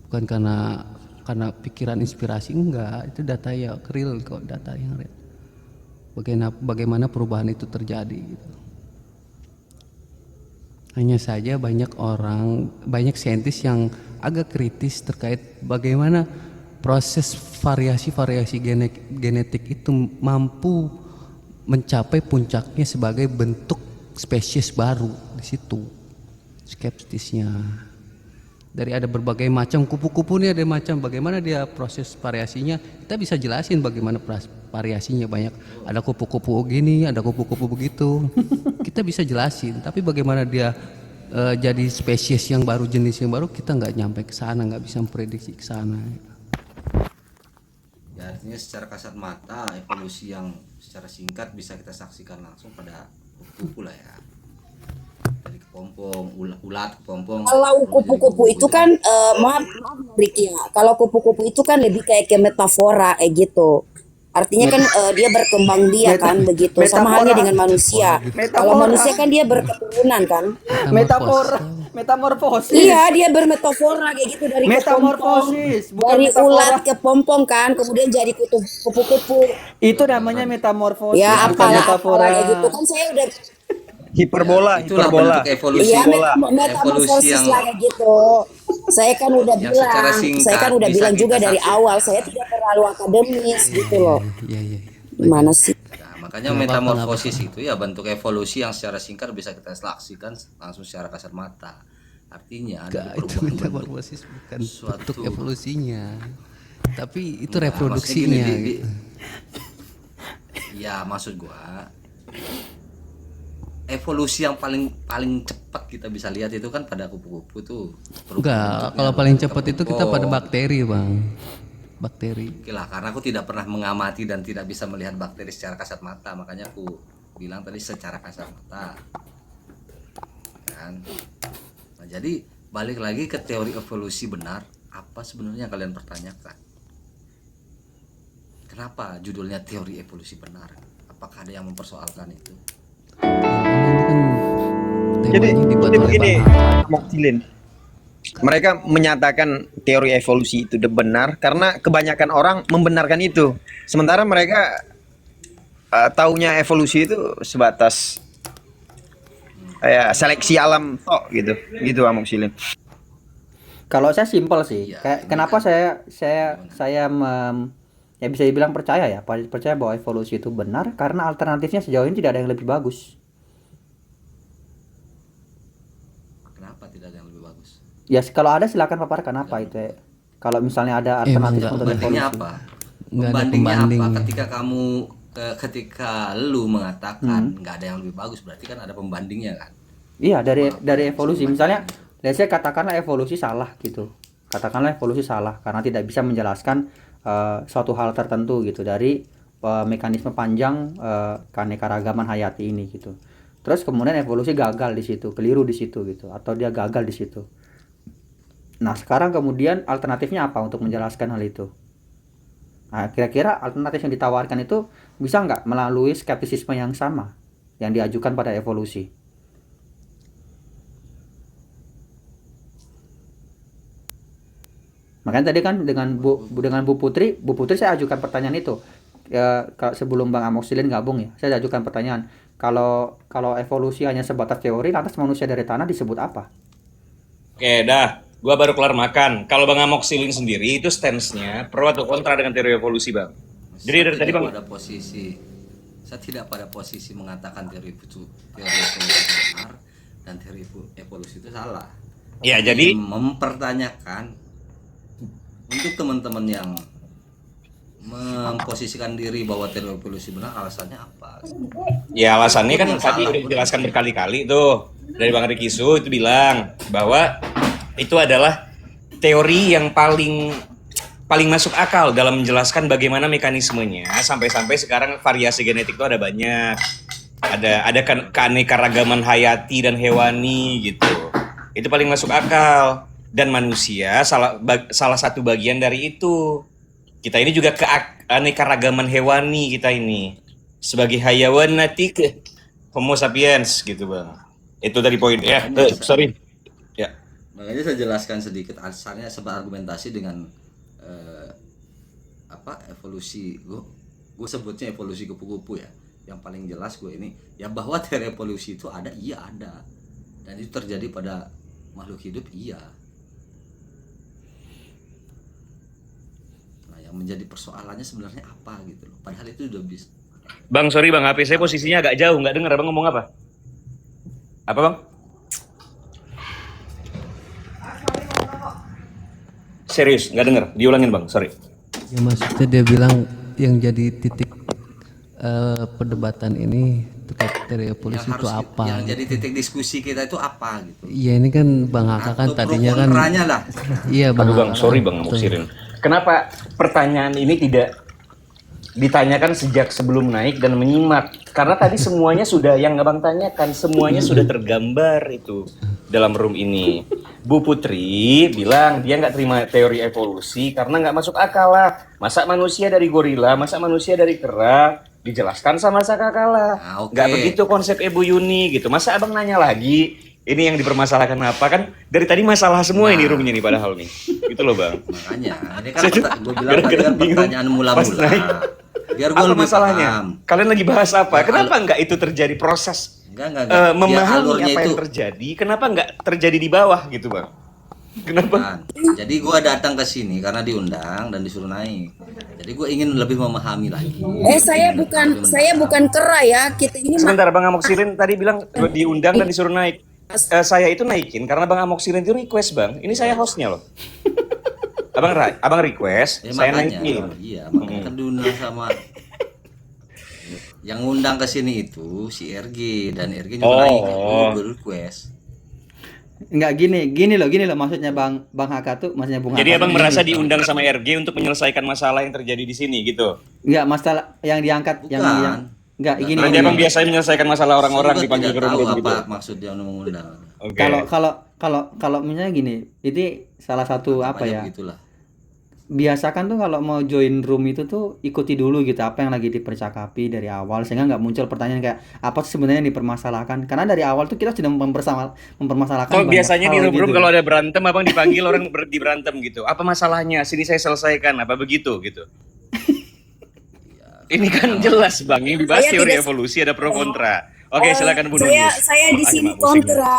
Bukan karena pikiran inspirasi, enggak, itu data ya real kok, data yang real. Bagaimana perubahan itu terjadi gitu. Hanya saja banyak saintis yang agak kritis terkait bagaimana proses variasi-variasi genetik itu mampu mencapai puncaknya sebagai bentuk spesies baru di situ. Skeptisnya. Dari ada berbagai macam kupu-kupu nih, ada macam bagaimana dia proses variasinya, kita bisa jelasin bagaimana variasinya, banyak, ada kupu-kupu gini, ada kupu-kupu begitu, kita bisa jelasin, tapi bagaimana dia jadi spesies yang baru, jenis yang baru, kita nggak nyampe ke sana, nggak bisa memprediksi ke sana. Ya, artinya secara kasat mata evolusi yang secara singkat bisa kita saksikan langsung pada kupu-kupu lah ya, dari kepompong, ulat kepompong. Kalau kupu-kupu itu kan maaf Ricky ya. Kalau kupu-kupu itu kan lebih kayak metafora gitu. Artinya kan dia berkembang kan begitu. Sama halnya dengan manusia. Kalau manusia kan dia berketurunan kan. Metamorfosis. Iya, dia bermetafora kayak gitu dari Metamorfosis, kepompong, bukan dari metafora. ulat ke pompong kan, kemudian jadi kupu-kupu. Itu namanya metamorfosis, Ya bukan metafora. kayak gitu kan saya udah Hiperbola, Itulah hiperbola. bentuk evolusi. Iya, Evolusi metamorfosis yang lah kayak gitu. Saya kan udah yang secara bilang, singkat saya kan udah bisa bilang kita juga dari saksikan. awal, saya tidak terlalu akademis gitu loh. Iya. Gimana sih? Nah, makanya metamorfosis itu ya bentuk evolusi yang secara singkat bisa kita saksikan langsung secara kasat mata. Artinya ada Enggak, itu perubahan bentuk metamorfosis bukan suatu bentuk evolusinya, tapi itu Enggak, reproduksinya maksudnya gini, gitu. Ya maksud gua evolusi yang paling cepat kita bisa lihat itu kan pada kupu-kupu tuh. Enggak, kalau paling cepat itu kita pada bakteri, Bang. Bakteri. Oke lah, karena aku tidak pernah mengamati dan tidak bisa melihat bakteri secara kasat mata, makanya aku bilang tadi secara kasat mata. Kan? Nah, jadi balik lagi ke teori evolusi benar, apa sebenarnya yang kalian pertanyakan? Kenapa judulnya teori evolusi benar? Apakah ada yang mempersoalkan itu? Jadi temanya dibuat oleh begini, Bang Haka. Moksilin. Mereka menyatakan teori evolusi itu benar karena kebanyakan orang membenarkan itu. Sementara mereka taunya evolusi itu sebatas kayak seleksi alam tok gitu. Gitu Bang Moksilin. Kalau saya simpel sih, Iya, kayak ini kenapa kan saya ya bisa dibilang percaya ya, percaya bahwa evolusi itu benar karena alternatifnya sejauh ini tidak ada yang lebih bagus. kenapa tidak ada yang lebih bagus? Ya kalau ada silakan paparkan apa itu ya. Kalau misalnya ada Emang alternatif nggak untuk Pembandingnya evolusi. apa? nggak ada Pembandingnya apa? pembandingnya. Ketika lu mengatakan nggak ada yang lebih bagus, berarti kan ada pembandingnya kan? Iya, dari Apa dari yang bisa evolusi misalnya, membandingnya? let's say katakanlah evolusi salah gitu. Katakanlah evolusi salah karena tidak bisa menjelaskan suatu hal tertentu gitu dari mekanisme panjang keanekaragaman hayati ini gitu. Terus kemudian evolusi gagal di situ, keliru di situ gitu, atau dia gagal di situ. Nah, sekarang kemudian alternatifnya apa untuk menjelaskan hal itu? Nah, kira-kira alternatif yang ditawarkan itu bisa nggak melalui skeptisisme yang sama yang diajukan pada evolusi? Makanya tadi kan dengan Bu Putri saya ajukan pertanyaan itu. Ya, sebelum Bang Amoksilin gabung ya, saya ajukan pertanyaan. Kalau evolusi hanya sebatas teori, lantas manusia dari tanah disebut apa? Oke, dah. Gua baru kelar makan. Kalau Bang Amoksilin sendiri itu stance-nya pro atau kontra dengan teori evolusi, Bang? Jadi dari tadi Bang Saya tidak pada posisi mengatakan teori evolusi benar dan teori evolusi itu salah. ya Saya jadi mempertanyakan untuk teman-teman yang memposisikan diri bahwa teori evolusi benar, alasannya apa? ya alasannya kan Yang tadi salah. udah dijelaskan berkali-kali tuh dari Bang Riki Su itu bilang bahwa itu adalah teori yang paling masuk akal dalam menjelaskan bagaimana mekanismenya sampai-sampai sekarang variasi genetik itu ada banyak. Ada keanekaragaman hayati dan hewani gitu. Itu paling masuk akal dan manusia salah satu bagian dari itu. Kita ini juga keanekaragaman hewani kita ini sebagai hayawan natik Homo sapiens gitu, Bang. Itu tadi poin ya. Sorry. Ya. Makanya saya jelaskan sedikit alasannya sebab argumentasi dengan evolusi. Gue sebutnya evolusi kupu-kupu ya. Yang paling jelas gue ini ya bahwa teori evolusi itu ada, iya ada. Dan itu terjadi pada makhluk hidup, iya. Nah, yang menjadi persoalannya sebenarnya apa gitu loh. Padahal itu udah bisa. Bang, sorry Bang, HP saya posisinya agak jauh, nggak dengar Abang ngomong apa? Apa Bang? Serius, nggak dengar. Diulangin Bang, sorry. Ya maksudnya dia bilang yang jadi titik perdebatan ini terkait teori evolusi itu apa? Yang jadi titik diskusi kita itu apa gitu. Iya ini kan Bang Haka kan Atau tadinya pro kan kontranya lah. iya Bang Aduh Bang, Haka sorry kan- Bang Amoksilin. Kenapa pertanyaan ini tidak ditanyakan sejak sebelum naik dan menyimak? Karena tadi semuanya sudah yang Abang tanyakan, semuanya sudah tergambar itu dalam room ini. Bu Putri bilang dia nggak terima teori evolusi karena nggak masuk akal lah. Masa manusia dari gorila, masa manusia dari kera, dijelaskan sama Sakakala. Nah, oke. Nggak begitu konsep Ibu Yuni gitu. Masa Abang nanya lagi, ini yang dipermasalahkan apa? Kan dari tadi masalah semua ini roomnya nih padahal nih. Gitu loh Bang. Makanya ini kan Saya juga gue bilang kadang-kadang tadi kan bingung pertanyaan pas mula-mula. naik. Biar gue Apa lebih masalahnya? paham. Kalian lagi bahas apa? Ya, Kenapa nggak itu terjadi proses Enggak. Biar memahami alurnya apa yang itu terjadi? Kenapa nggak terjadi di bawah gitu Bang? Kenapa? bukan. Jadi gue datang ke sini karena diundang dan disuruh naik. Jadi gue ingin lebih memahami lagi. Saya bukan kera ya. Kita ini Sebentar Bang Amoksilin tadi bilang diundang dan disuruh naik. Saya itu naikin karena Bang Amoksilin itu request Bang. Ini saya hostnya loh. Abang request, Ya, saya makanya, naikin. iya, makanya kan diundang sama yang ngundang ke sini itu si RG dan RG juga naik kan gue request. Enggak gini loh maksudnya Bang Haka tuh maksudnya Bung Jadi Haka Abang tuh merasa gini. diundang sama RG untuk menyelesaikan masalah yang terjadi di sini gitu. Enggak masalah yang diangkat yang Bukan. enggak Nggak gini. tahu. Jadi Abang biasanya menyelesaikan masalah orang-orang Saya juga dipanggil tidak ke tahu room gitu. apa maksud dia mengundang. Oke. Kalau kalau misalnya gini, ini salah satu apa Tampaknya ya? begitulah. Biasakan tuh kalau mau join room itu tuh ikuti dulu gitu apa yang lagi dipercakapi dari awal sehingga nggak muncul pertanyaan kayak apa sih sebenarnya yang dipermasalahkan. Karena dari awal tuh kita sudah mempermasalahkan Kalau banyak biasanya di hal room-room gitu. kalau ada berantem abang dipanggil orang berhenti berantem gitu. Apa masalahnya? Sini saya selesaikan. Apa begitu gitu? Ini kan jelas bang. Ini dibahas Saya teori tidak evolusi ada pro kontra. Oke silakan Bu saya Nunis. saya di Wah, sini gimana pusing. kontra.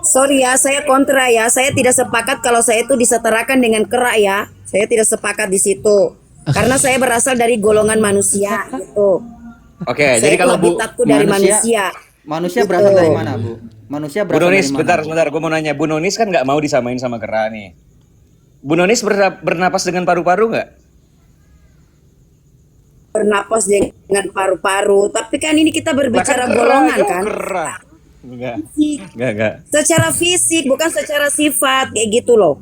Sorry ya, saya kontra ya. Saya tidak sepakat kalau saya itu disetarakan dengan kera ya. Saya tidak sepakat di situ. Karena saya berasal dari golongan manusia gitu. Oke, Saya jadi itu kalau Bu habitatku dari manusia. Manusia Gitu. berasal dari mana, Bu? Manusia Bu berasal dari Nonis, mana? sebentar, gue mau nanya. Bu Nonis kan nggak mau disamain sama kera nih. Bu Nonis bernapas dengan paru-paru nggak? Bernapas dengan paru-paru. Tapi kan ini kita Lah kan berbicara kera, golongan jauh kan. kera. Enggak, Fisik. enggak. Secara fisik bukan secara sifat kayak gitu loh.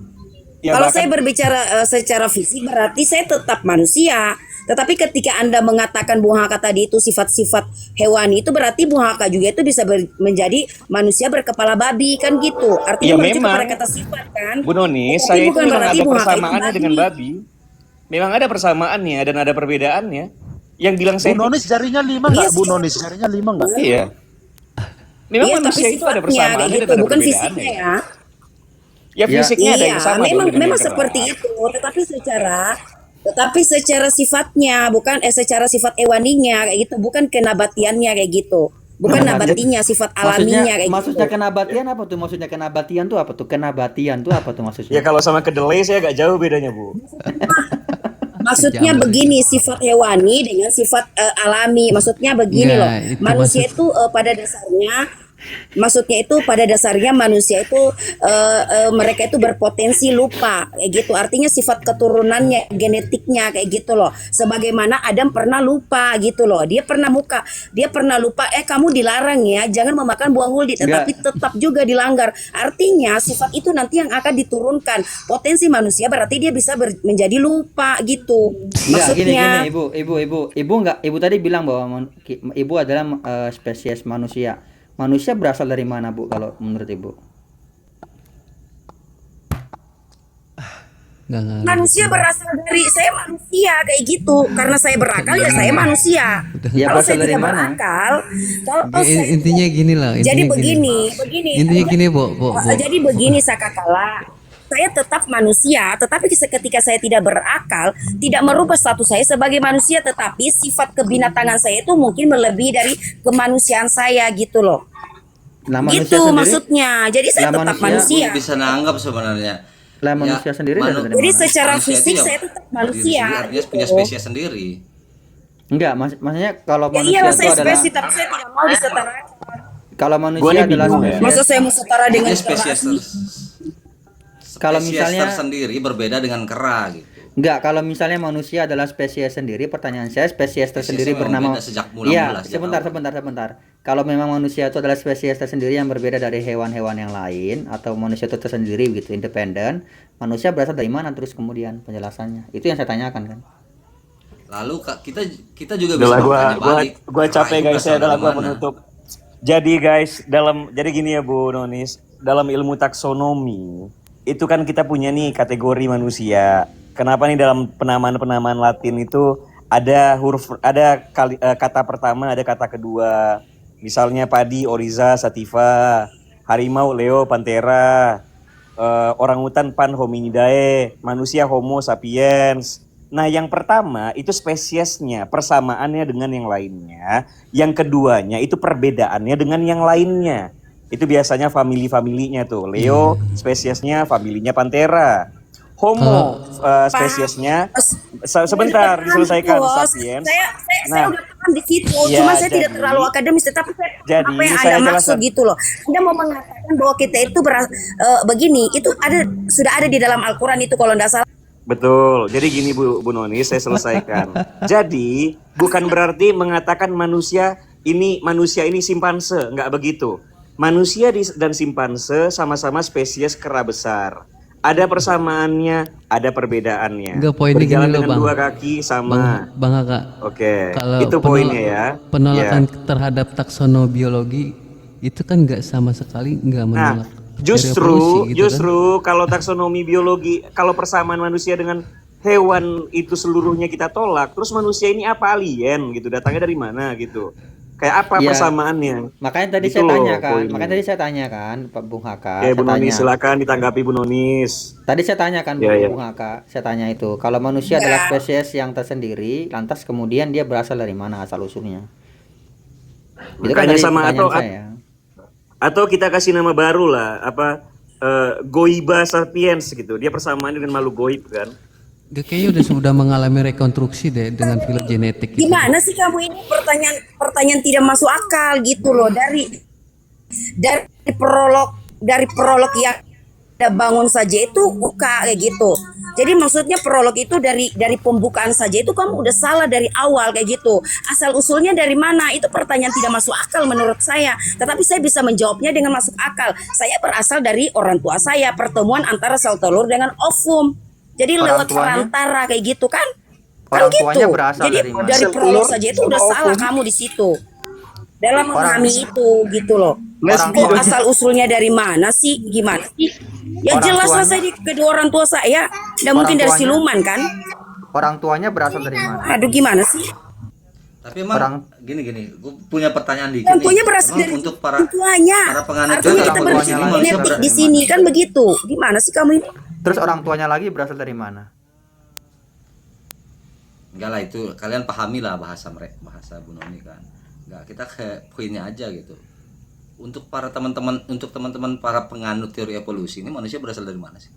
Ya Kalau bahkan saya berbicara secara fisik berarti saya tetap manusia. Tetapi ketika Anda mengatakan Bung Haka tadi itu sifat-sifat hewani itu berarti Bung Haka juga itu bisa menjadi manusia berkepala babi kan gitu. ya Artinya merujuk memang, kepada kata sifat kan. Bu Nonis, Tapi saya itu bukan memang berarti ada Bung Haka itu persamaannya dengan babi. Memang ada persamaannya dan ada perbedaannya. Yang bilang Bu saya Nonis jarinya 5 nggak? Bu Nonis jarinya 5 nggak? iya. Memang Iya, tapi manusia itu ada sifatnya kayak persamaannya gitu, dan ada bukan perbedaannya. fisiknya ya. Ya fisiknya ada yang Iya, sama dong memang dengan memang yang kera. seperti itu, tetapi secara sifatnya bukan secara sifat ewaninya kayak gitu, bukan kenabatiannya kayak gitu. Bukan nabatinya, sifat alaminya kayak Maksudnya gitu. kenabatian apa tuh? Maksudnya kenabatian tuh apa tuh? Kenabatian tuh apa tuh Ya maksudnya? kalau sama kedelai saya agak jauh bedanya Bu. Maksudnya begini, sifat hewani dengan sifat alami. Maksudnya begini Enggak, loh. itu Manusia maksud itu pada dasarnya maksudnya itu pada dasarnya manusia itu mereka itu berpotensi lupa kayak gitu. Artinya sifat keturunannya, genetiknya kayak gitu loh. Sebagaimana Adam pernah lupa gitu loh. Dia pernah lupa kamu dilarang ya, jangan memakan buah huldi, tetapi tetap juga dilanggar. Artinya sifat itu nanti yang akan diturunkan. Potensi manusia berarti dia bisa menjadi lupa gitu. Enggak, gini Maksudnya ibu enggak, ibu tadi bilang bahwa ibu adalah spesies manusia. Manusia berasal dari mana, Bu, kalau menurut ibu? Enggak manusia berasal dari saya manusia kayak gitu. Karena saya berakal ya saya manusia. Ya, Kalau berasal saya dari tidak mana? berakal, kalau saya Intinya gini lah, jadi intinya gini. begini. Intinya gini, Bu. Jadi begini Sakakala. Saya tetap manusia, tetapi ketika saya tidak berakal, tidak merubah status saya sebagai manusia, tetapi sifat kebinatangan saya itu mungkin melebihi dari kemanusiaan saya gitu loh. Lah manusia Gitu sendiri, maksudnya. Jadi saya lah tetap manusia manusia. Belum bisa nanggap sebenarnya. lah manusia sendiri manu- dari Jadi mana? secara Manusia itu fisik ya saya tetap berdiri manusia. sendiri, artinya punya Gitu. spesies sendiri. Enggak, maksudnya kalau Ya manusia iyalah itu saya adalah spesies, tapi saya tidak mau disetarakan. kalau Gua manusia nih adalah bingung ya. spesies. Masa saya mau setara dengan Artinya spesies Kalau spesies misalnya tersendiri berbeda dengan kera gitu. enggak, kalau misalnya manusia adalah spesies sendiri, pertanyaan saya spesies tersendiri memang bernama beda sejak mula-mula, Iya, sejak sebentar. Kalau memang manusia itu adalah spesies tersendiri yang berbeda dari hewan-hewan yang lain atau manusia itu tersendiri gitu, independen, manusia berasal dari mana terus kemudian penjelasannya? Itu yang saya tanyakan kan. Lalu kita juga bisa Adalah bertanya gua balik. capek kera itu guys, berasal saya adalah dari gua mana? menutup. Jadi guys, jadi gini ya Bu Nonis, dalam ilmu taksonomi itu kan kita punya nih kategori manusia. Kenapa nih dalam penamaan Latin itu ada kata pertama, ada kata kedua. Misalnya padi, oriza, sativa, harimau, leo, pantera, orangutan, pan, hominidae, manusia, homo sapiens. Nah, yang pertama itu spesiesnya, persamaannya dengan yang lainnya. Yang keduanya itu perbedaannya dengan yang lainnya. Itu biasanya family-familinya tuh. Leo spesiesnya, familinya pantera. Homo spesiesnya, sebentar diselesaikan, Bos. sapiens. Saya Nah, udah paham di situ. ya, Cuma saya tidak jadi- terlalu akademis, tetapi jadi apa yang saya Anda jelaskan. maksud gitu loh. Anda mau mengatakan bahwa kita itu begini, itu sudah ada di dalam Al-Qur'an itu kalau tidak salah. Betul. Jadi gini Bu Nonis, saya selesaikan. Jadi bukan berarti mengatakan manusia ini simpanse, nggak begitu. Manusia dan simpanse sama-sama spesies kera besar. Ada persamaannya, ada perbedaannya. Enggak, poinnya gini Berjalan loh, dengan Bang. dua kaki sama. Bang Haka. Oke, Kalau itu poinnya ya. penolakan Ya. terhadap taksonomi biologi itu kan nggak sama sekali nggak menolak Justru, evolusi gitu kan. justru kalau taksonomi biologi, kalau persamaan manusia dengan hewan itu seluruhnya kita tolak, terus manusia ini apa, alien gitu, datangnya dari mana gitu? Kayak apa Iya, persamaannya? makanya tadi Gitu saya loh tanyakan, makanya poinnya. tadi saya tanyakan Pak Bung Haka, Oke, saya Bu Nonis, tanya. silakan ditanggapi Bu Nonis. Tadi saya tanyakan Ya, ya. Bung Haka, saya tanya itu, kalau manusia adalah spesies yang tersendiri, lantas kemudian dia berasal dari mana asal usulnya? Itu kan Makanya tadi sama pertanyaan saya. atau kita kasih nama baru lah, apa Goiba sapiens gitu. Dia persamaan dengan makhluk goib kan. Dia kayaknya sudah mengalami rekonstruksi deh dengan filogenetik gitu. Gimana sih kamu ini pertanyaan tidak masuk akal gitu loh, dari prolog yang ada bangun saja itu buka kayak gitu. Jadi maksudnya prolog itu dari pembukaan saja itu kamu udah salah dari awal kayak gitu. Asal usulnya dari mana? Itu pertanyaan tidak masuk akal menurut saya. Tetapi saya bisa menjawabnya dengan masuk akal. Saya berasal dari orang tua saya, pertemuan antara sel telur dengan ovum. Jadi Orang lewat tuanya? perantara kayak gitu kan? Orang Kan tuanya gitu. berasal Jadi dari mana? dari Sel prolog telur saja itu sama udah salah ovum. kamu di situ. Dalam Orang memahami itu gitu loh. Orang Kok tuanya, asal usulnya dari mana sih? Gimana sih? Ya orang jelas lah tuanya, saya di kedua orang tua saya. Nggak orang mungkin dari tuanya, siluman kan? orang tuanya berasal dari mana? Aduh gimana sih? Tapi emang Orang gini, gue punya pertanyaan dikit Orang nih. tuanya berasal Emang dari untuk orang tuanya. para penganut Artinya terus teori kita orang evolusi tuanya ini lagi manusia bergenetik berasal di dari sini mana? kan begitu. Gimana sih kamu ini? Terus orang tuanya lagi berasal dari mana? enggak lah, itu kalian pahami lah bahasa Bu Noni kan. Enggak, kita ke poinnya aja gitu. Untuk para teman-teman para penganut teori evolusi ini, manusia berasal dari mana sih?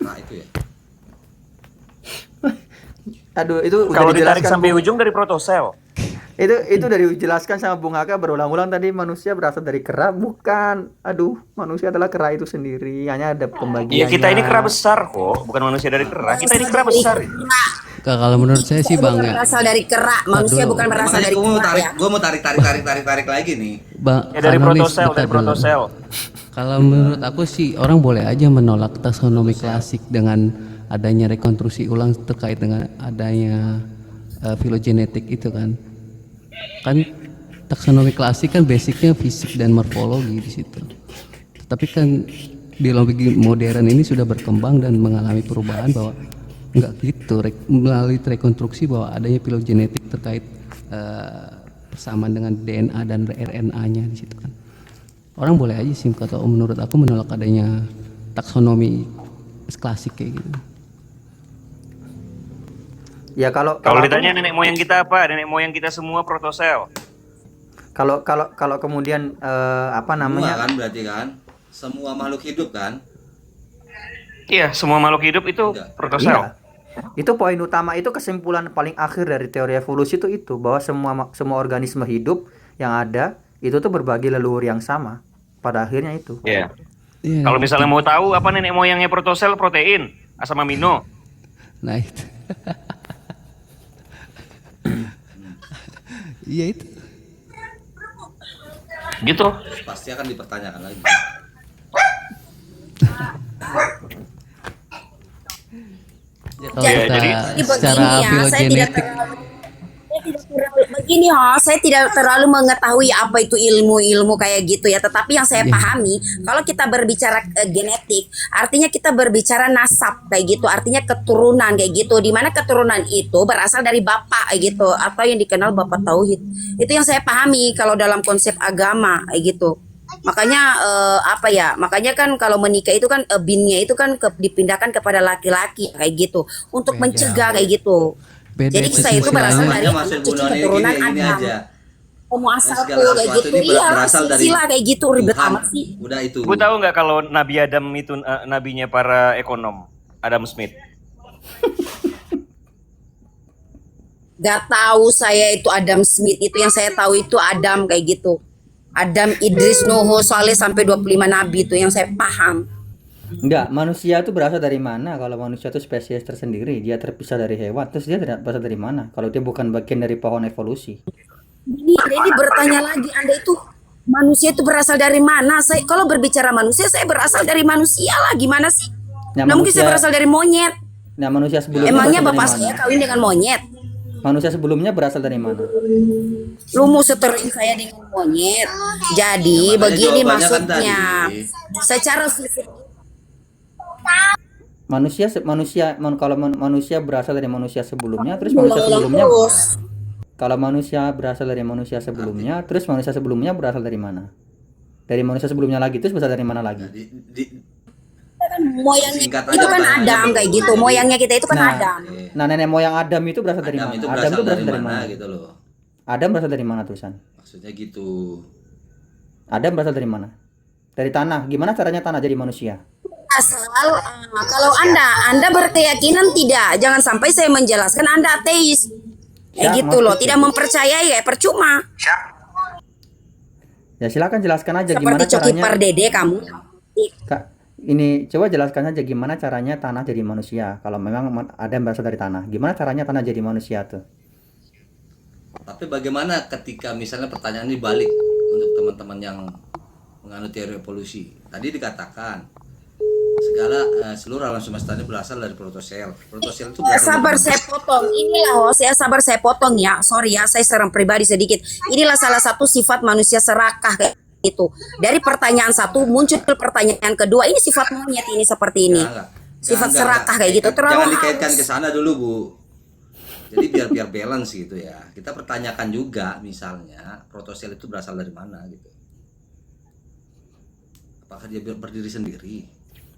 Nah, itu ya. Aduh, itu udah Kalau ditarik dijelaskan sampai Bung. ujung dari protosel. Itu udah dijelaskan sama Bung Haka berulang-ulang tadi, manusia berasal dari kera, bukan. Aduh, manusia adalah kera itu sendiri, hanya ada Iya, kita ini kera pembagiannya. besar kok, bukan manusia dari kera. Kita ini kera besar. Kalau menurut saya sih Bang Bukan ya, berasal dari kera, manusia dulu. bukan berasal Makanya dari kera ya. gue mau tarik lagi nih. Bang Ya dari Anonis, protosel, bentar dari dulu. protosel. Kalau menurut aku sih orang boleh aja menolak taksonomi klasik dengan adanya rekonstruksi ulang terkait dengan adanya filogenetik itu kan. Kan taksonomi klasik kan basicnya fisik dan morfologi di situ. Tapi kan biologi modern ini sudah berkembang dan mengalami perubahan bahwa enggak gitu, melalui rekonstruksi bahwa adanya filogenetik terkait persamaan dengan DNA dan RNA-nya di situ kan. Orang boleh aja sih kalau menurut aku menolak adanya taksonomi klasik kayak gitu. Ya kalau Kalau aku- ditanya nenek moyang kita apa? Nenek moyang kita semua protosel. kalau kemudian apa Semua namanya? kan berarti kan? Semua makhluk hidup kan? Iya, semua makhluk hidup itu Enggak. protosel. Iya. Itu poin utama, itu kesimpulan paling akhir dari teori evolusi itu bahwa semua organisme hidup yang ada itu tuh berbagi leluhur yang sama. Pada akhirnya itu. Iya. Iya. Kalau misalnya mau tahu apa nenek moyangnya protosel, protein, asam amino. Nah itu. Iya itu. Gitu. Pasti akan dipertanyakan lagi. Ya, kalau Iya, kita jadi secara begini ya, filogenetik saya tidak terlalu mengetahui apa itu ilmu-ilmu kayak gitu ya. Tetapi yang saya Iya. pahami, kalau kita berbicara genetik, artinya kita berbicara nasab kayak gitu, artinya keturunan kayak gitu. Di mana keturunan itu berasal dari bapak kayak gitu, atau yang dikenal bapak tauhid. Itu yang saya pahami kalau dalam konsep agama kayak gitu. Makanya apa ya? Makanya kan kalau menikah itu kan binnya itu kan dipindahkan kepada laki-laki kayak gitu untuk mencegah kayak gitu. beda Jadi saya itu berasal dari Makanya maksud Bu cucu Noni keturunan ini Adam. aja. Homo asalku segala kayak sesuatu gitu. ini Iya, berasal dari sila kayak gitu ribet Tuhan. amat sih. Udah itu. Gue tahu nggak kalau Nabi Adam itu nabinya para ekonom, Adam Smith. Gak tahu saya itu Adam Smith, itu yang saya tahu itu Adam kayak gitu. Adam, Idris, Nuh, Saleh sampai 25 nabi itu yang saya paham. Enggak, manusia itu berasal dari mana? Kalau manusia itu spesies tersendiri, dia terpisah dari hewan. Terus dia berasal dari mana? Kalau dia bukan bagian dari pohon evolusi. Ini bertanya lagi, Anda itu manusia itu berasal dari mana? Saya kalau berbicara manusia, saya berasal dari manusia lah. Gimana sih? Nah, Nah, mungkin saya manusia- berasal dari monyet. Nah, manusia sebelumnya Emangnya berasal bapak dari saya mana? kawin dengan monyet? Manusia sebelumnya berasal dari mana? Lu mau seterin saya dengan monyet. Jadi Makanya begini jawabannya kan maksudnya. tadi. Secara fisik Manusia berasal dari manusia sebelumnya, terus manusia berulang sebelumnya terus. kalau manusia berasal dari manusia sebelumnya, terus manusia sebelumnya berasal dari mana? Dari manusia sebelumnya lagi, terus berasal dari mana lagi? Moyangnya Singkat itu aja kan pertanyaannya, Adam Bro. kayak gitu. Jadi, Moyangnya kita itu kan Nah, Adam. nah nenek moyang Adam itu berasal dari Adam mana? itu Adam berasal itu dari berasal dari mana mana? gitu loh. Adam berasal dari mana terusan? Maksudnya gitu. Adam berasal dari mana? Dari tanah. Gimana caranya tanah jadi manusia? Asal kalau Anda berkeyakinan tidak, jangan sampai saya menjelaskan Anda ateis. Ya, Gitu loh, maksud tidak itu. mempercayai ya percuma. Ya silakan jelaskan aja Seperti gimana Coki caranya. Pardede kamu. Kak, ini coba jelaskan aja gimana caranya tanah jadi manusia. Kalau memang Adam berasal dari tanah, gimana caranya tanah jadi manusia tuh? Tapi bagaimana ketika misalnya pertanyaan dibalik untuk teman-teman yang menganut teori evolusi? Tadi dikatakan seluruh alam semesta ini berasal dari protosel. Protosel itu berasal Sabar dari saya potong. Inilah host ya, sabar saya potong ya. Sorry ya, saya serang pribadi sedikit. Inilah salah satu sifat manusia serakah kayak itu. Dari pertanyaan satu muncul ke pertanyaan kedua. Ini sifat monyet ini seperti ini. Sifat serakah kayak gitu. Terlalu Jangan dikaitkan halus. ke sana dulu, Bu. Jadi biar balance gitu ya. Kita pertanyakan juga misalnya protosel itu berasal dari mana gitu. Apakah dia berdiri sendiri?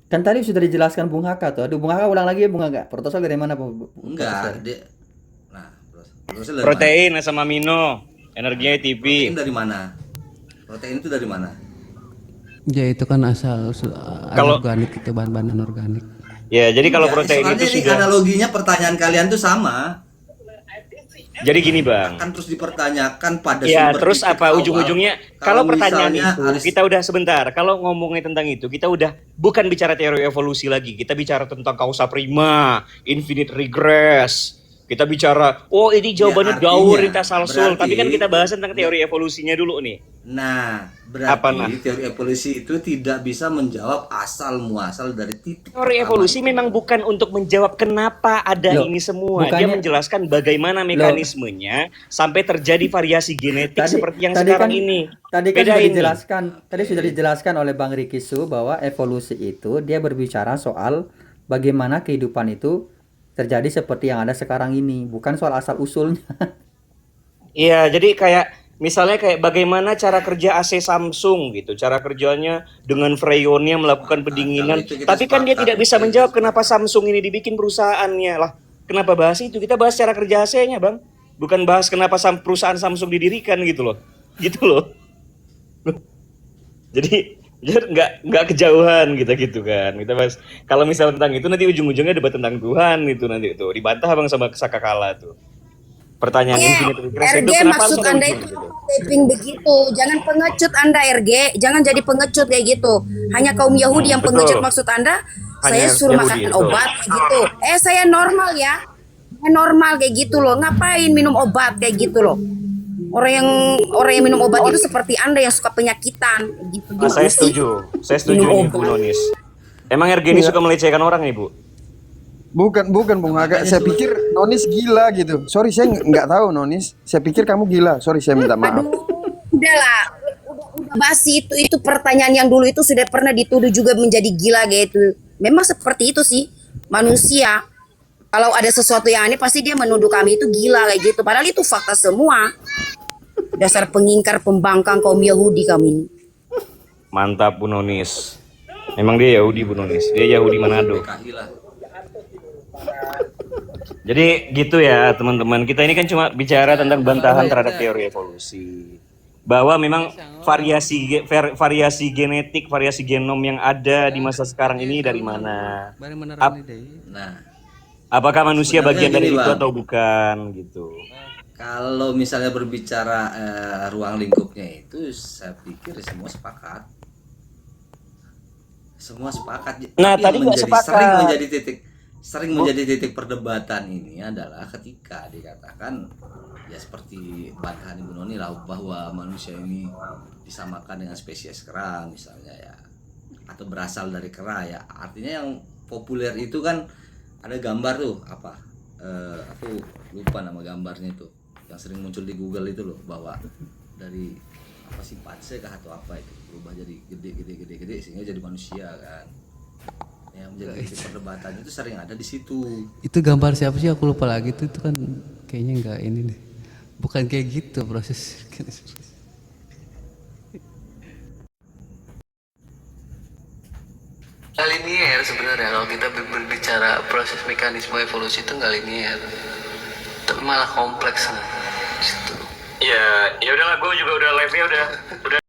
Kan tadi sudah dijelaskan Bung Haka tuh. Aduh Bung Haka ulang lagi ya Bung Haka. Protosel dari mana Enggak, protosel dari Protein, asam amino, energinya ATP. Protein dari mana? Protein itu dari mana? Ya itu kan asal Kalau- anorganik itu bahan-bahan anorganik. Ya, jadi kalau Enggak, protein soalnya itu ini sudah. analoginya pertanyaan kalian tuh sama. Jadi gini Bang. Kan terus dipertanyakan pada Ya, sumber terus titik apa awal. ujung-ujungnya? Kalau pertanyaan misalnya itu kita udah sebentar. Kalau ngomongin tentang itu, kita udah bukan bicara teori evolusi lagi. Kita bicara tentang kausa prima, infinite regress. Kita bicara, oh ini jawabannya artinya, jauh lintas salsul. berarti- Tapi kan kita bahas tentang teori evolusinya dulu nih. Nah, Apa, nah? berarti teori evolusi itu tidak bisa menjawab asal muasal dari titik. Teori evolusi memang bukan untuk menjawab kenapa ada Loh, ini semua. Dia bukannya- menjelaskan bagaimana mekanismenya sampai terjadi variasi genetik seperti yang tadi sekarang kan- ini. Tadi kan sudah Bedain nih. dijelaskan, sudah dijelaskan oleh Bang Riki Su bahwa evolusi itu dia berbicara soal bagaimana kehidupan itu terjadi seperti yang ada sekarang ini, bukan soal asal usulnya. Iya, jadi kayak misalnya kayak bagaimana cara kerja AC Samsung gitu, cara kerjanya dengan freonnya melakukan pendinginan. itu kita Tapi kan dia sepakat, tidak bisa menjawab kenapa Samsung ini dibikin perusahaannya lah. Kenapa bahas itu? Kita bahas cara kerja AC-nya, Bang. Bukan bahas kenapa perusahaan Samsung didirikan gitu loh. Gitu loh. Jadi nggak kejauhan gitu kan. Kita bahas kalau misal tentang itu nanti ujung-ujungnya debat tentang Tuhan itu nanti tuh dibantah Bang sama Saka Kala tuh. Pertanyaan infinite regress itu RG kenapa maksud harus ada Anda unsur itu gitu. taping begitu. Jangan pengecut Anda RG, jangan jadi pengecut kayak gitu. Hanya kaum Yahudi yang Betul. pengecut maksud Anda. Saya Hanya suruh Yahudi, makan betul. obat kayak gitu. Saya normal ya. Saya normal kayak gitu loh. Ngapain minum obat kayak gitu loh? Orang yang minum obat itu seperti Anda yang suka penyakitan gitu. Ah, saya Gimana sih? setuju. Saya setuju Minum nih Bu obat. Nonis. Emang RG ini Iya. suka melecehkan orang nih, Bu? Bukan Bung Haga. Saya pikir Nonis gila gitu. Sorry, saya nggak tahu Nonis. Saya pikir kamu gila. Sorry, saya minta maaf. Udahlah, udah basi itu pertanyaan yang dulu itu sudah pernah dituduh juga menjadi gila gitu. Memang seperti itu sih manusia. Kalau ada sesuatu yang aneh pasti dia menuduh kami itu gila kayak gitu. Padahal itu fakta semua. Dasar pengingkar pembangkang kaum Yahudi kami ini. Mantap Bu Nonis. Memang dia Yahudi Bu Nonis. Dia Yahudi Manado. PKI lah. Jadi gitu ya teman-teman. Kita ini kan cuma bicara tentang bantahan terhadap teori evolusi. Bahwa memang variasi genetik, variasi genom yang ada di masa sekarang ini dari mana? Nah, Apakah manusia Sebenarnya bagian dari gini, itu Bang. atau bukan gitu? kalau misalnya berbicara ruang lingkupnya itu, saya pikir semua sepakat. Semua sepakat. Nah, Tapi tadi yang nggak sepakat. sering menjadi titik perdebatan ini adalah ketika dikatakan ya seperti bantahan Ibu Noni lah bahwa manusia ini disamakan dengan spesies kera misalnya ya, atau berasal dari kera ya. Artinya yang populer itu kan ada gambar tuh apa aku lupa nama gambarnya itu yang sering muncul di Google itu loh, bahwa dari apa sih patse kah atau apa itu berubah jadi gede sehingga jadi manusia kan. Yang menjadi perdebatannya itu sering ada di situ. Itu gambar siapa sih, aku lupa lagi. Itu kan kayaknya nggak ini deh, bukan kayak gitu proses. Nggak linear sebenarnya kalau kita berbicara proses mekanisme evolusi itu nggak linear, tapi malah kompleks gitu. Ya udahlah, gue juga udah live-nya udah